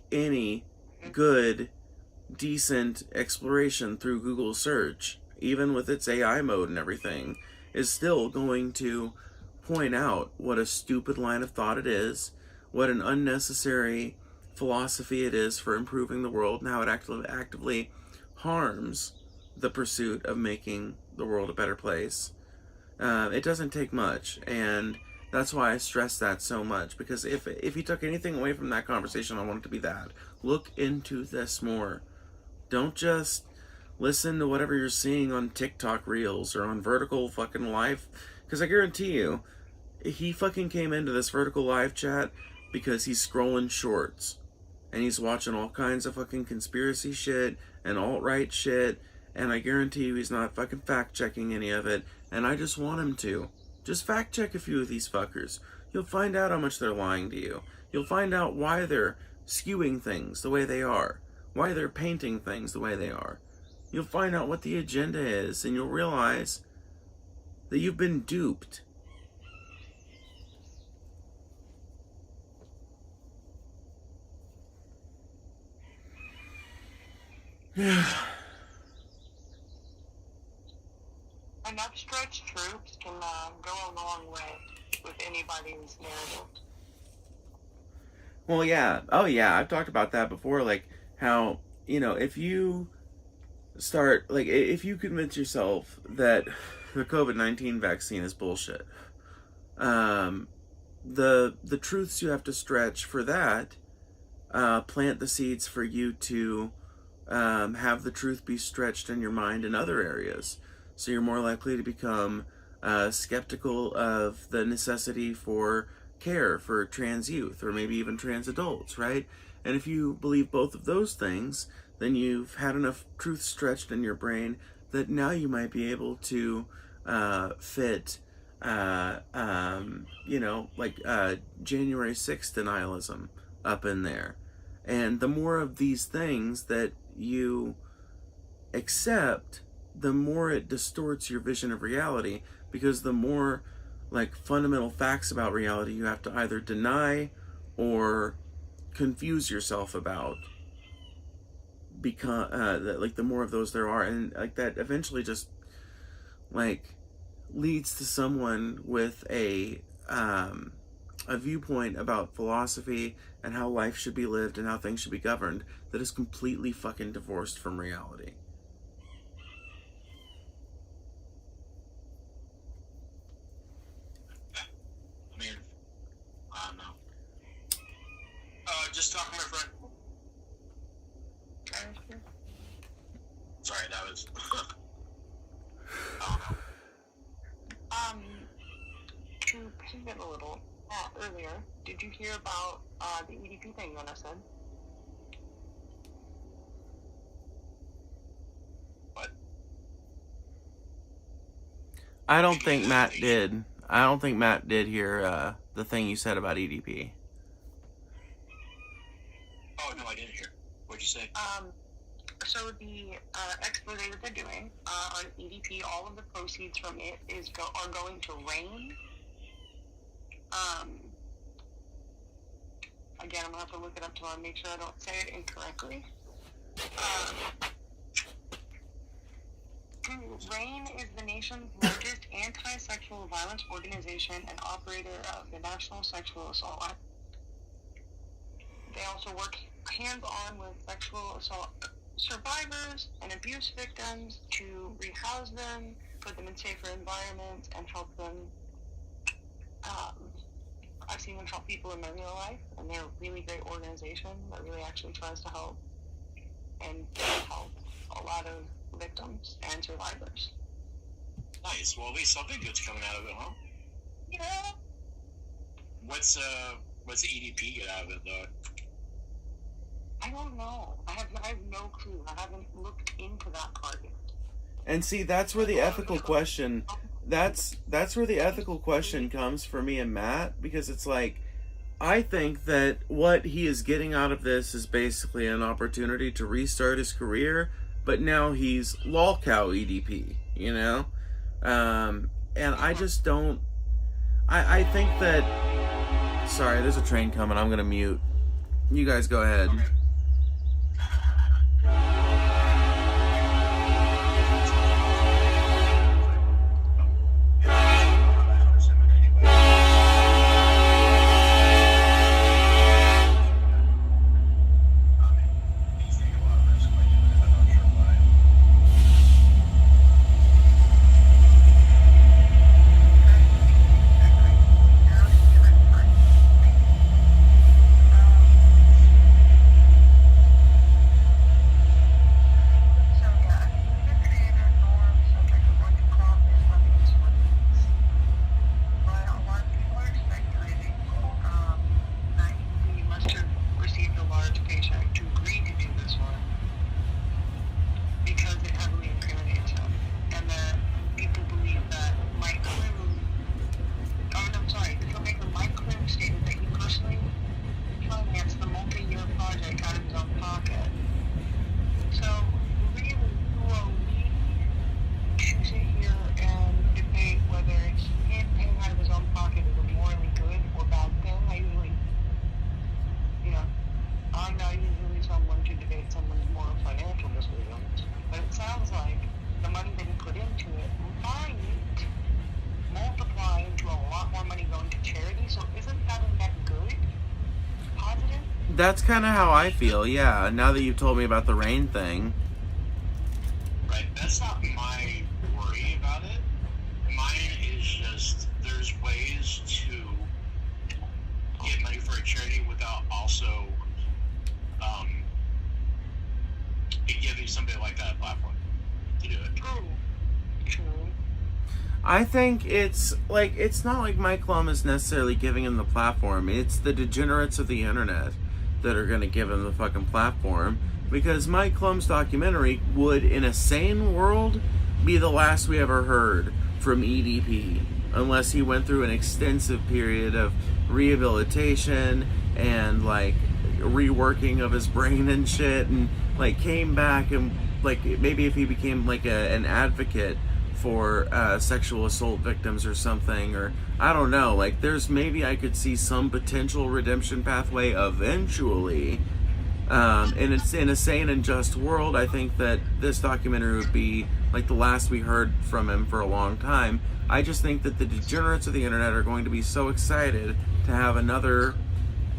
Any good, decent exploration through Google search, even with its AI mode and everything, is still going to point out what a stupid line of thought it is, what an unnecessary philosophy it is for improving the world, and how it actively harms the pursuit of making the world a better place. It doesn't take much, and that's why I stress that so much, because if you took anything away from that conversation, I want it to be that. Look into this more. Don't just listen to whatever you're seeing on TikTok Reels or on Vertical fucking Live, because I guarantee you, he fucking came into this Vertical Live chat because he's scrolling shorts, and he's watching all kinds of fucking conspiracy shit and alt-right shit, and I guarantee you he's not fucking fact-checking any of it, and I just want him to. Just fact-check a few of these fuckers. You'll find out how much they're lying to you. You'll find out why they're skewing things the way they are, why they're painting things the way they are. You'll find out what the agenda is, and you'll realize that you've been duped. Enough stretched troops can go a long way with anybody's narrative. Well, yeah. Oh, yeah. I've talked about that before. How, if you start, if you convince yourself that the COVID-19 vaccine is bullshit, the truths you have to stretch for that plant the seeds for you to have the truth be stretched in your mind in other areas. So you're more likely to become skeptical of the necessity for care for trans youth, or maybe even trans adults, right? And if you believe both of those things, then you've had enough truth stretched in your brain that now you might be able to fit, January 6th denialism up in there. And the more of these things that you accept, the more it distorts your vision of reality, because the more fundamental facts about reality you have to either deny or confuse yourself about, because the more of those there are, and that eventually just leads to someone with a viewpoint about philosophy and how life should be lived and how things should be governed that is completely fucking divorced from reality. I don't know. Just talking, my friend. Sorry, that was... I don't know. To pivot a little, earlier, did you hear about the EDP thing that I said? What? I don't think Matt did. I don't think Matt did hear the thing you said about EDP. Oh, no, I didn't hear. What'd you say? So the expose that they're doing on EDP, all of the proceeds from it are going to RAIN. Again, I'm gonna have to look it up to make sure I don't say it incorrectly. RAIN is the nation's largest anti-sexual violence organization and operator of the National Sexual Assault Line. They also work hands-on with sexual assault survivors and abuse victims to rehouse them, put them in safer environments and help them. I've seen them help people in their real life, and they're a really great organization that really actually tries to help, and they help a lot of victims and survivors. Nice. Well, at least something good's coming out of it, huh? Yeah. What's the EDP get out of it, though? I don't know. I have no clue. I haven't looked into that part yet. And see, that's where the ethical question. That's where the ethical question comes for me and Matt, because it's like, I think that what he is getting out of this is basically an opportunity to restart his career, but now he's lolcow EDP, you know? And I just don't... I think that... Sorry, there's a train coming. I'm going to mute. You guys go ahead. Okay. That's kind of how I feel, yeah, now that you've told me about the rain thing. Right, that's not my worry about it. Mine is just, there's ways to get money for a charity without also giving somebody like that a platform to do it. True. I think it's not like Mike Klum is necessarily giving him the platform. It's the degenerates of the internet that are going to give him the fucking platform, because Mike Klum's documentary would, in a sane world, be the last we ever heard from EDP, unless he went through an extensive period of rehabilitation and like reworking of his brain and shit, and like came back and like maybe if he became like an advocate for sexual assault victims or something, or I don't know, like there's maybe I could see some potential redemption pathway eventually. And it's in a sane and just world. I think that this documentary would be like the last we heard from him for a long time. I just think that the degenerates of the internet are going to be so excited to have another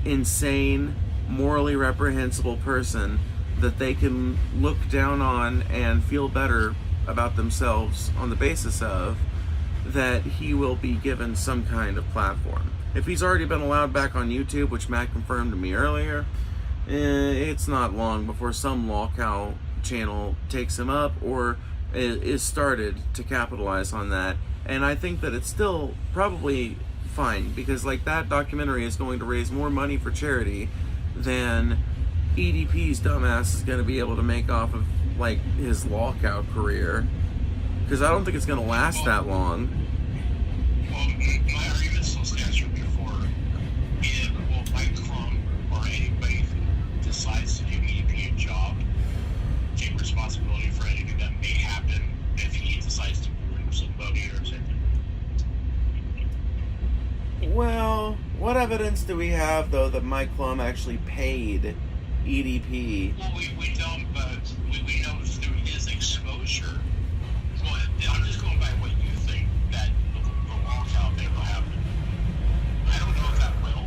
insane, morally reprehensible person that they can look down on and feel better about themselves on the basis of, that he will be given some kind of platform. If he's already been allowed back on YouTube, which Matt confirmed to me earlier, it's not long before some lolcow channel takes him up or is started to capitalize on that. And I think that it's still probably fine, because like that documentary is going to raise more money for charity than EDP's dumbass is going to be able to make off of like his lolcow career, because I don't think it's going to last that long. Well, my argument still stands from before. Will Mike Klum or anybody who decides to do EDP a job take responsibility for anything that may happen if he decides to ruin somebody or something? Well, what evidence do we have though that Mike Klum actually paid EDP? Well, we don't, but we know through his exposure. Well, I'm just going by what you think that the lolcow thing will happen. I don't know if that will.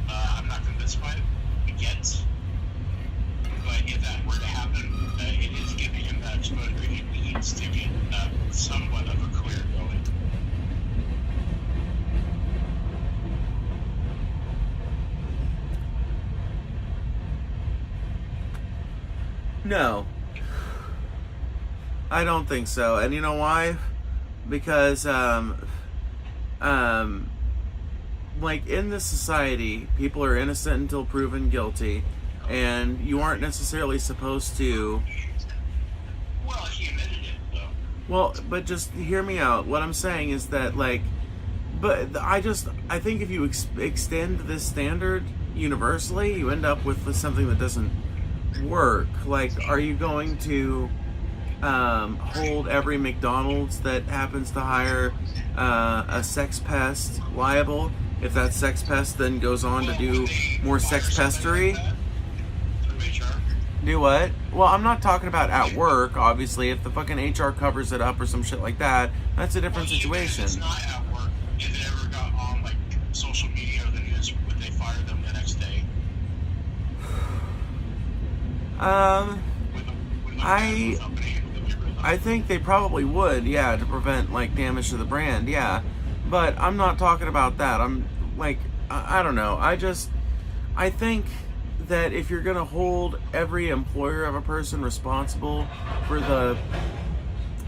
I'm not convinced by it yet. But if that were to happen, it is giving him that exposure he needs to get somewhat of a No. I don't think so. And you know why? Because, like, in this society, people are innocent until proven guilty, and you aren't necessarily supposed to... Well, he admitted it, though. Well, but just hear me out. What I'm saying is that, like, but I think if you extend this standard universally, you end up with something that doesn't work. Like, are you going to hold every McDonald's that happens to hire a sex pest liable if that sex pest then goes on to do more sex pestery? Do what? Well, I'm not talking about at work, obviously. If the fucking HR covers it up or some shit like that, that's a different situation. It's not at work. If it ever got on, like, social media or the news, would they fire them the next day? I think they probably would, yeah, to prevent, like, damage to the brand, yeah. But I'm not talking about that. I'm, like, I don't know. I think that if you're going to hold every employer of a person responsible for the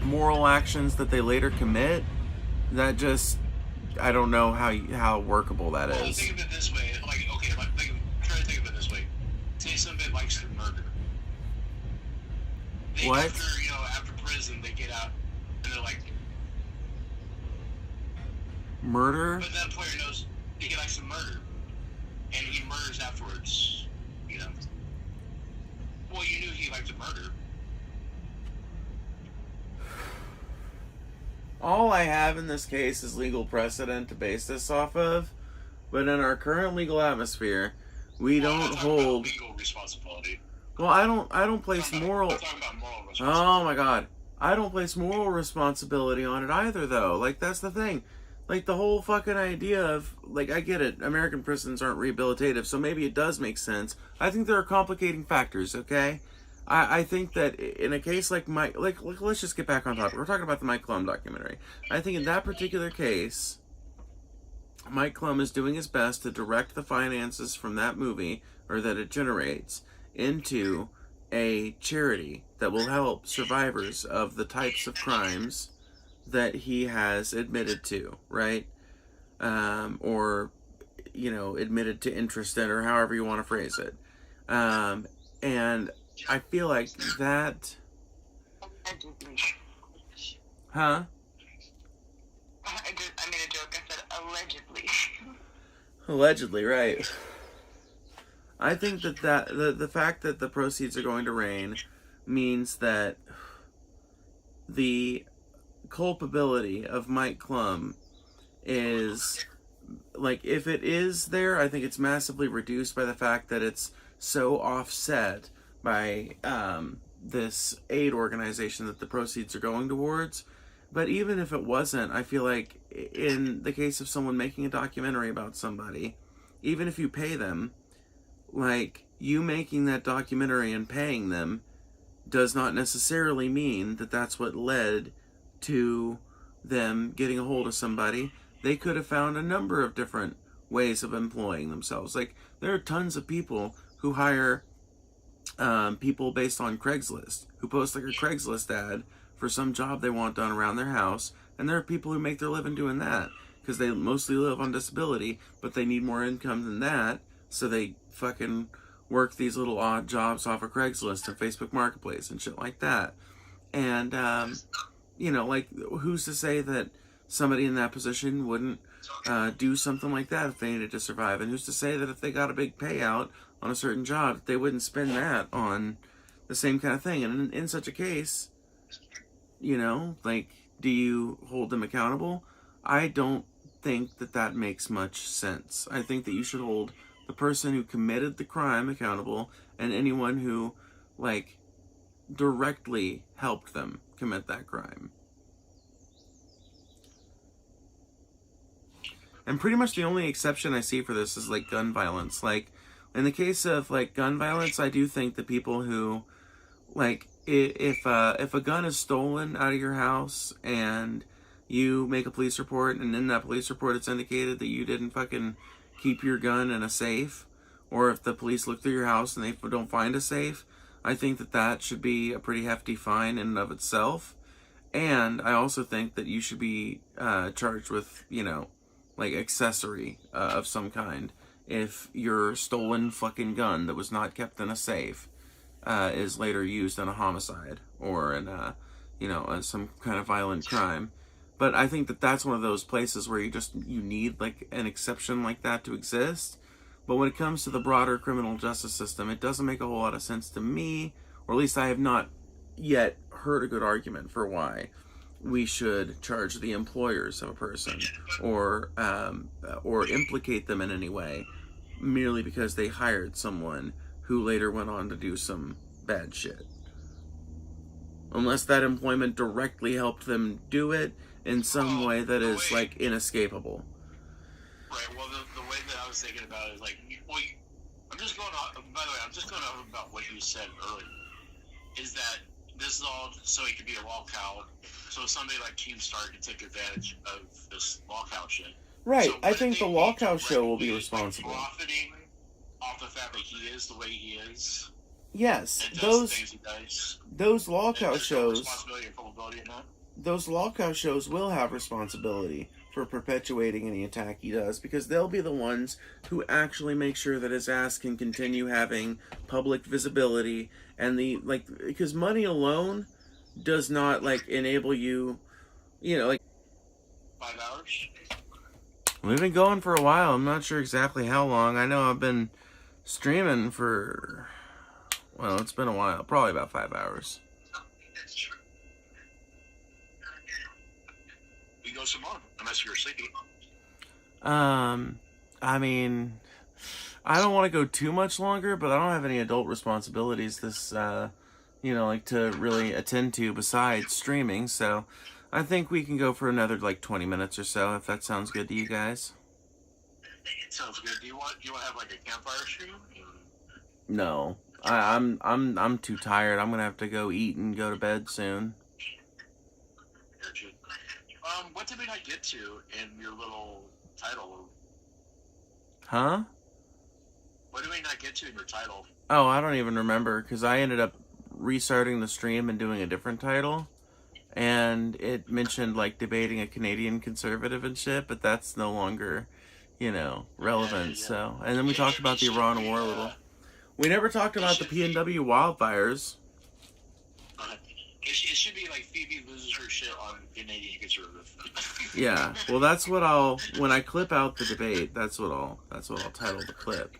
moral actions that they later commit, that just, I don't know how workable that is. Well, think of it this way. Like, okay, try to think of it this way. Say somebody likes to murder. What? After prison, they get out, and they're like... Murder? But that employer knows he likes to murder, and he murders afterwards, you know. Well, you knew he liked to murder. All I have in this case is legal precedent to base this off of, but in our current legal atmosphere, we don't hold legal responsibility. Well, I don't place moral. I'm talking about moral responsibility. Oh my god, I don't place moral responsibility on it either, though. Like, that's the thing. Like, the whole fucking idea of, like, I get it, American prisons aren't rehabilitative, so maybe it does make sense. I think there are complicating factors, okay? I think that in a case like Mike, like, let's just get back on topic. We're talking about the Mike Klum documentary. I think in that particular case, Mike Klum is doing his best to direct the finances from that movie, or that it generates, into a charity that will help survivors of the types of crimes that he has admitted to, right? Or, admitted to interest in, or however you want to phrase it. And I feel like that... Huh? I made a joke. I said allegedly. Allegedly, right. I think that the fact that the proceeds are going to Rain means that the culpability of Mike Klum is, like, if it is there, I think it's massively reduced by the fact that it's so offset by this aid organization that the proceeds are going towards. But even if it wasn't, I feel like in the case of someone making a documentary about somebody, even if you pay them, like, you making that documentary and paying them does not necessarily mean that that's what led to them getting a hold of somebody. They could have found a number of different ways of employing themselves. Like, there are tons of people who hire people based on Craigslist, who post like a Craigslist ad for some job they want done around their house, and there are people who make their living doing that because they mostly live on disability, but they need more income than that, so they fucking work these little odd jobs off of Craigslist and Facebook Marketplace and shit like that. And like, who's to say that somebody in that position wouldn't do something like that if they needed to survive? And who's to say that if they got a big payout on a certain job, they wouldn't spend that on the same kind of thing? And in such a case, like, do you hold them accountable? I don't think that makes much sense. I think that you should hold the person who committed the crime accountable, and anyone who, like, directly helped them commit that crime. And pretty much the only exception I see for this is, like, gun violence. Like, in the case of, like, gun violence, I do think that people who, like, if a gun is stolen out of your house and you make a police report, and in that police report it's indicated that you didn't fucking keep your gun in a safe, or if the police look through your house and they don't find a safe, I think that that should be a pretty hefty fine in and of itself. And I also think that you should be charged with, you know, like accessory of some kind if your stolen fucking gun that was not kept in a safe is later used in a homicide or in a, you know, some kind of violent crime. But I think that that's one of those places where you need like an exception like that to exist. But when it comes to the broader criminal justice system, it doesn't make a whole lot of sense to me, or at least I have not yet heard a good argument for why we should charge the employers of a person or implicate them in any way merely because they hired someone who later went on to do some bad shit. Unless that employment directly helped them do it in some way that is like inescapable. Right. Well, the way that I was thinking about it is like, well, I'm just going off. By the way, I'm just going off about what you said earlier. Is that this is all so he could be a lolcow? So somebody like Keemstar could take advantage of this lolcow shit. Right. So I think the lolcow show will be like, responsible. Profiting off the fact that he is the way he is. Yes, And does the things he does. those lolcow No shows. responsibility or culpability in that. Those lolcow shows will have responsibility for perpetuating any attack he does, because they'll be the ones who actually make sure that his ass can continue having public visibility, and because money alone does not like enable you, you know, like 5 hours. we've been going for a while. I'm not sure exactly how long. I know I've been streaming for, well, it's been a while, probably about 5 hours. We go some more, unless you're sleepy. I mean, I don't want to go too much longer, but I don't have any adult responsibilities this, you know, like to really attend to besides streaming, so I think we can go for another like 20 minutes or so, if that sounds good to you guys. It sounds good. Do you want to have like a campfire stream? No, I'm too tired. I'm gonna have to go eat and go to bed soon. Gotcha. What did we not get to in your little title? Huh? What did we not get to in your title? Oh, I don't even remember, because I ended up restarting the stream and doing a different title, and it mentioned like debating a Canadian conservative and shit, but that's no longer, you know, relevant. Yeah. So, and then we talked about the Iran war a little. We never talked about the PNW wildfires. It should be like Phoebe loses her shit on Canadian conservative. Yeah, well, that's what when I clip out the debate, that's what I'll title the clip.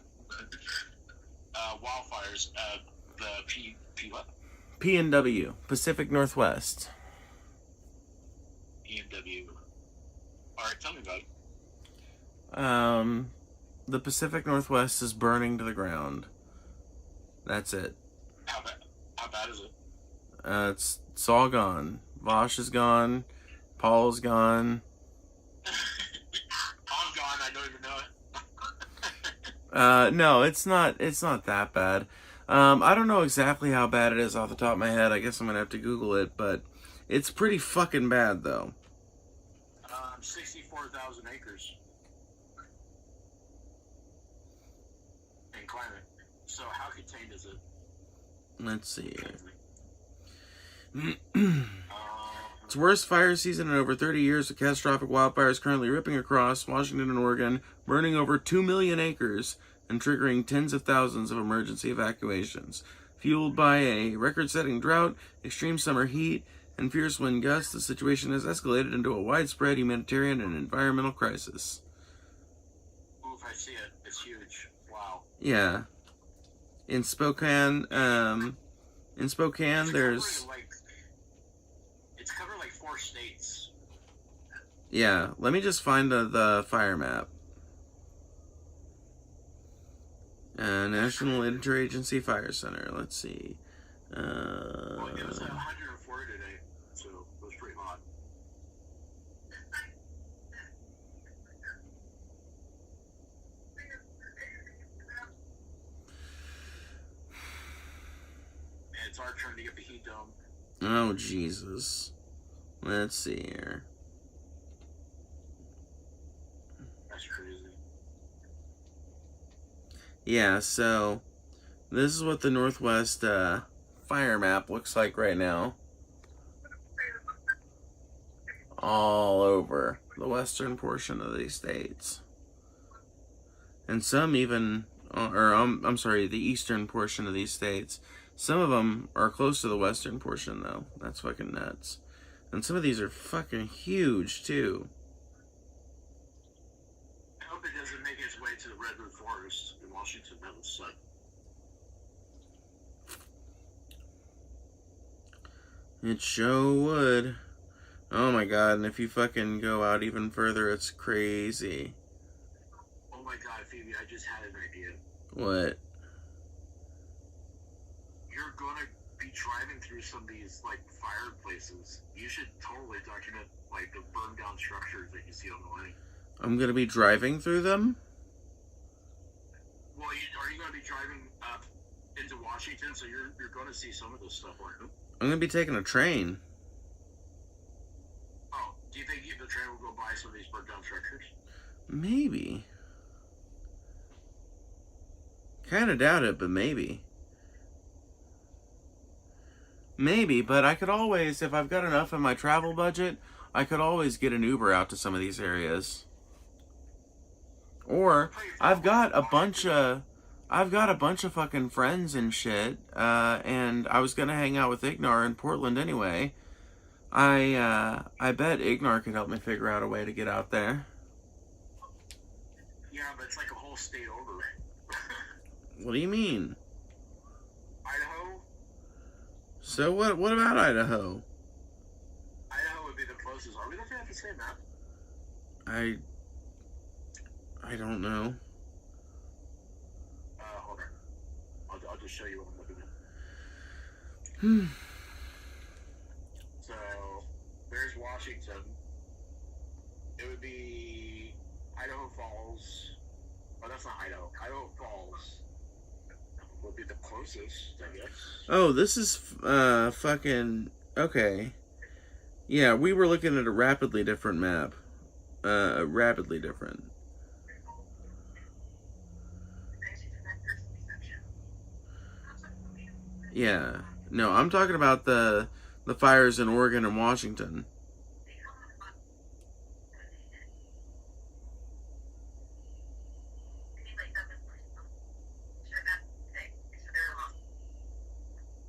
Wildfires. The P what? PNW, Pacific Northwest. PNW. All right, tell me about it. The Pacific Northwest is burning to the ground. That's it. How bad is it? It's all gone. Vosh is gone. Paul's gone. I'm gone. I don't even know it. No, it's not that bad. I don't know exactly how bad it is off the top of my head. I guess I'm gonna have to Google it, but it's pretty fucking bad, though. 64,000 acres in climate. So how contained is it? Let's see. It's worst fire season in over 30 years. The catastrophic wildfires currently ripping across Washington and Oregon, burning over 2 million acres and triggering tens of thousands of emergency evacuations. Fueled by a record-setting drought, extreme summer heat, and fierce wind gusts, the situation has escalated into a widespread humanitarian and environmental crisis. Oof, I see it. It's huge. Wow. Yeah. In Spokane, there's... It's covering like 4 states. Yeah, let me just find the fire map. National Interagency Fire Center. Let's see. Well, it was at 104 today, so it was pretty hot. And it's our turn to get the heat dome. Oh, Jesus. Let's see here. That's crazy. Yeah, so this is what the Northwest fire map looks like right now. All over the western portion of these states. And some even, I'm sorry, the eastern portion of these states. Some of them are close to the western portion, though. That's fucking nuts. And some of these are fucking huge, too. I hope it doesn't make its way to the redwood forest in Washington. That would suck. It sure would. Oh my god, and if you fucking go out even further, it's crazy. Oh my god, Phoebe, I just had an idea. What? You're gonna be driving through some of these, like, fireplaces. You should totally document, like, the burned down structures that you see on the way. I'm gonna be driving through them? Well, are you gonna be driving up into Washington? So you're gonna see some of this stuff, aren't you? I'm gonna be taking a train. Oh, do you think the train will go by some of these burnt down structures? Maybe. Kinda doubt it, but maybe. Maybe, but I could always, if I've got enough in my travel budget, I could always get an Uber out to some of these areas. Or, I've got a bunch of fucking friends and shit, and I was gonna hang out with Ignar in Portland anyway. I bet Ignar could help me figure out a way to get out there. Yeah, but it's like a whole state over. What do you mean? Idaho? So what about Idaho? Idaho would be the closest. Are we looking at the same map? I don't know. Hold on. I'll just show you what I'm looking at. So, there's Washington. It would be Idaho Falls. Oh, that's not Idaho. Idaho Falls would be the closest, I guess. Oh, this is fucking okay. Yeah, we were looking at a rapidly different map. Rapidly different. Yeah. No, I'm talking about the fires in Oregon and Washington.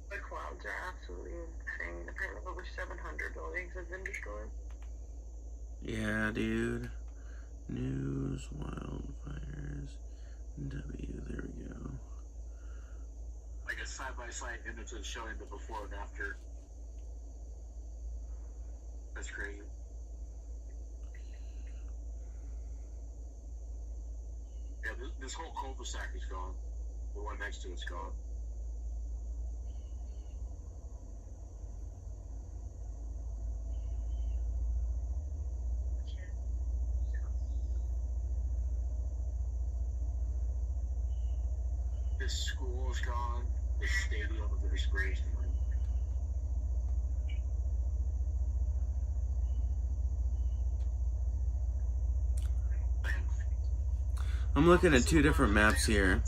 The clouds are absolutely insane. Apparently over 700 buildings have been destroyed. Yeah, dude. News, wildfires, W, there we go. Like a side-by-side images showing the before and after. That's crazy. Yeah, this whole cul-de-sac is gone. The one next to it's gone. This school is gone. The stadium of the disgrace. I'm looking at two different maps here.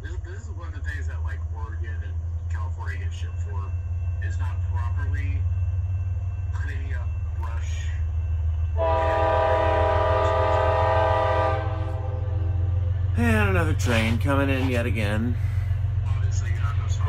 This is one of the things that, like, Oregon and California get shit for, is not properly cleaning up brush. And another train coming in yet again. Obviously, you're not going to stop.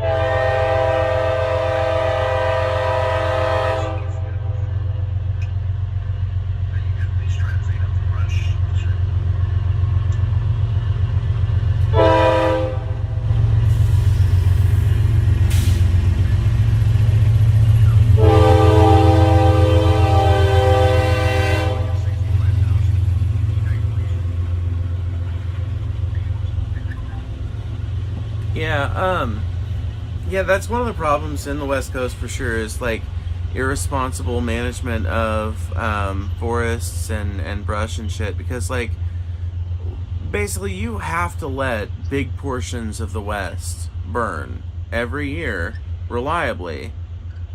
Yeah, that's one of the problems in the West Coast for sure, is like irresponsible management of forests and brush and shit, because like basically you have to let big portions of the West burn every year reliably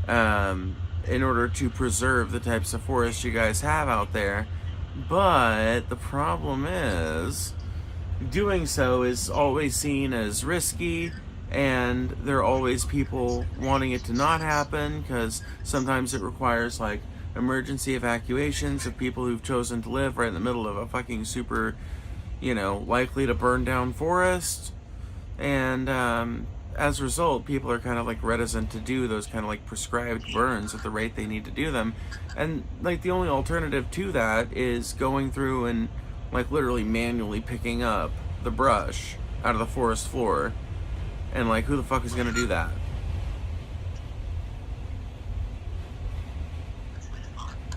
in order to preserve the types of forests you guys have out there. But the problem is doing so is always seen as risky and there are always people wanting it to not happen because sometimes it requires like emergency evacuations of people who've chosen to live right in the middle of a fucking super, likely to burn down forest. And as a result, people are kind of like reticent to do those kind of like prescribed burns at the rate they need to do them. And like the only alternative to that is going through and like literally manually picking up the brush out of the forest floor. And like, who the fuck is gonna do that?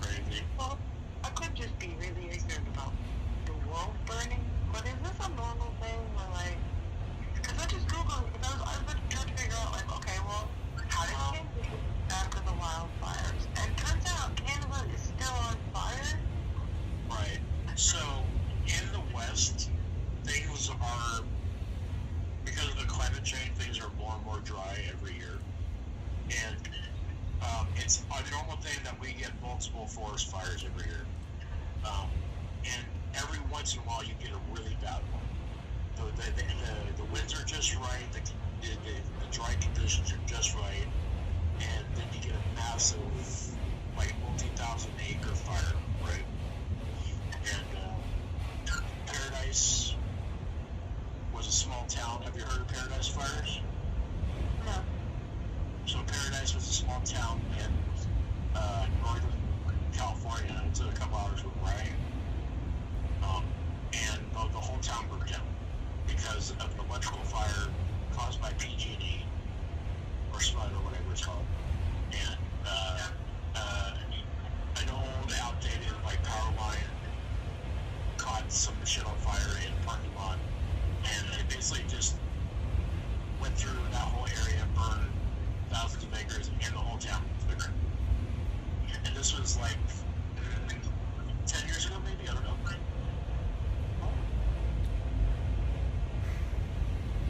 Crazy. Well, I could just be really ignorant about the world burning, but is this a normal thing where, like, because I just Googled, because I was trying to figure out, like, okay, well, how did Canada get after the wildfires? And turns out Canada is still on fire. Right. So, in the West, things are, because of the climate change, things are more and more dry every year. And it's a normal thing that we get multiple forest fires every year. And every once in a while you get a really bad one. The winds are just right, the dry conditions are just right, and then you get a massive, like, multi-thousand acre fire, right? And Paradise was a small town. Have you heard of Paradise fires? No. So Paradise was a small town in northern California. It's a couple hours from where I am. And the whole town burned down because of an electrical fire caused by PG&E or SPUD or whatever it's called. And an old, outdated power line caught some shit on fire in the parking lot, and it basically just went through that whole area, burned thousands of acres, and the whole town was bigger. And this was 10 years ago, maybe, I don't know.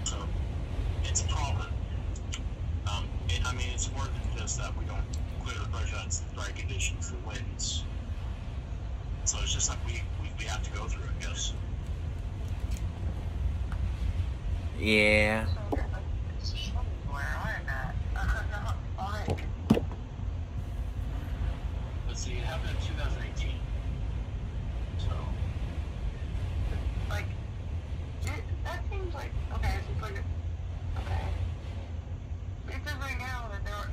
So, it's a problem. It's more than just that we don't clear the brush out, it's the dry conditions, the winds. So it's just like we have to go through it, I guess. Yeah. Let's see, it happened in 2018. So. That seems like, okay, okay. It says right now that there are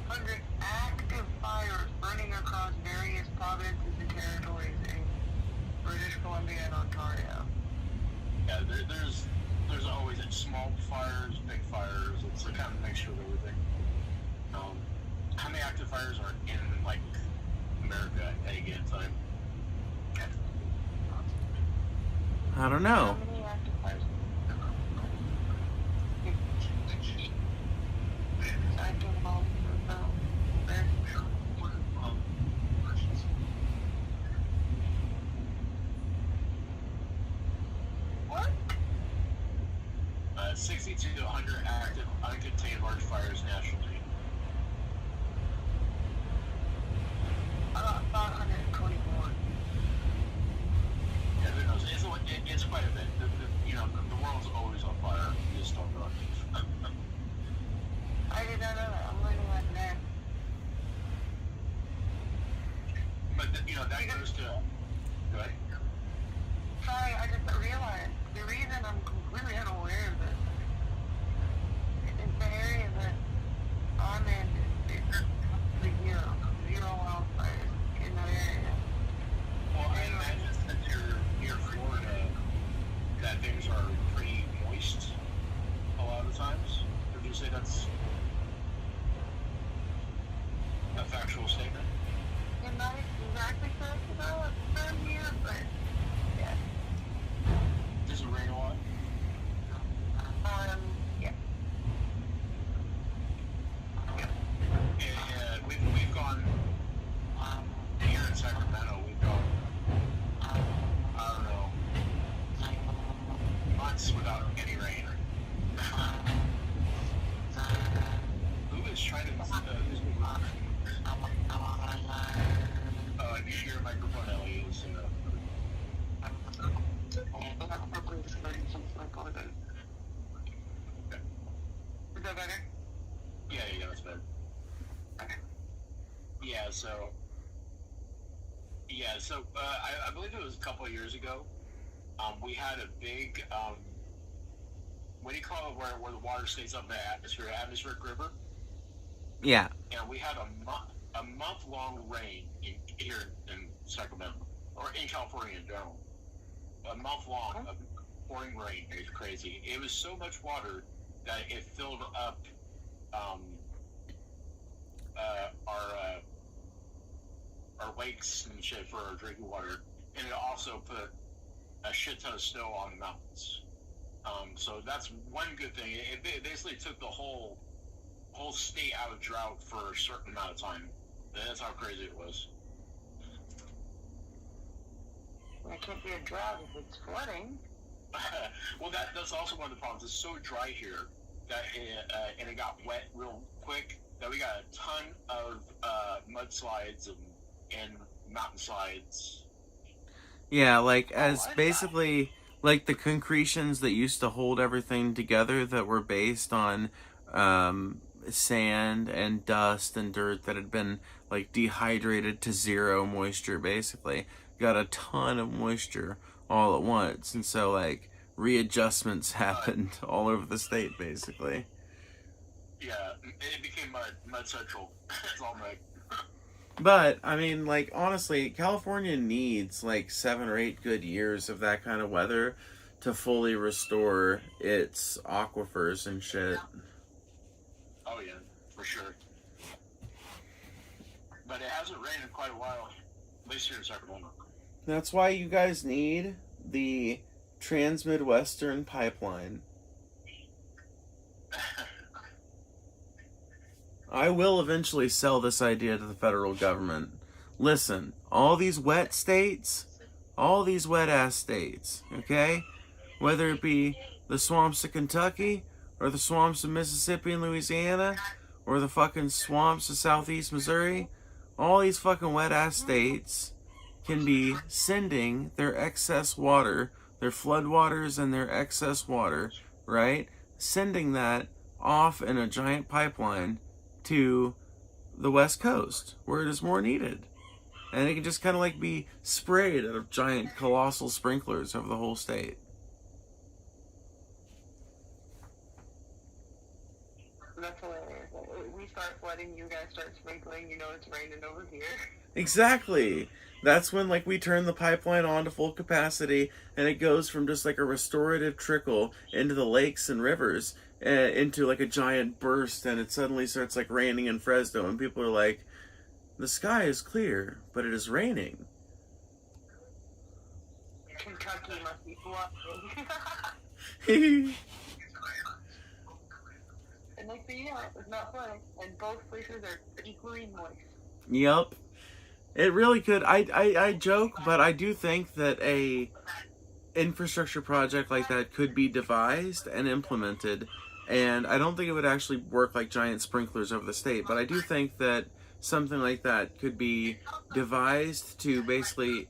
800 active fires burning across various provinces and territories in British Columbia and Ontario. Yeah, there's always small fires, big fires. It's a kind of mixture of everything. How many active fires are in America at any given time? I don't know. How many active fires? What? 60 to 100 active uncontained large fires nationally. About 124. Yeah, who knows? It's quite a bit. The world's always on fire. You just don't know it. I did not know that. I'm learning that now. But that goes to. Go ahead. Sorry, I just realized the reason I'm completely unaware of this is the area that I'm in is zero wildfires in that area. Well, I imagine that you're near Florida, that things are pretty moist a lot of the times. Would you say that's a factual statement? I'm not exactly correct about it here, but yeah. Does it rain a lot? Yeah. Yeah, we've gone here in Sacramento. We've gone I don't know months without any rain. that better? Yeah, that's better. Okay. Yeah, so I believe it was a couple of years ago. We had a big, what do you call it, where the water stays up in the atmospheric river? Yeah. And we had a month-long rain here in Sacramento, or in California in general. A month-long of pouring rain. It was crazy. It was so much water that it filled up our lakes and shit for our drinking water, and it also put a shit ton of snow on the mountains. So that's one good thing. It basically took the whole state out of drought for a certain amount of time. That's how crazy it was. It can't be a drought if it's flooding. Well, that's also one of the problems. It's so dry here that and it got wet real quick that we got a ton of mudslides and mountainslides. Yeah, like as basically like the concretions that used to hold everything together that were based on sand and dust and dirt that had been like dehydrated to zero moisture, basically got a ton of moisture all at once, and so like readjustments happened all over the state, basically. Yeah, it became mud central. It's all mud. But I mean, like, honestly, California needs like 7 or 8 good years of that kind of weather to fully restore its aquifers and shit. Oh yeah, for sure. But it hasn't rained in quite a while, at least here in Sacramento. That's why you guys need the Trans-Midwestern Pipeline. I will eventually sell this idea to the federal government. Listen, all these wet states, all these wet-ass states, okay? Whether it be the swamps of Kentucky, or the swamps of Mississippi and Louisiana, or the fucking swamps of southeast Missouri, all these fucking wet-ass states can be sending their excess water, their floodwaters and their excess water, right? Sending that off in a giant pipeline to the West Coast, where it is more needed. And it can just kind of like be sprayed out of giant, colossal sprinklers over the whole state. That's hilarious. We start flooding, you guys start sprinkling, you know it's raining over here. Exactly. That's when like we turn the pipeline on to full capacity, and it goes from just like a restorative trickle into the lakes and rivers, into like a giant burst, and it suddenly starts like raining in Fresno, and people are like, the sky is clear, but it is raining. Kentucky must be flooding. And next thing you know, it's not flooding, and both places are equally moist. Yep. It really could. I joke, but I do think that a infrastructure project like that could be devised and implemented, and I don't think it would actually work like giant sprinklers over the state, but I do think that something like that could be devised to basically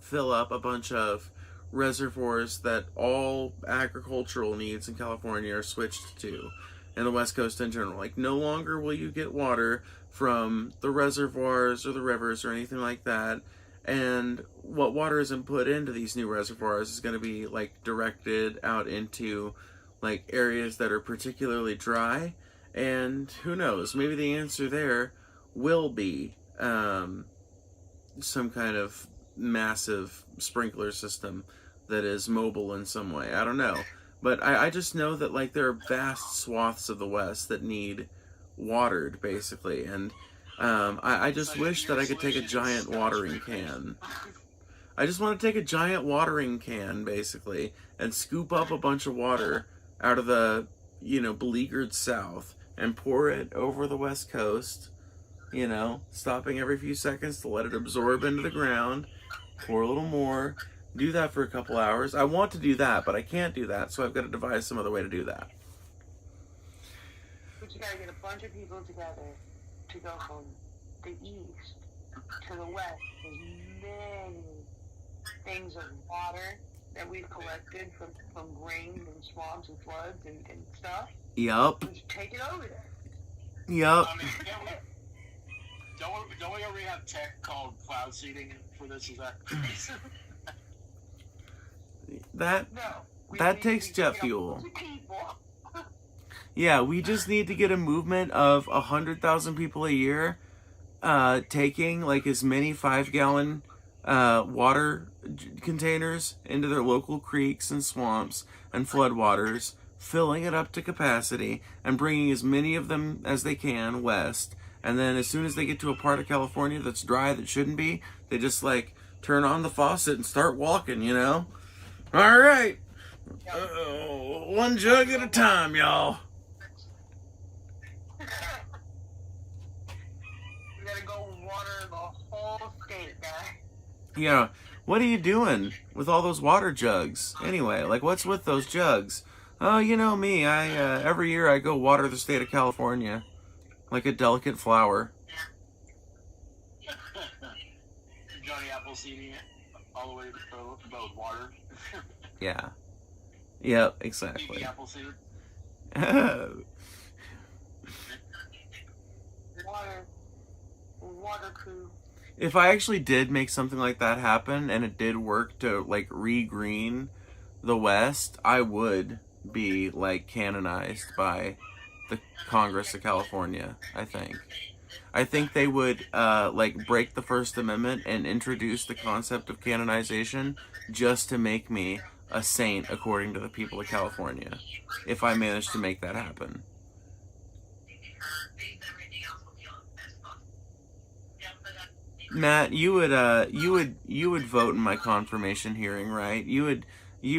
fill up a bunch of reservoirs that all agricultural needs in California are switched to, and the West Coast in general. Like, no longer will you get water from the reservoirs or the rivers or anything like that, and what water isn't put into these new reservoirs is going to be like directed out into like areas that are particularly dry, and who knows, maybe the answer there will be some kind of massive sprinkler system that is mobile in some way. I don't know, but I just know that like there are vast swaths of the West that need watered, basically, and I just wish that I could take a giant watering can. I just want to take a giant watering can, basically, and scoop up a bunch of water out of the, beleaguered South and pour it over the West Coast, stopping every few seconds to let it absorb into the ground, pour a little more, do that for a couple hours. I want to do that, but I can't do that, so I've got to devise some other way to do that. But you gotta get a bunch of people together to go from the east to the west. There's many things of water that we've collected from rain and swamps and floods and stuff. Yup. Take it over there. Yup. I mean, don't we already have tech called cloud seeding for this? Is that That takes jet fuel. Yeah, we just need to get a movement of 100,000 people a year taking like as many 5-gallon water containers into their local creeks and swamps and floodwaters, filling it up to capacity and bringing as many of them as they can west. And then as soon as they get to a part of California that's dry that shouldn't be, they just like turn on the faucet and start walking, you know? All right. One jug at a time, y'all. We gotta go water the whole state, guy. Yeah. What are you doing with all those water jugs? Anyway, like what's with those jugs? Oh, you know me. I every year I go water the state of California like a delicate flower. Johnny Appleseed all the way to both water? Yeah. Yep, exactly. Phoebe Appleseed. Water crew. If I actually did make something like that happen and it did work to like re-green the West, I would be like canonized by the Congress of California, I think. I think they would like break the First Amendment and introduce the concept of canonization just to make me a saint according to the people of California, if I managed to make that happen. Matt, you would vote in my confirmation hearing, right? You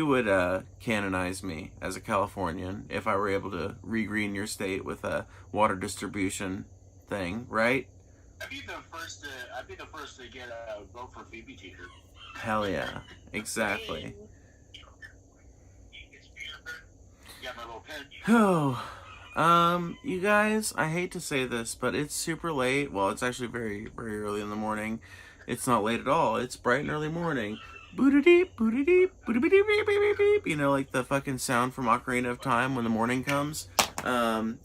would canonize me as a Californian if I were able to re-green your state with a water distribution thing, right? I'd be the first to get a vote for Phoebe t-shirt. Hell yeah, exactly. Got my little pen. Oh, you guys, I hate to say this, but it's super late. Well, it's actually very, very early in the morning. It's not late at all. It's bright and early morning. Boo-da-deep, boo-da-deep, boo-da-beep, beep, beep, beep. You know, like the fucking sound from Ocarina of Time when the morning comes.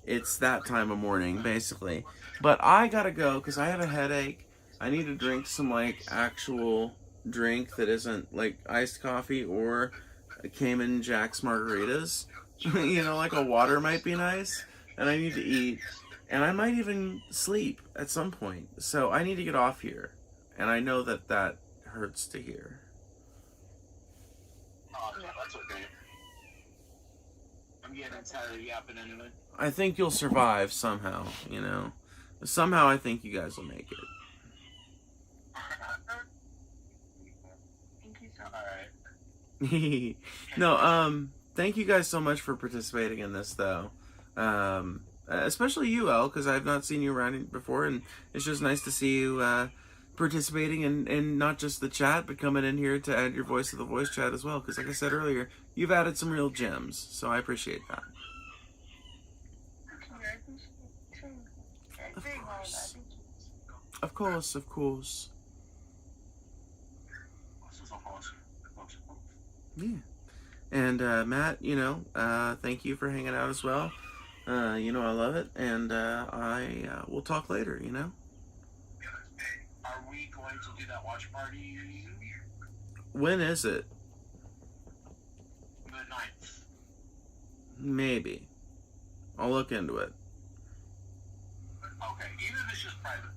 It's that time of morning, basically. But I gotta go because I have a headache. I need to drink some, like, actual drink that isn't, like, iced coffee or Cayman Jack's margaritas. You know, like a water might be nice. And I need to eat. And I might even sleep at some point. So I need to get off here. And I know that that hurts to hear. Oh, yeah, that's okay. I'm getting tired of yapping anyway. I think you'll survive somehow, you know. Somehow I think you guys will make it. Thank you so much. Alright. No, thank you guys so much for participating in this, though. Especially you, Elle, because I've not seen you around before, and it's just nice to see you participating in not just the chat, but coming in here to add your voice to the voice chat as well, because like I said earlier, you've added some real gems, so I appreciate that. Of course. Of course, of course. Yeah. And Matt, you know, thank you for hanging out as well. You know I love it, and I will talk later, you know? Are we going to do that watch party? When is it? The 9th. Maybe. I'll look into it. Okay, even if it's just private.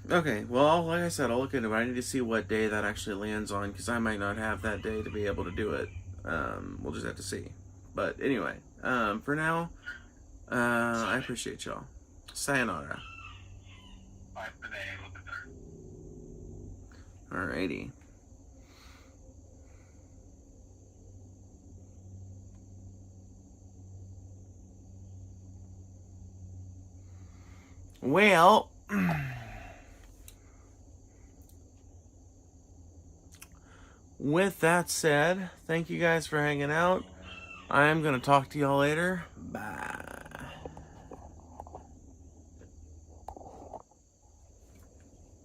Okay, well, like I said, I'll look into it. I need to see what day that actually lands on, because I might not have that day to be able to do it. We'll just have to see. But anyway, for now, I appreciate y'all. Sayonara. Bye for the Alrighty. Well, with that said, thank you guys for hanging out. I am going to talk to y'all later. Bye.